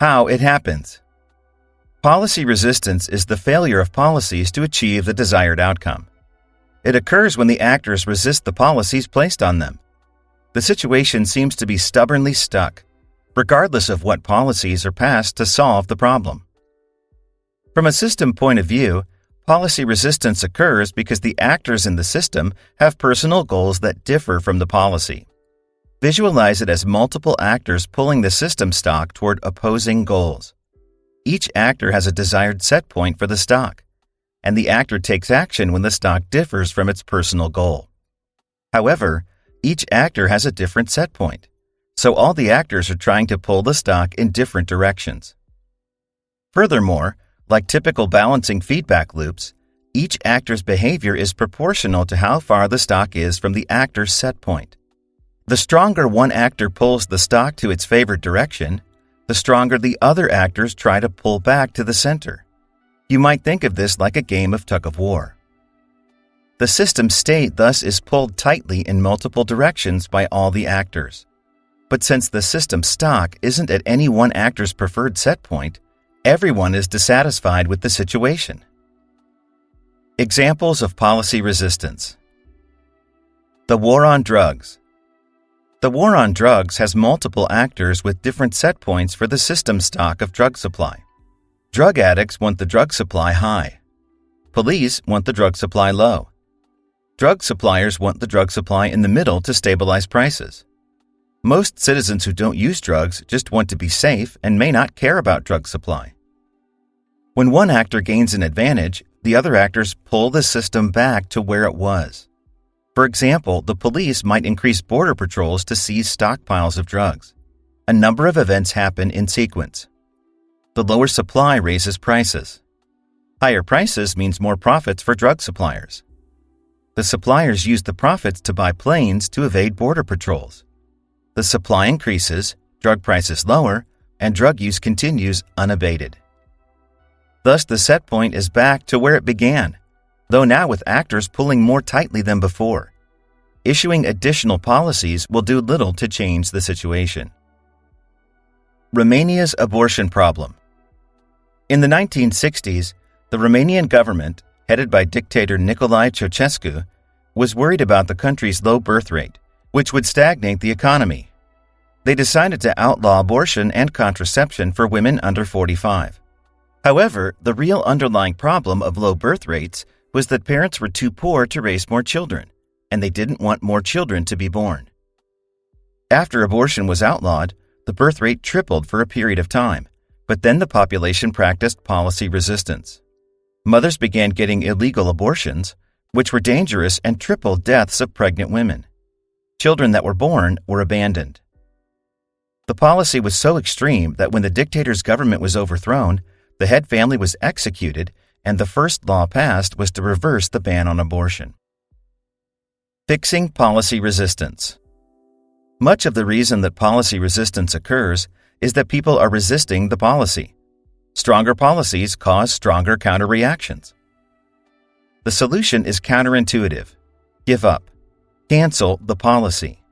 How it happens. Policy resistance is the failure of policies to achieve the desired outcome. It occurs when the actors resist the policies placed on them. The situation seems to be stubbornly stuck, regardless of what policies are passed to solve the problem. From a system point of view, policy resistance occurs because the actors in the system have personal goals that differ from the policy. Visualize it as multiple actors pulling the system stock toward opposing goals. Each actor has a desired set point for the stock, and the actor takes action when the stock differs from its personal goal. However, each actor has a different set point, so all the actors are trying to pull the stock in different directions. Furthermore, like typical balancing feedback loops, each actor's behavior is proportional to how far the stock is from the actor's set point. The stronger one actor pulls the stock to its favored direction, the stronger the other actors try to pull back to the center. You might think of this like a game of tug-of-war. The system state thus is pulled tightly in multiple directions by all the actors. But since the system stock isn't at any one actor's preferred set point, everyone is dissatisfied with the situation. Examples of policy resistance. The war on drugs. The war on drugs has multiple actors with different set points for the system stock of drug supply. Drug addicts want the drug supply high. Police want the drug supply low. Drug suppliers want the drug supply in the middle to stabilize prices. Most citizens who don't use drugs just want to be safe and may not care about drug supply. When one actor gains an advantage, the other actors pull the system back to where it was. For example, the police might increase border patrols to seize stockpiles of drugs. A number of events happen in sequence. The lower supply raises prices. Higher prices means more profits for drug suppliers. The suppliers use the profits to buy planes to evade border patrols. The supply increases, drug prices lower, and drug use continues unabated. Thus, the set point is back to where it began, though now with actors pulling more tightly than before. Issuing additional policies will do little to change the situation. Romania's abortion problem. In the 1960s, the Romanian government, headed by dictator Nicolae Ceausescu, was worried about the country's low birth rate, which would stagnate the economy. They decided to outlaw abortion and contraception for women under 45. However, the real underlying problem of low birth rates was that parents were too poor to raise more children, and they didn't want more children to be born. After abortion was outlawed, the birth rate tripled for a period of time, but then the population practiced policy resistance. Mothers began getting illegal abortions, which were dangerous and tripled deaths of pregnant women. Children that were born were abandoned. The policy was so extreme that when the dictator's government was overthrown, the head family was executed, and the first law passed was to reverse the ban on abortion. Fixing policy resistance. Much of the reason that policy resistance occurs is that people are resisting the policy. Stronger policies cause stronger counter-reactions. The solution is counterintuitive. Give up. Cancel the policy.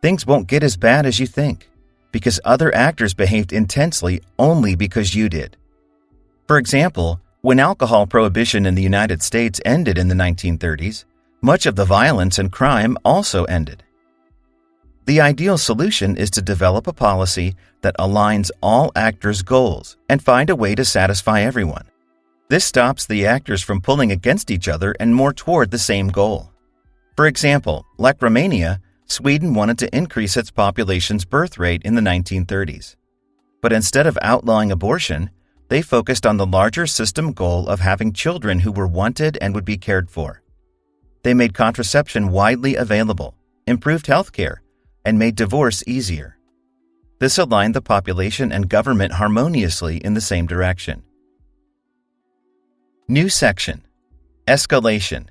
Things won't get as bad as you think, because other actors behaved intensely only because you did. For example, when alcohol prohibition in the United States ended in the 1930s, much of the violence and crime also ended. The ideal solution is to develop a policy that aligns all actors' goals and find a way to satisfy everyone. This stops the actors from pulling against each other and more toward the same goal. For example, like Romania, Sweden wanted to increase its population's birth rate in the 1930s. But instead of outlawing abortion, they focused on the larger system goal of having children who were wanted and would be cared for. They made contraception widely available, improved health care, and made divorce easier. This aligned the population and government harmoniously in the same direction. New section. Escalation,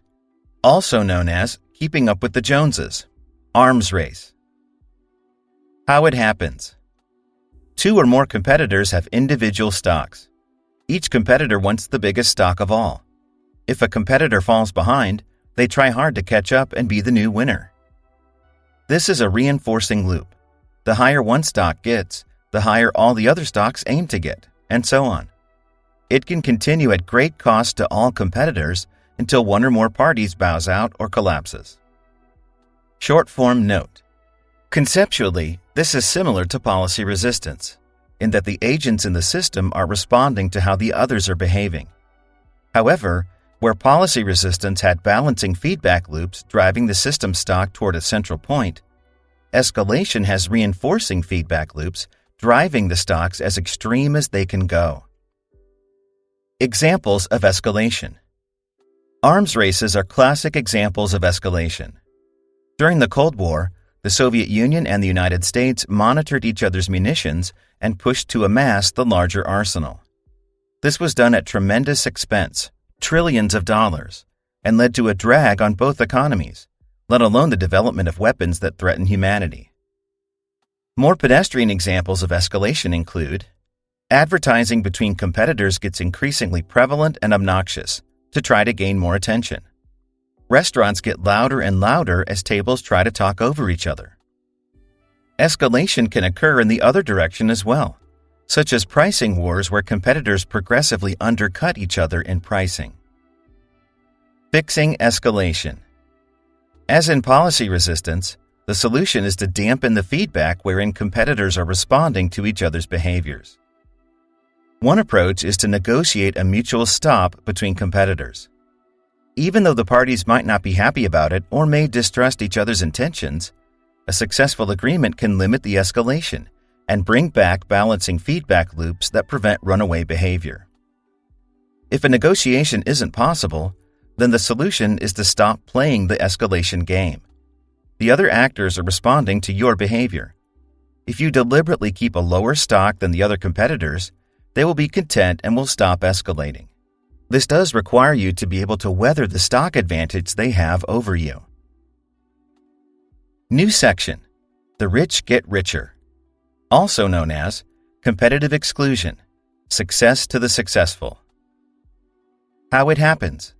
also known as keeping up with the Joneses, arms race. How it happens. 2 or more competitors have individual stocks. Each competitor wants the biggest stock of all. If a competitor falls behind, they try hard to catch up and be the new winner. This is a reinforcing loop. The higher one stock gets, the higher all the other stocks aim to get, and so on. It can continue at great cost to all competitors until one or more parties bows out or collapses. Short-form note. Conceptually, this is similar to policy resistance, in that the agents in the system are responding to how the others are behaving. However, where policy resistance had balancing feedback loops driving the system stock toward a central point, escalation has reinforcing feedback loops driving the stocks as extreme as they can go. Examples of escalation. Arms races are classic examples of escalation. During the Cold War, the Soviet Union and the United States monitored each other's munitions and pushed to amass the larger arsenal. This was done at tremendous expense, trillions of dollars, and led to a drag on both economies, let alone the development of weapons that threaten humanity. More pedestrian examples of escalation include advertising between competitors gets increasingly prevalent and obnoxious to try to gain more attention. Restaurants get louder and louder as tables try to talk over each other. Escalation can occur in the other direction as well, such as pricing wars where competitors progressively undercut each other in pricing. Fixing escalation. As in policy resistance, the solution is to dampen the feedback wherein competitors are responding to each other's behaviors. One approach is to negotiate a mutual stop between competitors. Even though the parties might not be happy about it or may distrust each other's intentions, a successful agreement can limit the escalation and bring back balancing feedback loops that prevent runaway behavior. If a negotiation isn't possible, then the solution is to stop playing the escalation game. The other actors are responding to your behavior. If you deliberately keep a lower stock than the other competitors, they will be content and will stop escalating. This does require you to be able to weather the stock advantage they have over you. New section. The rich get richer. Also known as competitive exclusion, success to the successful. How it happens.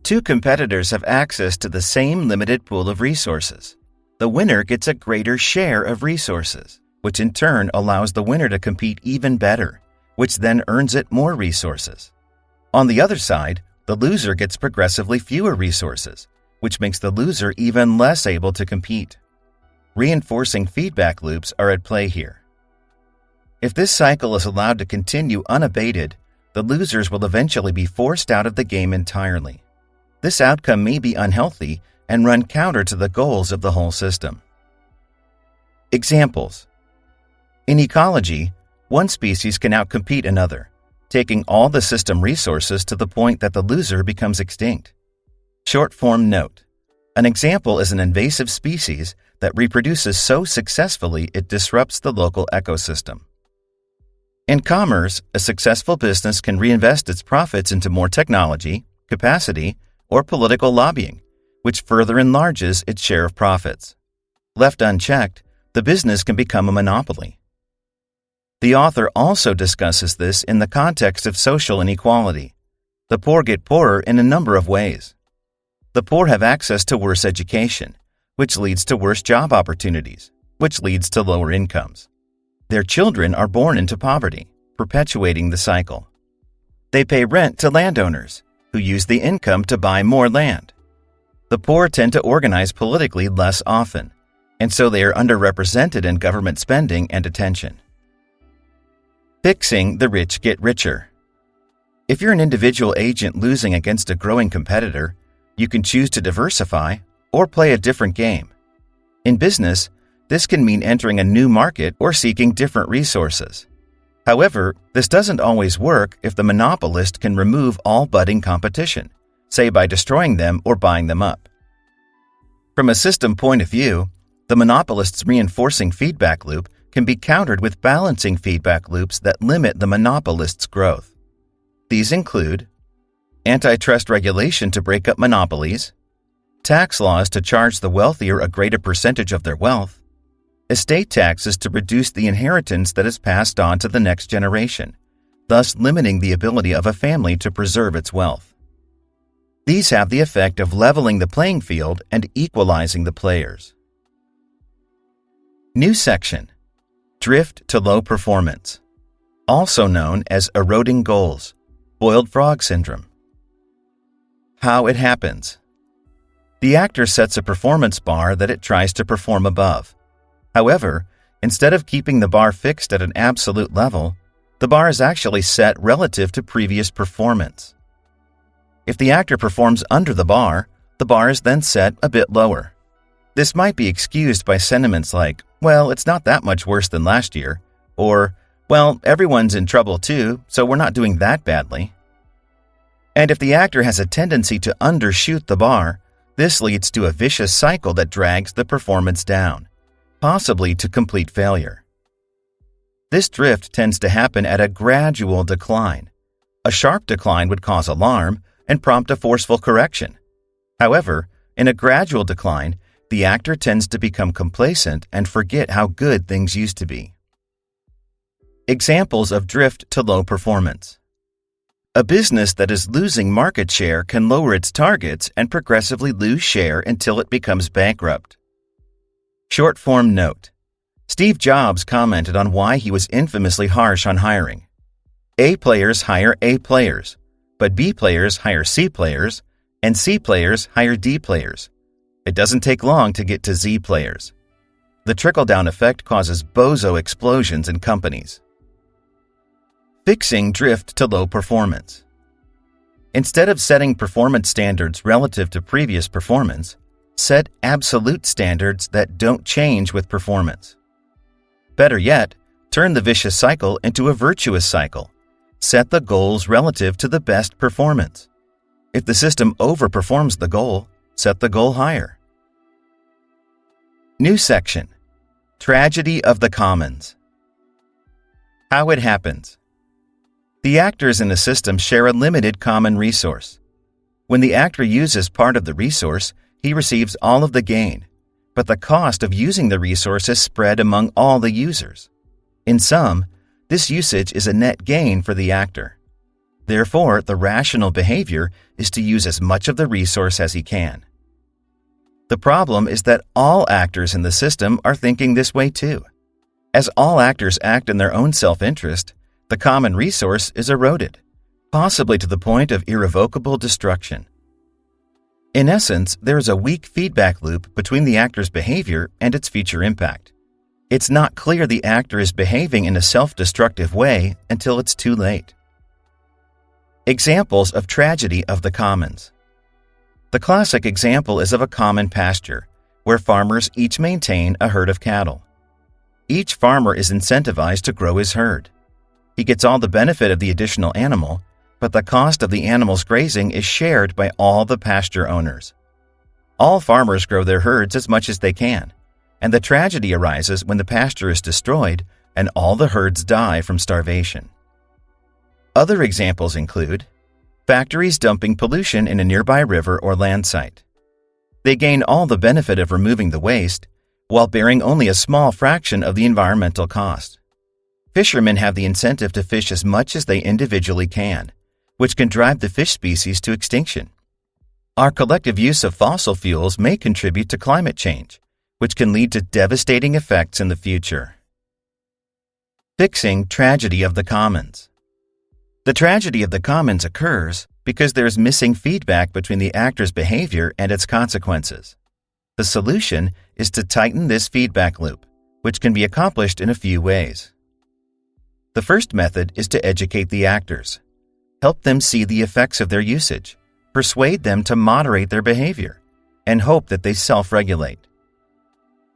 2 competitors have access to the same limited pool of resources. The winner gets a greater share of resources, which in turn allows the winner to compete even better, which then earns it more resources. On the other side, the loser gets progressively fewer resources, which makes the loser even less able to compete. Reinforcing feedback loops are at play here. If this cycle is allowed to continue unabated, the losers will eventually be forced out of the game entirely. This outcome may be unhealthy and run counter to the goals of the whole system. Examples. In ecology, one species can outcompete another, taking all the system resources to the point that the loser becomes extinct. Short-form note. An example is an invasive species that reproduces so successfully it disrupts the local ecosystem. In commerce, a successful business can reinvest its profits into more technology, capacity, or political lobbying, which further enlarges its share of profits. Left unchecked, the business can become a monopoly. The author also discusses this in the context of social inequality. The poor get poorer in a number of ways. The poor have access to worse education, which leads to worse job opportunities, which leads to lower incomes. Their children are born into poverty, perpetuating the cycle. They pay rent to landowners, who use the income to buy more land. The poor tend to organize politically less often, and so they are underrepresented in government spending and attention. Fixing the rich get richer. If you're an individual agent losing against a growing competitor, you can choose to diversify or play a different game. In business, this can mean entering a new market or seeking different resources. However, this doesn't always work if the monopolist can remove all budding competition, say by destroying them or buying them up. From a system point of view, the monopolist's reinforcing feedback loop can be countered with balancing feedback loops that limit the monopolist's growth. These include antitrust regulation to break up monopolies, tax laws to charge the wealthier a greater percentage of their wealth, estate taxes to reduce the inheritance that is passed on to the next generation, thus limiting the ability of a family to preserve its wealth. These have the effect of leveling the playing field and equalizing the players. New section. Drift to low performance, also known as eroding goals, boiled frog syndrome. How it happens. The actor sets a performance bar that it tries to perform above. However, instead of keeping the bar fixed at an absolute level, the bar is actually set relative to previous performance. If the actor performs under the bar is then set a bit lower. This might be excused by sentiments like, well, it's not that much worse than last year, or, well, everyone's in trouble too, so we're not doing that badly. And if the actor has a tendency to undershoot the bar, this leads to a vicious cycle that drags the performance down, possibly to complete failure. This drift tends to happen at a gradual decline. A sharp decline would cause alarm and prompt a forceful correction. However, in a gradual decline, the actor tends to become complacent and forget how good things used to be. Examples of drift to low performance. A business that is losing market share can lower its targets and progressively lose share until it becomes bankrupt. Short-form note. Steve Jobs commented on why he was infamously harsh on hiring. A players hire A players, but B players hire C players, and C players hire D players. It doesn't take long to get to Z players. The trickle-down effect causes bozo explosions in companies. Fixing drift to low performance. Instead of setting performance standards relative to previous performance, set absolute standards that don't change with performance. Better yet, turn the vicious cycle into a virtuous cycle. Set the goals relative to the best performance. If the system overperforms the goal, set the goal higher. New section. Tragedy of the Commons. How it happens. The actors in a system share a limited common resource. When the actor uses part of the resource, he receives all of the gain, but the cost of using the resource is spread among all the users. In sum, this usage is a net gain for the actor. Therefore, the rational behavior is to use as much of the resource as he can. The problem is that all actors in the system are thinking this way too. As all actors act in their own self-interest, the common resource is eroded, possibly to the point of irrevocable destruction. In essence, there is a weak feedback loop between the actor's behavior and its future impact. It's not clear the actor is behaving in a self-destructive way until it's too late. Examples of tragedy of the commons. The classic example is of a common pasture, where farmers each maintain a herd of cattle. Each farmer is incentivized to grow his herd. He gets all the benefit of the additional animal, but the cost of the animal's grazing is shared by all the pasture owners. All farmers grow their herds as much as they can, and the tragedy arises when the pasture is destroyed and all the herds die from starvation. Other examples include factories dumping pollution in a nearby river or land site. They gain all the benefit of removing the waste, while bearing only a small fraction of the environmental cost. Fishermen have the incentive to fish as much as they individually can, which can drive the fish species to extinction. Our collective use of fossil fuels may contribute to climate change, which can lead to devastating effects in the future. Fixing tragedy of the commons. The tragedy of the commons occurs because there is missing feedback between the actor's behavior and its consequences. The solution is to tighten this feedback loop, which can be accomplished in a few ways. The first method is to educate the actors. Help them see the effects of their usage, persuade them to moderate their behavior, and hope that they self-regulate.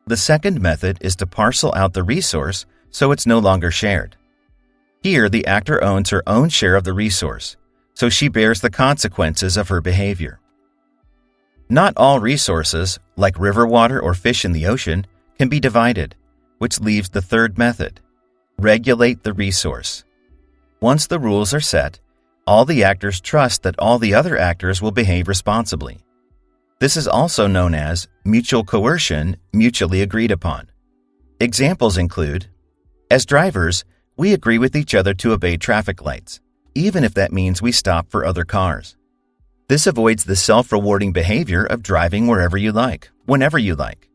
The second method is to parcel out the resource so it's no longer shared. Here, the actor owns her own share of the resource, so she bears the consequences of her behavior. Not all resources, like river water or fish in the ocean, can be divided, which leaves the third method: regulate the resource. Once the rules are set, all the actors trust that all the other actors will behave responsibly. This is also known as mutual coercion, mutually agreed upon. Examples include, as drivers, we agree with each other to obey traffic lights, even if that means we stop for other cars. This avoids the self-rewarding behavior of driving wherever you like, whenever you like.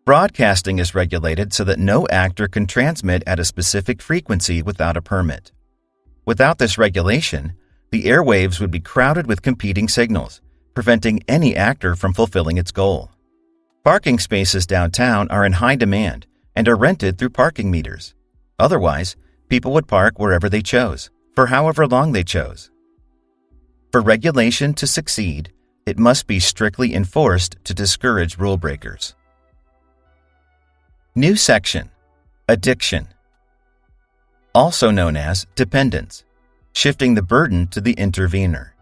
Broadcasting is regulated so that no actor can transmit at a specific frequency without a permit. Without this regulation, the airwaves would be crowded with competing signals, preventing any actor from fulfilling its goal. Parking spaces downtown are in high demand and are rented through parking meters. Otherwise, people would park wherever they chose, for however long they chose. For regulation to succeed, it must be strictly enforced to discourage rule breakers. New section: Addiction. Also known as dependence, shifting the burden to the intervener.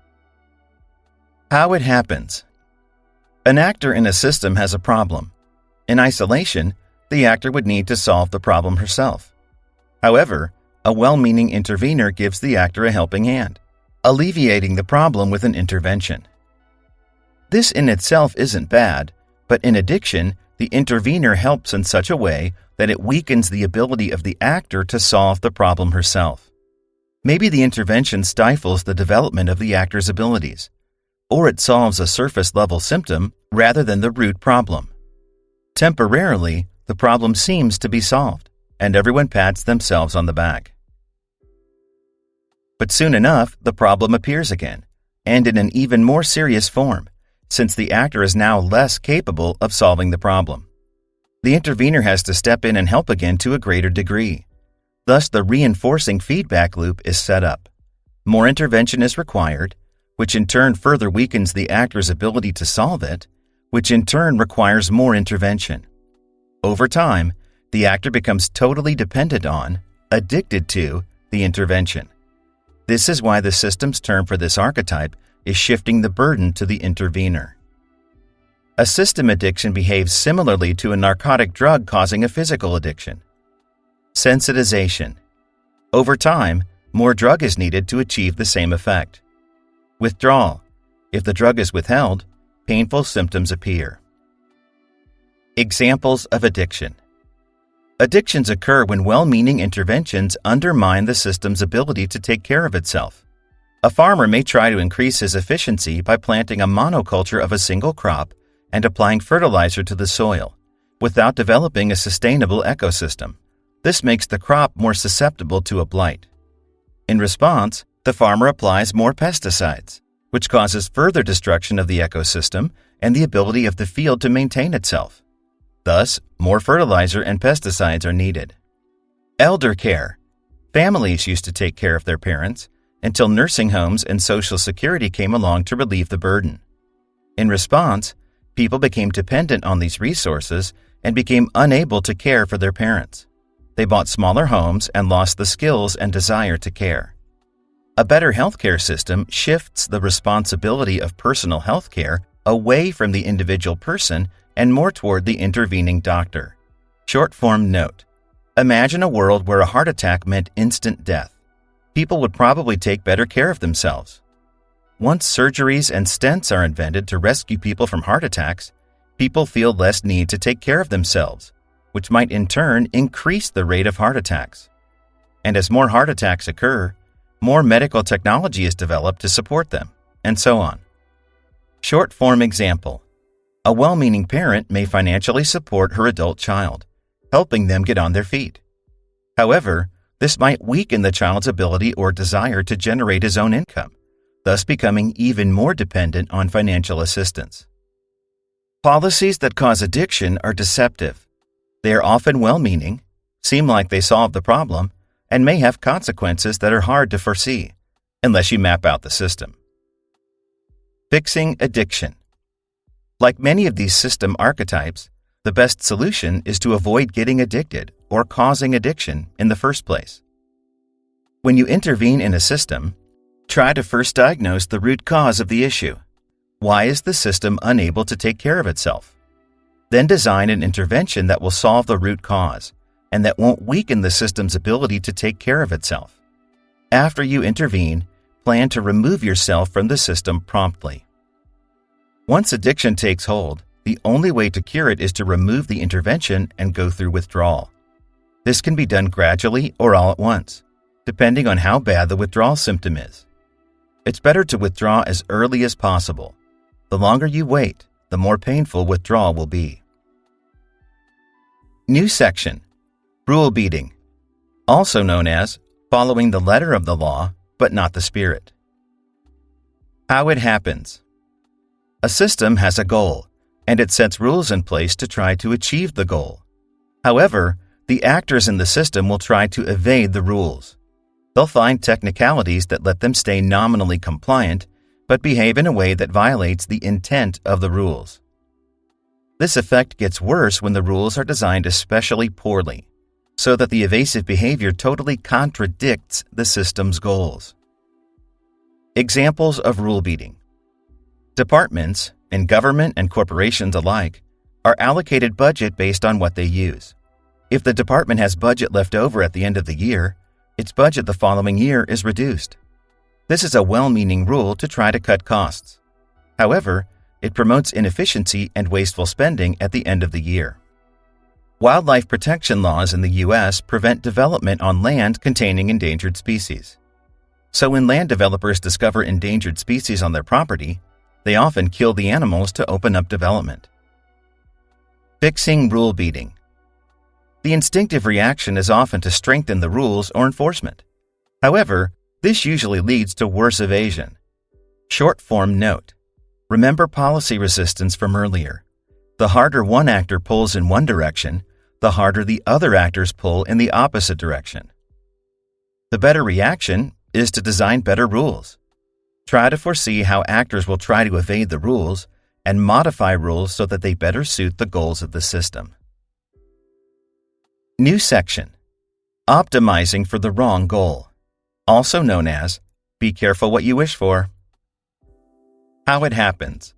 How it happens. An actor in a system has a problem. In isolation, the actor would need to solve the problem herself. However, a well-meaning intervener gives the actor a helping hand, alleviating the problem with an intervention. This in itself isn't bad, but in addiction, the intervener helps in such a way that it weakens the ability of the actor to solve the problem herself. Maybe the intervention stifles the development of the actor's abilities, or it solves a surface-level symptom rather than the root problem. Temporarily, the problem seems to be solved, and everyone pats themselves on the back. But soon enough, the problem appears again, and in an even more serious form, since the actor is now less capable of solving the problem. The intervener has to step in and help again to a greater degree. Thus, the reinforcing feedback loop is set up. More intervention is required, which in turn further weakens the actor's ability to solve it, which in turn requires more intervention. Over time, the actor becomes totally dependent on, addicted to, the intervention. This is why the system's term for this archetype is shifting the burden to the intervener. A system addiction behaves similarly to a narcotic drug causing a physical addiction. Sensitization. Over time, more drug is needed to achieve the same effect. Withdrawal. If the drug is withheld, painful symptoms appear. Examples of addiction. Addictions occur when well-meaning interventions undermine the system's ability to take care of itself. A farmer may try to increase his efficiency by planting a monoculture of a single crop and applying fertilizer to the soil, without developing a sustainable ecosystem. This makes the crop more susceptible to a blight. In response, the farmer applies more pesticides. which causes further destruction of the ecosystem and the ability of the field to maintain itself. Thus, more fertilizer and pesticides are needed. Elder care. Families used to take care of their parents until nursing homes and Social Security came along to relieve the burden. In response, people became dependent on these resources and became unable to care for their parents. They bought smaller homes and lost the skills and desire to care. A better healthcare system shifts the responsibility of personal healthcare away from the individual person and more toward the intervening doctor. Short form note. Imagine a world where a heart attack meant instant death. People would probably take better care of themselves. Once surgeries and stents are invented to rescue people from heart attacks, people feel less need to take care of themselves, which might in turn increase the rate of heart attacks. And as more heart attacks occur, more medical technology is developed to support them, and so on. Short form example. A well-meaning parent may financially support her adult child, helping them get on their feet. However, this might weaken the child's ability or desire to generate his own income, thus becoming even more dependent on financial assistance. Policies that cause addiction are deceptive. They are often well-meaning, seem like they solve the problem, and may have consequences that are hard to foresee, unless you map out the system. Fixing addiction. Like many of these system archetypes, the best solution is to avoid getting addicted or causing addiction in the first place. When you intervene in a system, try to first diagnose the root cause of the issue. Why is the system unable to take care of itself? Then design an intervention that will solve the root cause and that won't weaken the system's ability to take care of itself. After you intervene, plan to remove yourself from the system promptly. Once addiction takes hold, the only way to cure it is to remove the intervention and go through withdrawal. This can be done gradually or all at once, depending on how bad the withdrawal symptom is. It's better to withdraw as early as possible. The longer you wait, the more painful withdrawal will be. New section. Rule beating. Also known as following the letter of the law, but not the spirit. How it happens. A system has a goal, and it sets rules in place to try to achieve the goal. However, the actors in the system will try to evade the rules. They'll find technicalities that let them stay nominally compliant, but behave in a way that violates the intent of the rules. This effect gets worse when the rules are designed especially poorly, so that the evasive behavior totally contradicts the system's goals. Examples of rule beating. Departments, in government and corporations alike, are allocated budget based on what they use. If the department has budget left over at the end of the year, its budget the following year is reduced. This is a well-meaning rule to try to cut costs. However, it promotes inefficiency and wasteful spending at the end of the year. Wildlife protection laws in the U.S. prevent development on land containing endangered species. So when land developers discover endangered species on their property, they often kill the animals to open up development. Fixing rule beating. The instinctive reaction is often to strengthen the rules or enforcement. However, this usually leads to worse evasion. Short form note. Remember policy resistance from earlier. The harder one actor pulls in one direction, the harder the other actors pull in the opposite direction. The better reaction is to design better rules. Try to foresee how actors will try to evade the rules and modify rules so that they better suit the goals of the system. New section. Optimizing for the wrong goal. Also known as, be careful what you wish for. How it happens.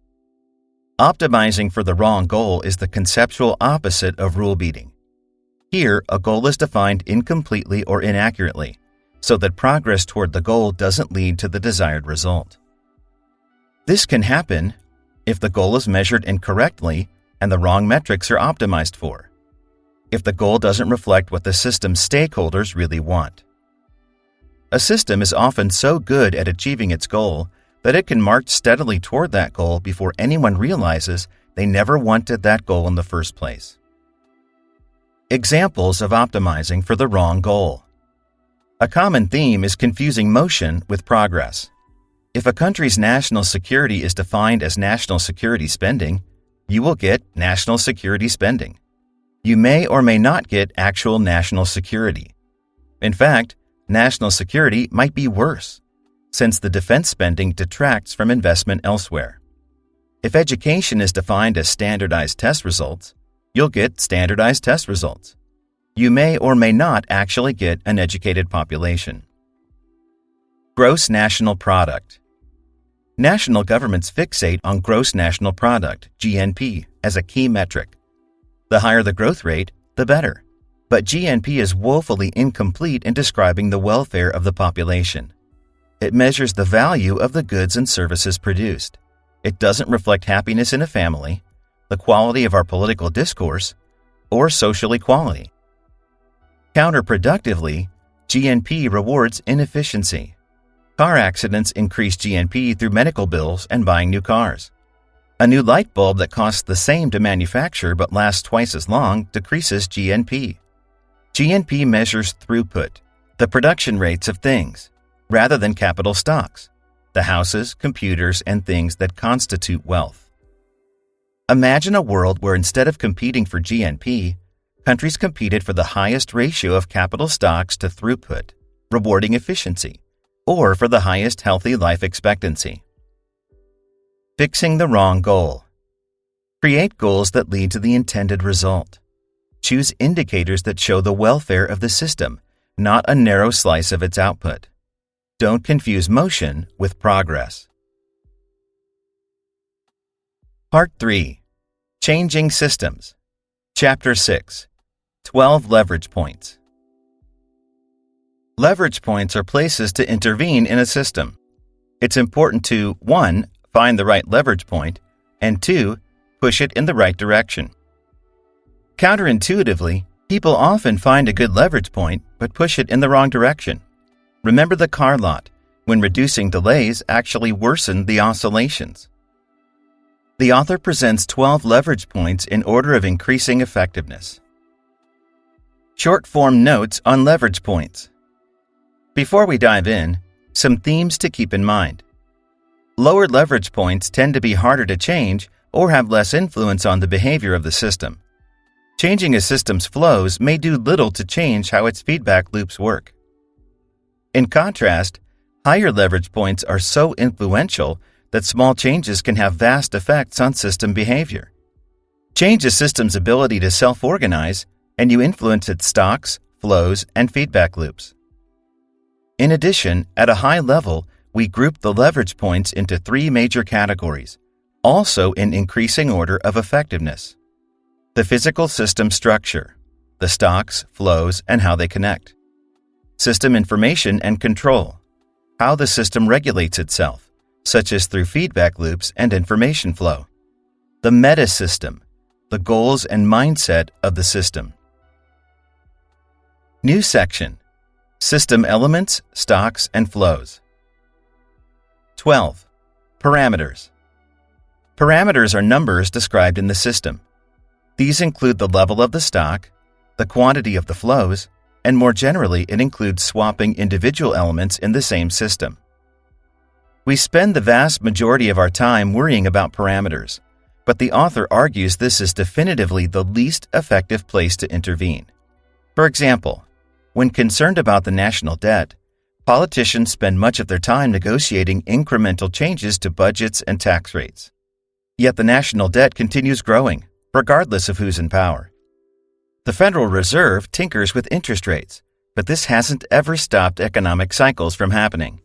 Optimizing for the wrong goal is the conceptual opposite of rule beating. Here, a goal is defined incompletely or inaccurately, so that progress toward the goal doesn't lead to the desired result. This can happen if the goal is measured incorrectly and the wrong metrics are optimized for, if the goal doesn't reflect what the system's stakeholders really want. A system is often so good at achieving its goal that it can march steadily toward that goal before anyone realizes they never wanted that goal in the first place. Examples of optimizing for the wrong goal. A common theme is confusing motion with progress. If a country's national security is defined as national security spending, you will get national security spending. You may or may not get actual national security. In fact, national security might be worse, since the defense spending detracts from investment elsewhere. If education is defined as standardized test results, you'll get standardized test results. You may or may not actually get an educated population. Gross national product. National governments fixate on gross national product, GNP, as a key metric. The higher the growth rate, the better. But GNP is woefully incomplete in describing the welfare of the population. It measures the value of the goods and services produced. It doesn't reflect happiness in a family, the quality of our political discourse, or social equality. Counterproductively, GNP rewards inefficiency. Car accidents increase GNP through medical bills and buying new cars. A new light bulb that costs the same to manufacture but lasts twice as long decreases GNP. GNP measures throughput, the production rates of things, rather than capital stocks, the houses, computers, and things that constitute wealth. Imagine a world where instead of competing for GNP, countries competed for the highest ratio of capital stocks to throughput, rewarding efficiency, or for the highest healthy life expectancy. Fixing the wrong goal. Create goals that lead to the intended result. Choose indicators that show the welfare of the system, not a narrow slice of its output. Don't confuse motion with progress. Part 3. Changing Systems. Chapter 6. 12 Leverage Points. Leverage points are places to intervene in a system. It's important to 1. Find the right leverage point, and 2. Push it in the right direction. Counterintuitively, people often find a good leverage point but push it in the wrong direction. Remember the car lot, when reducing delays actually worsened the oscillations. The author presents 12 leverage points in order of increasing effectiveness. Short-form notes on leverage points. Before we dive in, some themes to keep in mind. Lower leverage points tend to be harder to change or have less influence on the behavior of the system. Changing a system's flows may do little to change how its feedback loops work. In contrast, higher leverage points are so influential that small changes can have vast effects on system behavior. Change a system's ability to self-organize, and you influence its stocks, flows, and feedback loops. In addition, at a high level, we group the leverage points into 3 major categories, also in increasing order of effectiveness. The physical system structure, the stocks, flows, and how they connect. System information and control, how the system regulates itself, such as through feedback loops and information flow. The meta system, the goals and mindset of the system. New section. System elements, stocks, and flows. 12. Parameters. Parameters are numbers described in the system. These include the level of the stock, the quantity of the flows, and more generally, it includes swapping individual elements in the same system. We spend the vast majority of our time worrying about parameters, but the author argues this is definitively the least effective place to intervene. For example, when concerned about the national debt, politicians spend much of their time negotiating incremental changes to budgets and tax rates. Yet the national debt continues growing, regardless of who's in power. The Federal Reserve tinkers with interest rates, but this hasn't ever stopped economic cycles from happening.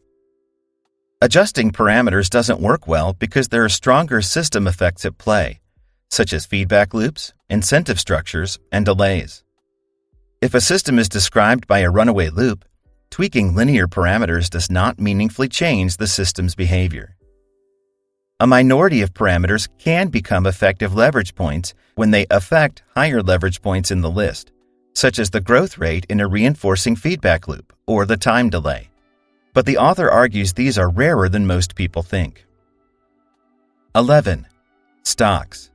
Adjusting parameters doesn't work well because there are stronger system effects at play, such as feedback loops, incentive structures, and delays. If a system is described by a runaway loop, tweaking linear parameters does not meaningfully change the system's behavior. A minority of parameters can become effective leverage points when they affect higher leverage points in the list, such as the growth rate in a reinforcing feedback loop or the time delay. But the author argues these are rarer than most people think. 11. Stocks.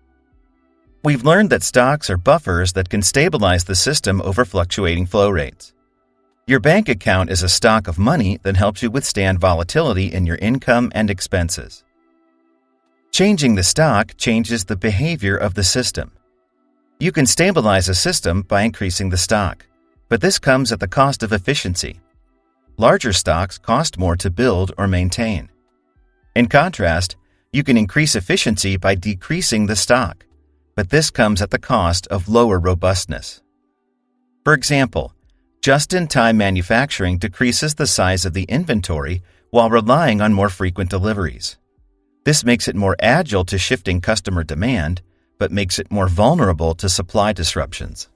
We've learned that stocks are buffers that can stabilize the system over fluctuating flow rates. Your bank account is a stock of money that helps you withstand volatility in your income and expenses. Changing the stock changes the behavior of the system. You can stabilize a system by increasing the stock, but this comes at the cost of efficiency. Larger stocks cost more to build or maintain. In contrast, you can increase efficiency by decreasing the stock, but this comes at the cost of lower robustness. For example, just-in-time manufacturing decreases the size of the inventory while relying on more frequent deliveries. This makes it more agile to shifting customer demand, but makes it more vulnerable to supply disruptions.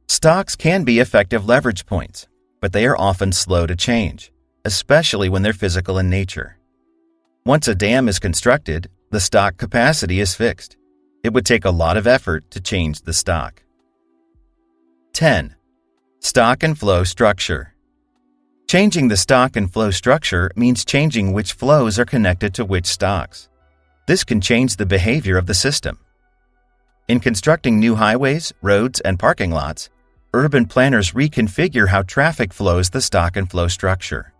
Stocks can be effective leverage points, but they are often slow to change, especially when they're physical in nature. Once a dam is constructed, the stock capacity is fixed. It would take a lot of effort to change the stock. 10. Stock and flow structure. Changing the stock and flow structure means changing which flows are connected to which stocks. This can change the behavior of the system. In constructing new highways, roads, and parking lots, urban planners reconfigure how traffic flows the stock and flow structure.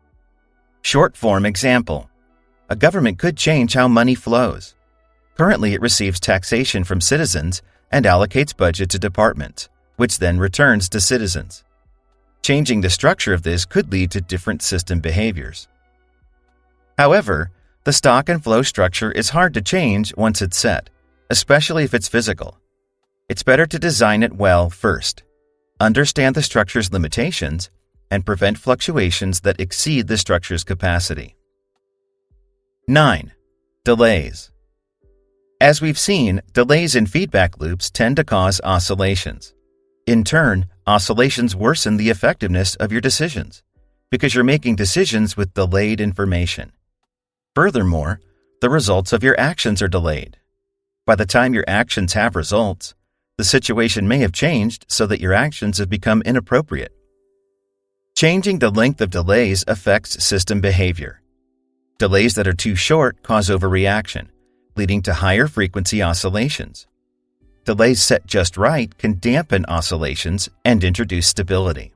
Short-form example. A government could change how money flows. Currently, it receives taxation from citizens and allocates budget to departments, which then returns to citizens. Changing the structure of this could lead to different system behaviors. However, the stock and flow structure is hard to change once it's set, especially if it's physical. It's better to design it well first, understand the structure's limitations, and prevent fluctuations that exceed the structure's capacity. 9. Delays. As we've seen, delays in feedback loops tend to cause oscillations. In turn, oscillations worsen the effectiveness of your decisions because you're making decisions with delayed information. Furthermore, the results of your actions are delayed. By the time your actions have results, the situation may have changed so that your actions have become inappropriate. Changing the length of delays affects system behavior. Delays that are too short cause overreaction, leading to higher frequency oscillations. Delays set just right can dampen oscillations and introduce stability.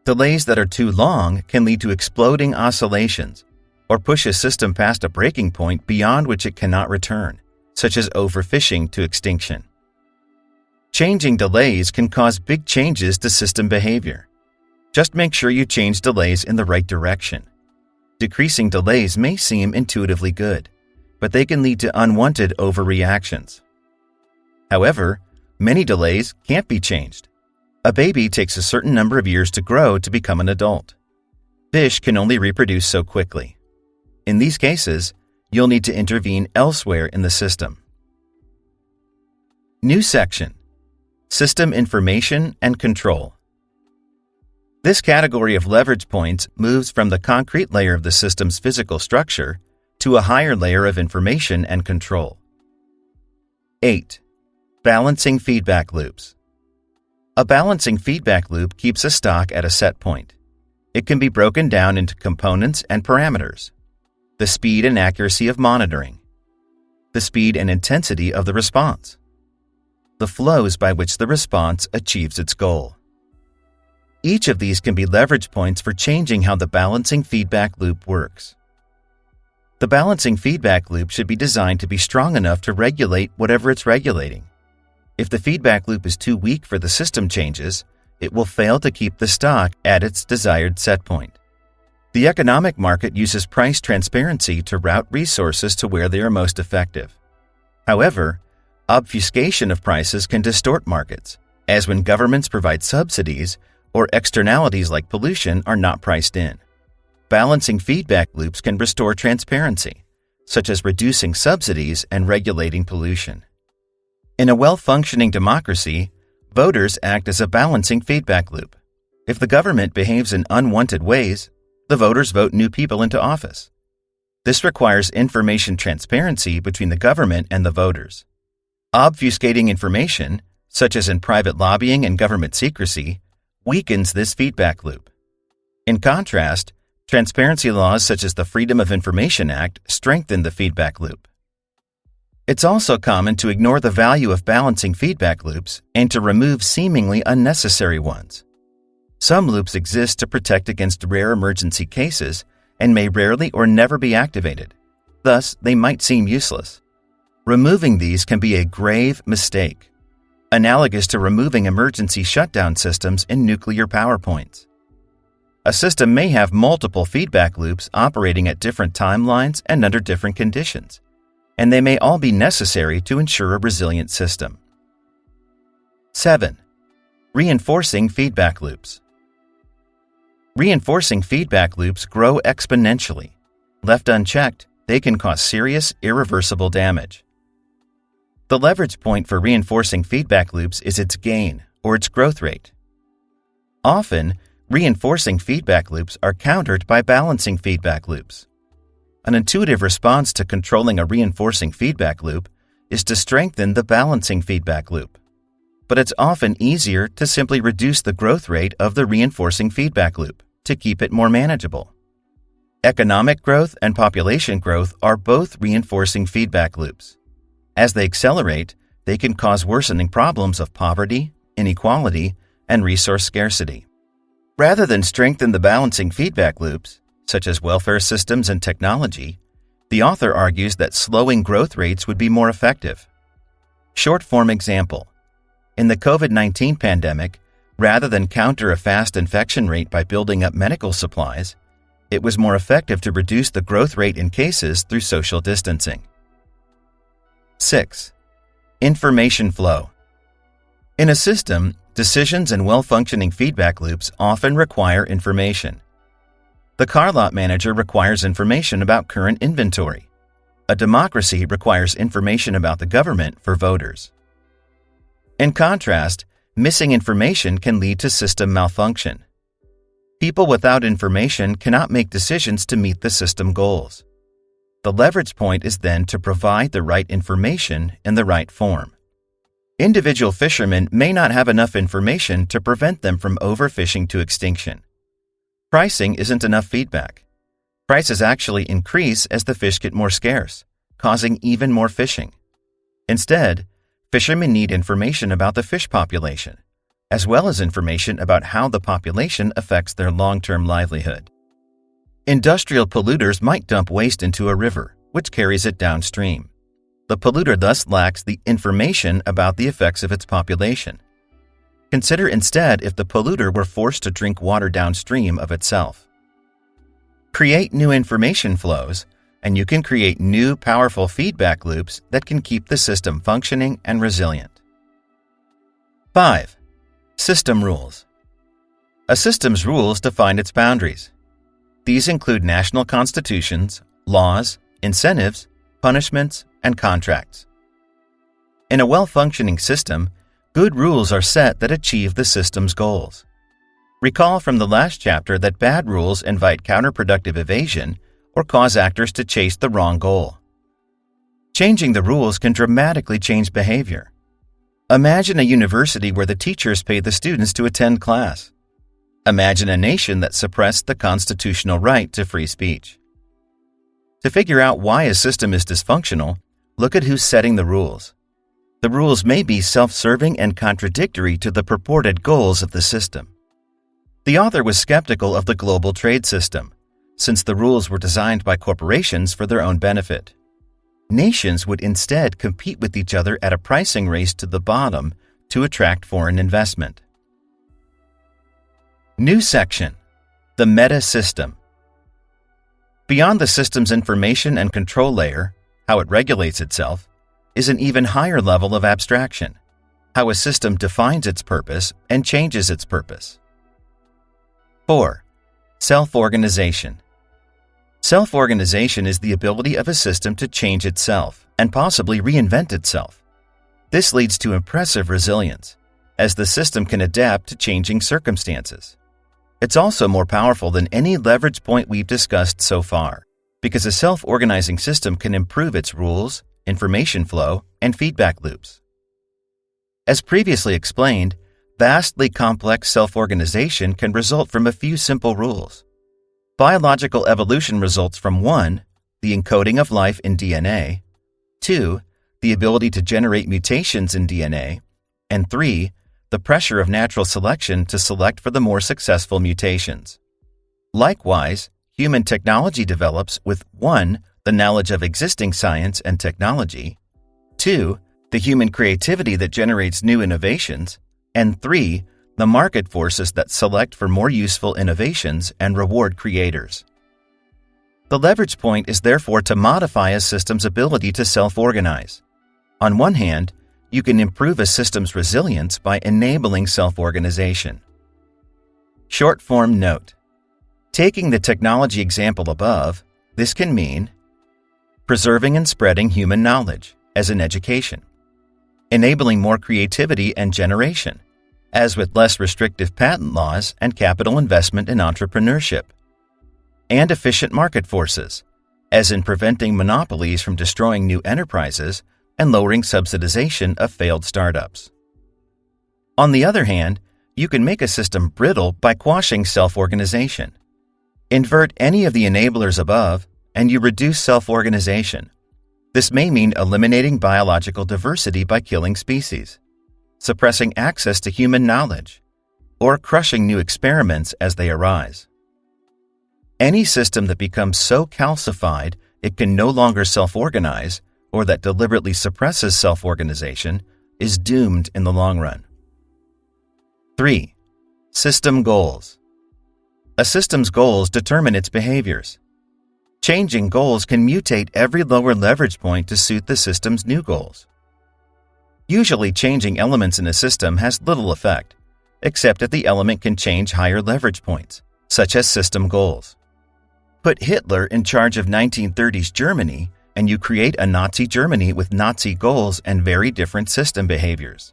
Delays that are too long can lead to exploding oscillations or push a system past a breaking point beyond which it cannot return, such as overfishing to extinction. Changing delays can cause big changes to system behavior. Just make sure you change delays in the right direction. Decreasing delays may seem intuitively good, but they can lead to unwanted overreactions. However, many delays can't be changed. A baby takes a certain number of years to grow to become an adult. Fish can only reproduce so quickly. In these cases, you'll need to intervene elsewhere in the system. New section: System Information and Control. This category of leverage points moves from the concrete layer of the system's physical structure to a higher layer of information and control. 8. Balancing feedback loops. A balancing feedback loop keeps a stock at a set point. It can be broken down into components and parameters: the speed and accuracy of monitoring, the speed and intensity of the response, the flows by which the response achieves its goal. Each of these can be leverage points for changing how the balancing feedback loop works. The balancing feedback loop should be designed to be strong enough to regulate whatever it's regulating. If the feedback loop is too weak for the system changes, it will fail to keep the stock at its desired set point. The economic market uses price transparency to route resources to where they are most effective. However, obfuscation of prices can distort markets, as when governments provide subsidies or externalities like pollution are not priced in. Balancing feedback loops can restore transparency, such as reducing subsidies and regulating pollution. In a well-functioning democracy, voters act as a balancing feedback loop. If the government behaves in unwanted ways, the voters vote new people into office. This requires information transparency between the government and the voters. Obfuscating information, such as in private lobbying and government secrecy, weakens this feedback loop. In contrast, transparency laws such as the Freedom of Information Act strengthen the feedback loop. It's also common to ignore the value of balancing feedback loops and to remove seemingly unnecessary ones. Some loops exist to protect against rare emergency cases and may rarely or never be activated. Thus, they might seem useless. Removing these can be a grave mistake, analogous to removing emergency shutdown systems in nuclear power points. A system may have multiple feedback loops operating at different timelines and under different conditions, and they may all be necessary to ensure a resilient system. 7. Reinforcing feedback loops. Reinforcing feedback loops grow exponentially. Left unchecked, they can cause serious, irreversible damage. The leverage point for reinforcing feedback loops is its gain, or its growth rate. Often, reinforcing feedback loops are countered by balancing feedback loops. An intuitive response to controlling a reinforcing feedback loop is to strengthen the balancing feedback loop. But it's often easier to simply reduce the growth rate of the reinforcing feedback loop to keep it more manageable. Economic growth and population growth are both reinforcing feedback loops. As they accelerate, they can cause worsening problems of poverty, inequality, and resource scarcity. Rather than strengthen the balancing feedback loops, such as welfare systems and technology, the author argues that slowing growth rates would be more effective. Short-form example. In the COVID-19 pandemic, rather than counter a fast infection rate by building up medical supplies, it was more effective to reduce the growth rate in cases through social distancing. 6. Information flow. In a system, decisions and well-functioning feedback loops often require information. The car lot manager requires information about current inventory. A democracy requires information about the government for voters. In contrast, missing information can lead to system malfunction. People without information cannot make decisions to meet the system goals. The leverage point is then to provide the right information in the right form. Individual fishermen may not have enough information to prevent them from overfishing to extinction. Pricing isn't enough feedback. Prices actually increase as the fish get more scarce, causing even more fishing. Instead, fishermen need information about the fish population, as well as information about how the population affects their long-term livelihood. Industrial polluters might dump waste into a river, which carries it downstream. The polluter thus lacks the information about the effects of its population. Consider instead if the polluter were forced to drink water downstream of itself. Create new information flows, and you can create new powerful feedback loops that can keep the system functioning and resilient. 5. System rules. A system's rules define its boundaries. These include national constitutions, laws, incentives, punishments, and contracts. In a well-functioning system, good rules are set that achieve the system's goals. Recall from the last chapter that bad rules invite counterproductive evasion or cause actors to chase the wrong goal. Changing the rules can dramatically change behavior. Imagine a university where the teachers pay the students to attend class. Imagine a nation that suppressed the constitutional right to free speech. To figure out why a system is dysfunctional, look at who's setting the rules. The rules may be self-serving and contradictory to the purported goals of the system. The author was skeptical of the global trade system, since the rules were designed by corporations for their own benefit. Nations would instead compete with each other at a pricing race to the bottom to attract foreign investment. New section: the meta system. Beyond the system's information and control layer, how it regulates itself, is an even higher level of abstraction, how a system defines its purpose and changes its purpose. 4. Self-organization. Self-organization is the ability of a system to change itself and possibly reinvent itself. This leads to impressive resilience, as the system can adapt to changing circumstances. It's also more powerful than any leverage point we've discussed so far, because a self-organizing system can improve its rules, information flow, and feedback loops. As previously explained, vastly complex self-organization can result from a few simple rules. Biological evolution results from 1. The encoding of life in DNA, 2. The ability to generate mutations in DNA, and 3. the pressure of natural selection to select for the more successful mutations. Likewise, human technology develops with 1. The knowledge of existing science and technology, 2. The human creativity that generates new innovations, and 3. The market forces that select for more useful innovations and reward creators. The leverage point is therefore to modify a system's ability to self-organize. On one hand, you can improve a system's resilience by enabling self-organization. Short-form note. Taking the technology example above, this can mean preserving and spreading human knowledge, as in education, enabling more creativity and generation, as with less restrictive patent laws and capital investment in entrepreneurship, and efficient market forces, as in preventing monopolies from destroying new enterprises and lowering subsidization of failed startups. On the other hand, you can make a system brittle by quashing self-organization. Invert any of the enablers above, and you reduce self-organization. This may mean eliminating biological diversity by killing species, suppressing access to human knowledge, or crushing new experiments as they arise. Any system that becomes so calcified it can no longer self-organize, or that deliberately suppresses self-organization, is doomed in the long run. 3. System goals. A system's goals determine its behaviors. Changing goals can mutate every lower leverage point to suit the system's new goals. Usually, changing elements in a system has little effect, except that the element can change higher leverage points, such as system goals. Put Hitler in charge of 1930s Germany, and you create a Nazi Germany with Nazi goals and very different system behaviors.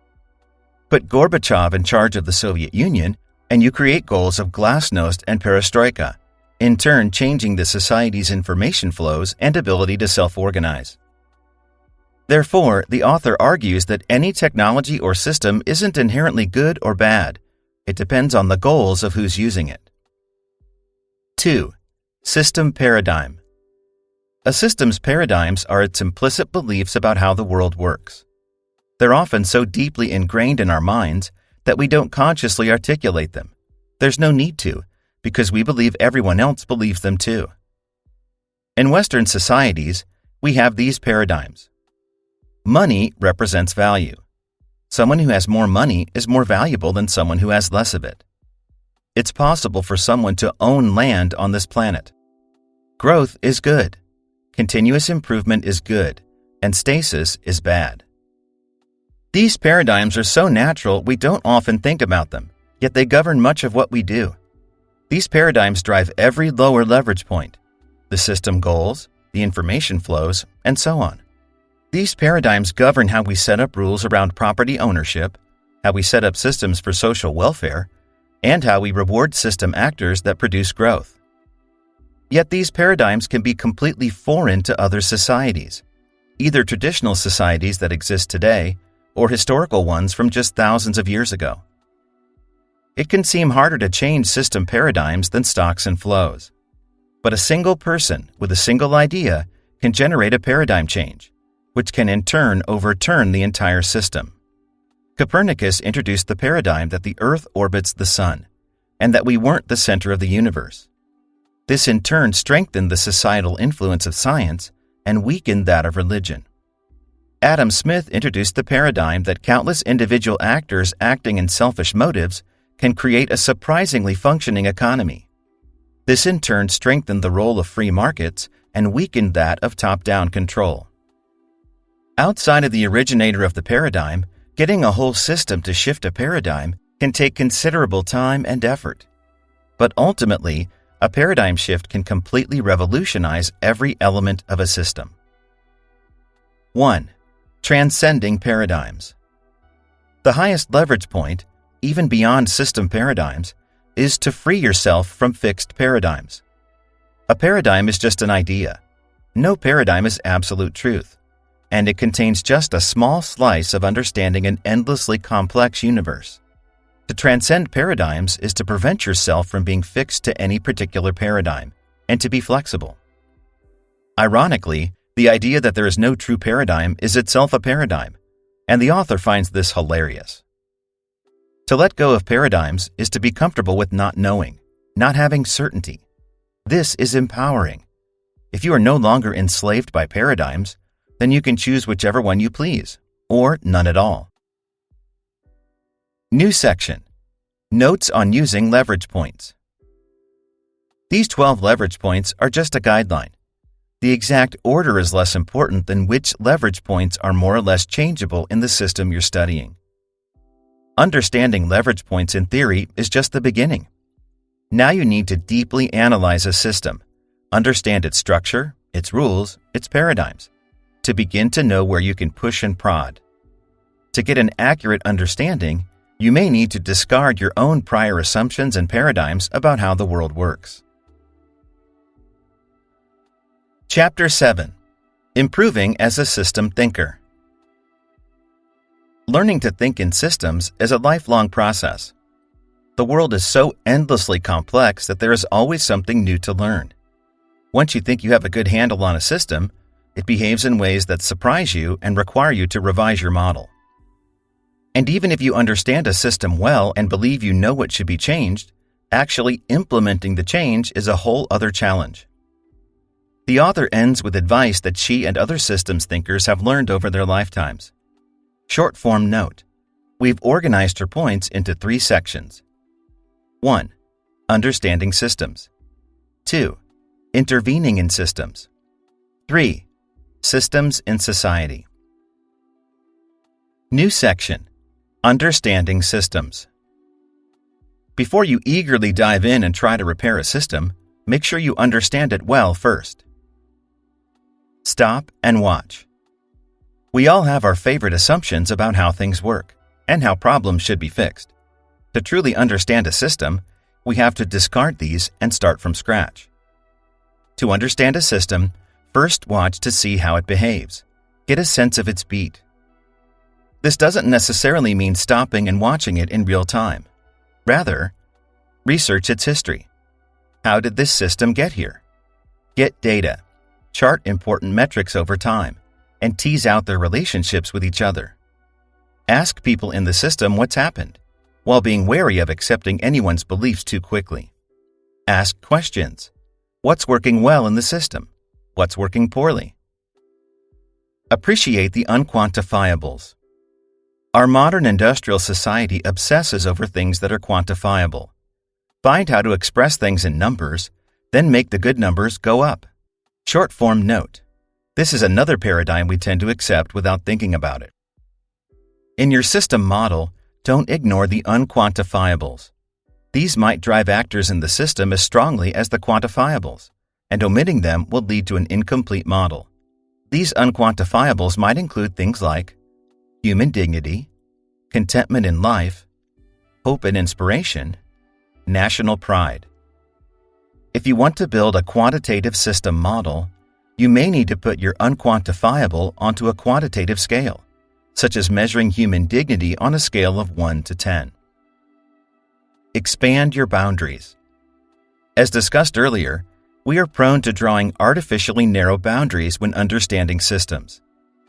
Put Gorbachev in charge of the Soviet Union, and you create goals of glasnost and perestroika, in turn changing the society's information flows and ability to self-organize. Therefore, the author argues that any technology or system isn't inherently good or bad. It depends on the goals of who's using it. 2. System paradigm. A system's paradigms are its implicit beliefs about how the world works. They're often so deeply ingrained in our minds that we don't consciously articulate them. There's no need to, because we believe everyone else believes them too. In Western societies, we have these paradigms. Money represents value. Someone who has more money is more valuable than someone who has less of it. It's possible for someone to own land on this planet. Growth is good. Continuous improvement is good, and stasis is bad. These paradigms are so natural we don't often think about them, yet they govern much of what we do. These paradigms drive every lower leverage point, the system goals, the information flows, and so on. These paradigms govern how we set up rules around property ownership, how we set up systems for social welfare, and how we reward system actors that produce growth. Yet these paradigms can be completely foreign to other societies, either traditional societies that exist today or historical ones from just thousands of years ago. It can seem harder to change system paradigms than stocks and flows. But a single person with a single idea can generate a paradigm change, which can in turn overturn the entire system. Copernicus introduced the paradigm that the Earth orbits the Sun, and that we weren't the center of the universe. This in turn strengthened the societal influence of science and weakened that of religion. Adam Smith introduced the paradigm that countless individual actors acting in selfish motives can create a surprisingly functioning economy. This in turn strengthened the role of free markets and weakened that of top-down control. Outside of the originator of the paradigm, getting a whole system to shift a paradigm can take considerable time and effort. But ultimately, a paradigm shift can completely revolutionize every element of a system. 1. Transcending paradigms. The highest leverage point, even beyond system paradigms, is to free yourself from fixed paradigms. A paradigm is just an idea. No paradigm is absolute truth, and it contains just a small slice of understanding an endlessly complex universe. To transcend paradigms is to prevent yourself from being fixed to any particular paradigm, and to be flexible. Ironically, the idea that there is no true paradigm is itself a paradigm, and the author finds this hilarious. To let go of paradigms is to be comfortable with not knowing, not having certainty. This is empowering. If you are no longer enslaved by paradigms, then you can choose whichever one you please, or none at all. New section. Notes on using leverage points. These 12 leverage points are just a guideline. The exact order is less important than which leverage points are more or less changeable in the system you're studying. Understanding leverage points in theory is just the beginning. Now you need to deeply analyze a system, understand its structure, its rules, its paradigms, to begin to know where you can push and prod. To get an accurate understanding, you may need to discard your own prior assumptions and paradigms about how the world works. Chapter 7. Improving as a System Thinker. Learning to think in systems is a lifelong process. The world is so endlessly complex that there is always something new to learn. Once you think you have a good handle on a system, it behaves in ways that surprise you and require you to revise your model. And even if you understand a system well and believe you know what should be changed, actually implementing the change is a whole other challenge. The author ends with advice that she and other systems thinkers have learned over their lifetimes. Short form note. We've organized her points into 3 sections. 1. Understanding systems. 2. Intervening in systems. 3. Systems in society. New section. Understanding systems. Before you eagerly dive in and try to repair a system, make sure you understand it well first. Stop and watch. We all have our favorite assumptions about how things work and how problems should be fixed. To truly understand a system, we have to discard these and start from scratch. To understand a system, first watch to see how it behaves. Get a sense of its beat. This doesn't necessarily mean stopping and watching it in real time. Rather, research its history. How did this system get here? Get data, chart important metrics over time, and tease out their relationships with each other. Ask people in the system what's happened, while being wary of accepting anyone's beliefs too quickly. Ask questions. What's working well in the system? What's working poorly? Appreciate the unquantifiables. Our modern industrial society obsesses over things that are quantifiable. Find how to express things in numbers, then make the good numbers go up. Short form note. This is another paradigm we tend to accept without thinking about it. In your system model, don't ignore the unquantifiables. These might drive actors in the system as strongly as the quantifiables, and omitting them will lead to an incomplete model. These unquantifiables might include things like human dignity, contentment in life, hope and inspiration, national pride. If you want to build a quantitative system model, you may need to put your unquantifiable onto a quantitative scale, such as measuring human dignity on a scale of 1 to 10. Expand your boundaries. As discussed earlier, we are prone to drawing artificially narrow boundaries when understanding systems.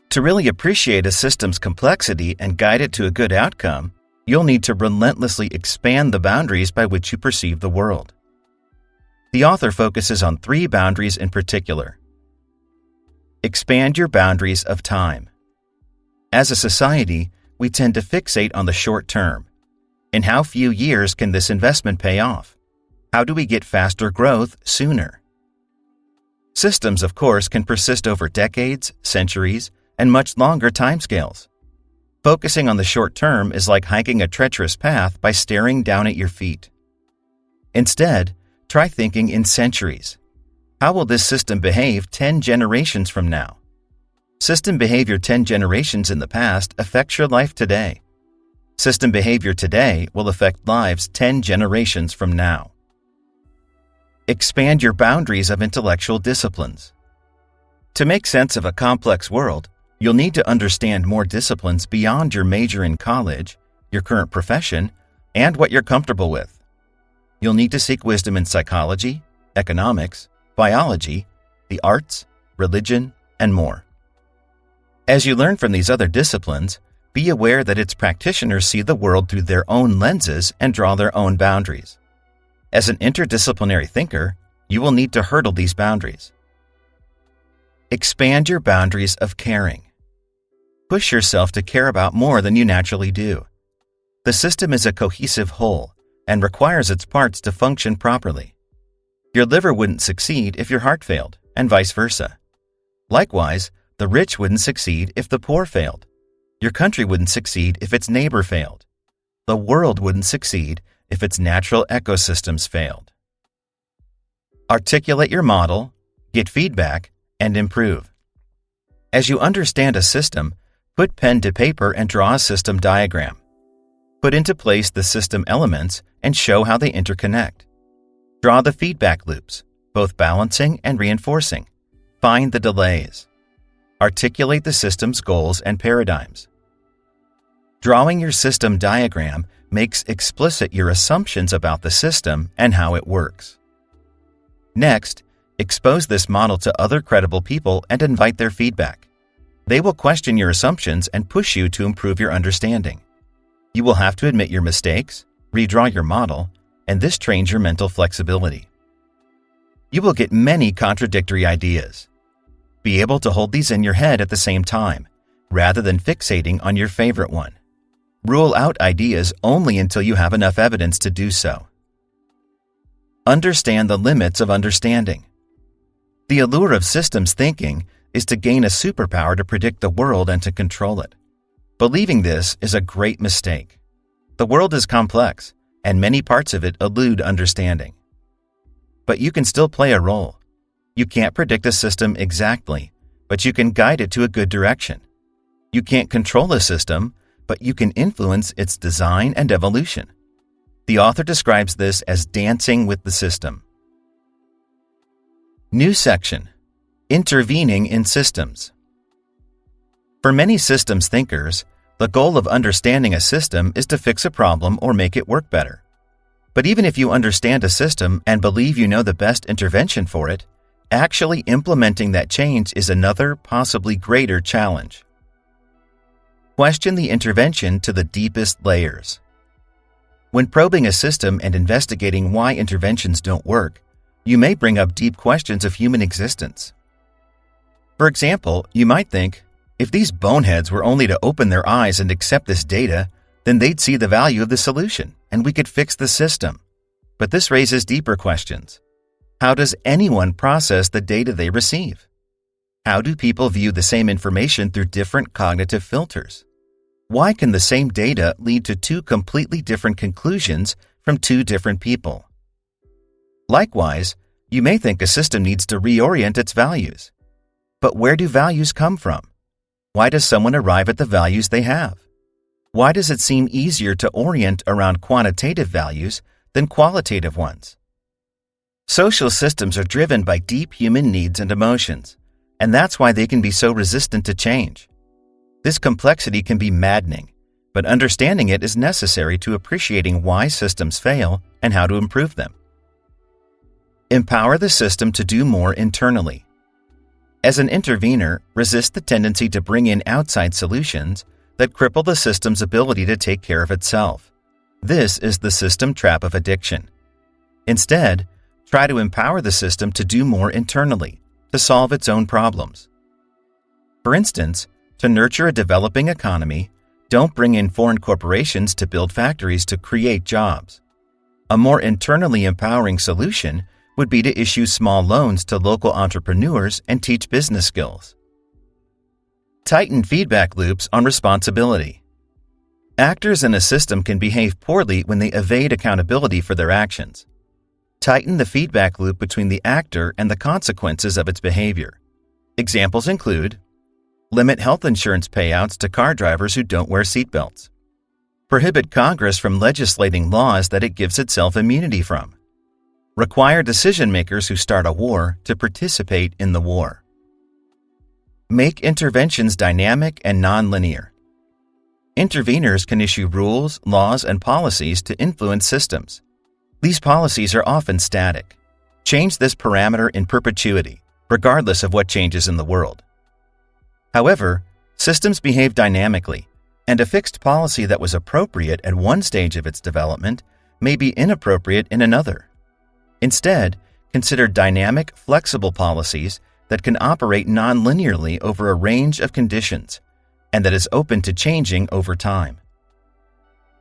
To really appreciate a system's complexity and guide it to a good outcome, you'll need to relentlessly expand the boundaries by which you perceive the world. The author focuses on 3 boundaries in particular. Expand your boundaries of time. As a society, we tend to fixate on the short term. In how few years can this investment pay off? How do we get faster growth sooner? Systems, of course, can persist over decades, centuries, and much longer timescales. Focusing on the short term is like hiking a treacherous path by staring down at your feet. Instead, try thinking in centuries. How will this system behave 10 generations from now? System behavior 10 generations in the past affects your life today. System behavior today will affect lives 10 generations from now. Expand your boundaries of intellectual disciplines. To make sense of a complex world, you'll need to understand more disciplines beyond your major in college, your current profession, and what you're comfortable with. You'll need to seek wisdom in psychology, economics, biology, the arts, religion, and more. As you learn from these other disciplines, be aware that its practitioners see the world through their own lenses and draw their own boundaries. As an interdisciplinary thinker, you will need to hurdle these boundaries. Expand your boundaries of caring. Push yourself to care about more than you naturally do. The system is a cohesive whole and requires its parts to function properly. Your liver wouldn't succeed if your heart failed, and vice versa. Likewise, the rich wouldn't succeed if the poor failed. Your country wouldn't succeed if its neighbor failed. The world wouldn't succeed if its natural ecosystems failed. Articulate your model, get feedback, and improve. As you understand a system, put pen to paper and draw a system diagram. Put into place the system elements and show how they interconnect. Draw the feedback loops, both balancing and reinforcing. Find the delays. Articulate the system's goals and paradigms. Drawing your system diagram makes explicit your assumptions about the system and how it works. Next, expose this model to other credible people and invite their feedback. They will question your assumptions and push you to improve your understanding. You will have to admit your mistakes, redraw your model, and this trains your mental flexibility. You will get many contradictory ideas. Be able to hold these in your head at the same time, rather than fixating on your favorite one. Rule out ideas only until you have enough evidence to do so. Understand the limits of understanding. The allure of systems thinking is to gain a superpower to predict the world and to control it. Believing this is a great mistake. The world is complex, and many parts of it elude understanding. But you can still play a role. You can't predict a system exactly, but you can guide it to a good direction. You can't control a system, but you can influence its design and evolution. The author describes this as dancing with the system. New section: Intervening in Systems. For many systems thinkers, the goal of understanding a system is to fix a problem or make it work better. But even if you understand a system and believe you know the best intervention for it, actually implementing that change is another, possibly greater challenge. Question the intervention to the deepest layers. When probing a system and investigating why interventions don't work, you may bring up deep questions of human existence. For example, you might think, if these boneheads were only to open their eyes and accept this data, then they'd see the value of the solution, and we could fix the system. But this raises deeper questions. How does anyone process the data they receive? How do people view the same information through different cognitive filters? Why can the same data lead to two completely different conclusions from two different people? Likewise, you may think a system needs to reorient its values. But where do values come from? Why does someone arrive at the values they have? Why does it seem easier to orient around quantitative values than qualitative ones? Social systems are driven by deep human needs and emotions, and that's why they can be so resistant to change. This complexity can be maddening, but understanding it is necessary to appreciating why systems fail and how to improve them. Empower the system to do more internally. As an intervener, resist the tendency to bring in outside solutions that cripple the system's ability to take care of itself. This is the system trap of addiction. Instead, try to empower the system to do more internally, to solve its own problems. For instance, to nurture a developing economy, don't bring in foreign corporations to build factories to create jobs. A more internally empowering solution would be to issue small loans to local entrepreneurs and teach business skills. Tighten feedback loops on responsibility. Actors in a system can behave poorly when they evade accountability for their actions. Tighten the feedback loop between the actor and the consequences of its behavior. Examples include: limit health insurance payouts to car drivers who don't wear seatbelts. Prohibit Congress from legislating laws that it gives itself immunity from. Require decision-makers who start a war to participate in the war. Make interventions dynamic and non-linear. Interveners can issue rules, laws, and policies to influence systems. These policies are often static. Change this parameter in perpetuity, regardless of what changes in the world. However, systems behave dynamically, And a fixed policy that was appropriate at one stage of its development may be inappropriate in another. Instead, consider dynamic, flexible policies that can operate non-linearly over a range of conditions and that is open to changing over time.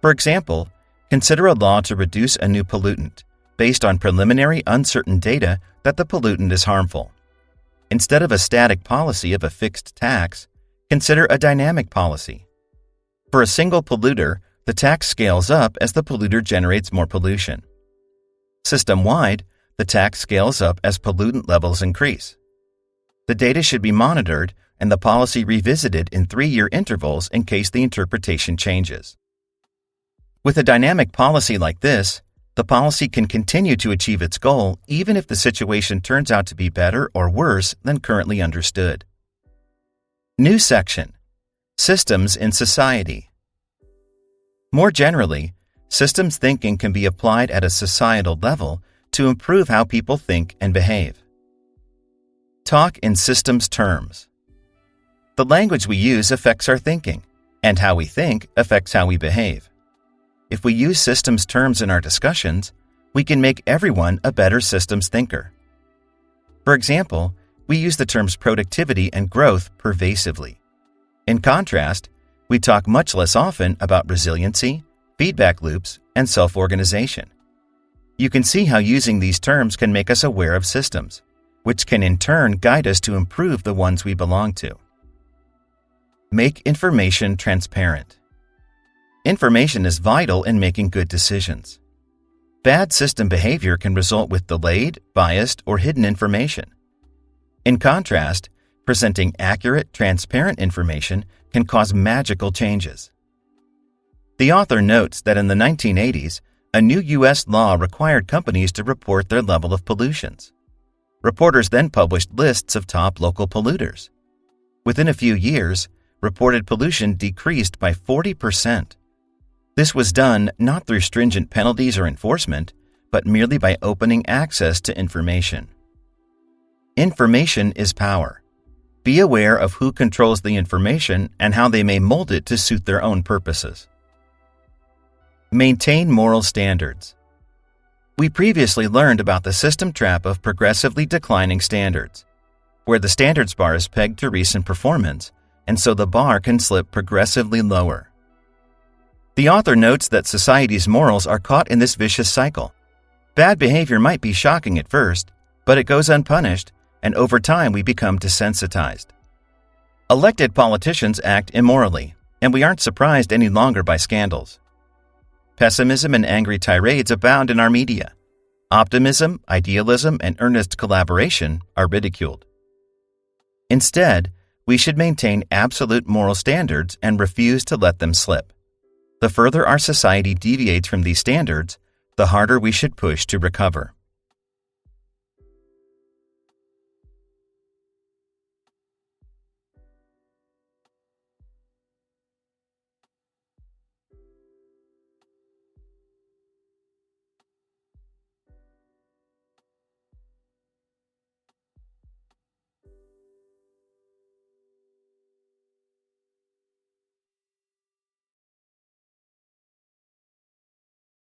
For example, consider a law to reduce a new pollutant based on preliminary uncertain data that the pollutant is harmful. Instead of a static policy of a fixed tax, consider a dynamic policy. For a single polluter, the tax scales up as the polluter generates more pollution. System-wide, the tax scales up as pollutant levels increase. The data should be monitored and the policy revisited in 3-year intervals in case the interpretation changes. With a dynamic policy like this, the policy can continue to achieve its goal even if the situation turns out to be better or worse than currently understood. New section: Systems in Society. More generally, systems thinking can be applied at a societal level to improve how people think and behave. Talk in systems terms. The language we use affects our thinking, and how we think affects how we behave. If we use systems terms in our discussions, we can make everyone a better systems thinker. For example, we use the terms productivity and growth pervasively. In contrast, we talk much less often about resiliency, feedback loops, and self-organization. You can see how using these terms can make us aware of systems, which can in turn guide us to improve the ones we belong to. Make information transparent. Information is vital in making good decisions. Bad system behavior can result with delayed, biased, or hidden information. In contrast, presenting accurate, transparent information can cause magical changes. The author notes that in the 1980s, a new U.S. law required companies to report their level of pollutions. Reporters then published lists of top local polluters. Within a few years, reported pollution decreased by 40%. This was done not through stringent penalties or enforcement, but merely by opening access to information. Information is power. Be aware of who controls the information and how they may mold it to suit their own purposes. Maintain moral standards. We previously learned about the system trap of progressively declining standards, where the standards bar is pegged to recent performance, and so the bar can slip progressively lower. The author notes that society's morals are caught in this vicious cycle. Bad behavior might be shocking at first, but it goes unpunished, and over time we become desensitized. Elected politicians act immorally, and we aren't surprised any longer by scandals. Pessimism and angry tirades abound in our media. Optimism, idealism, and earnest collaboration are ridiculed. Instead, we should maintain absolute moral standards and refuse to let them slip. The further our society deviates from these standards, the harder we should push to recover.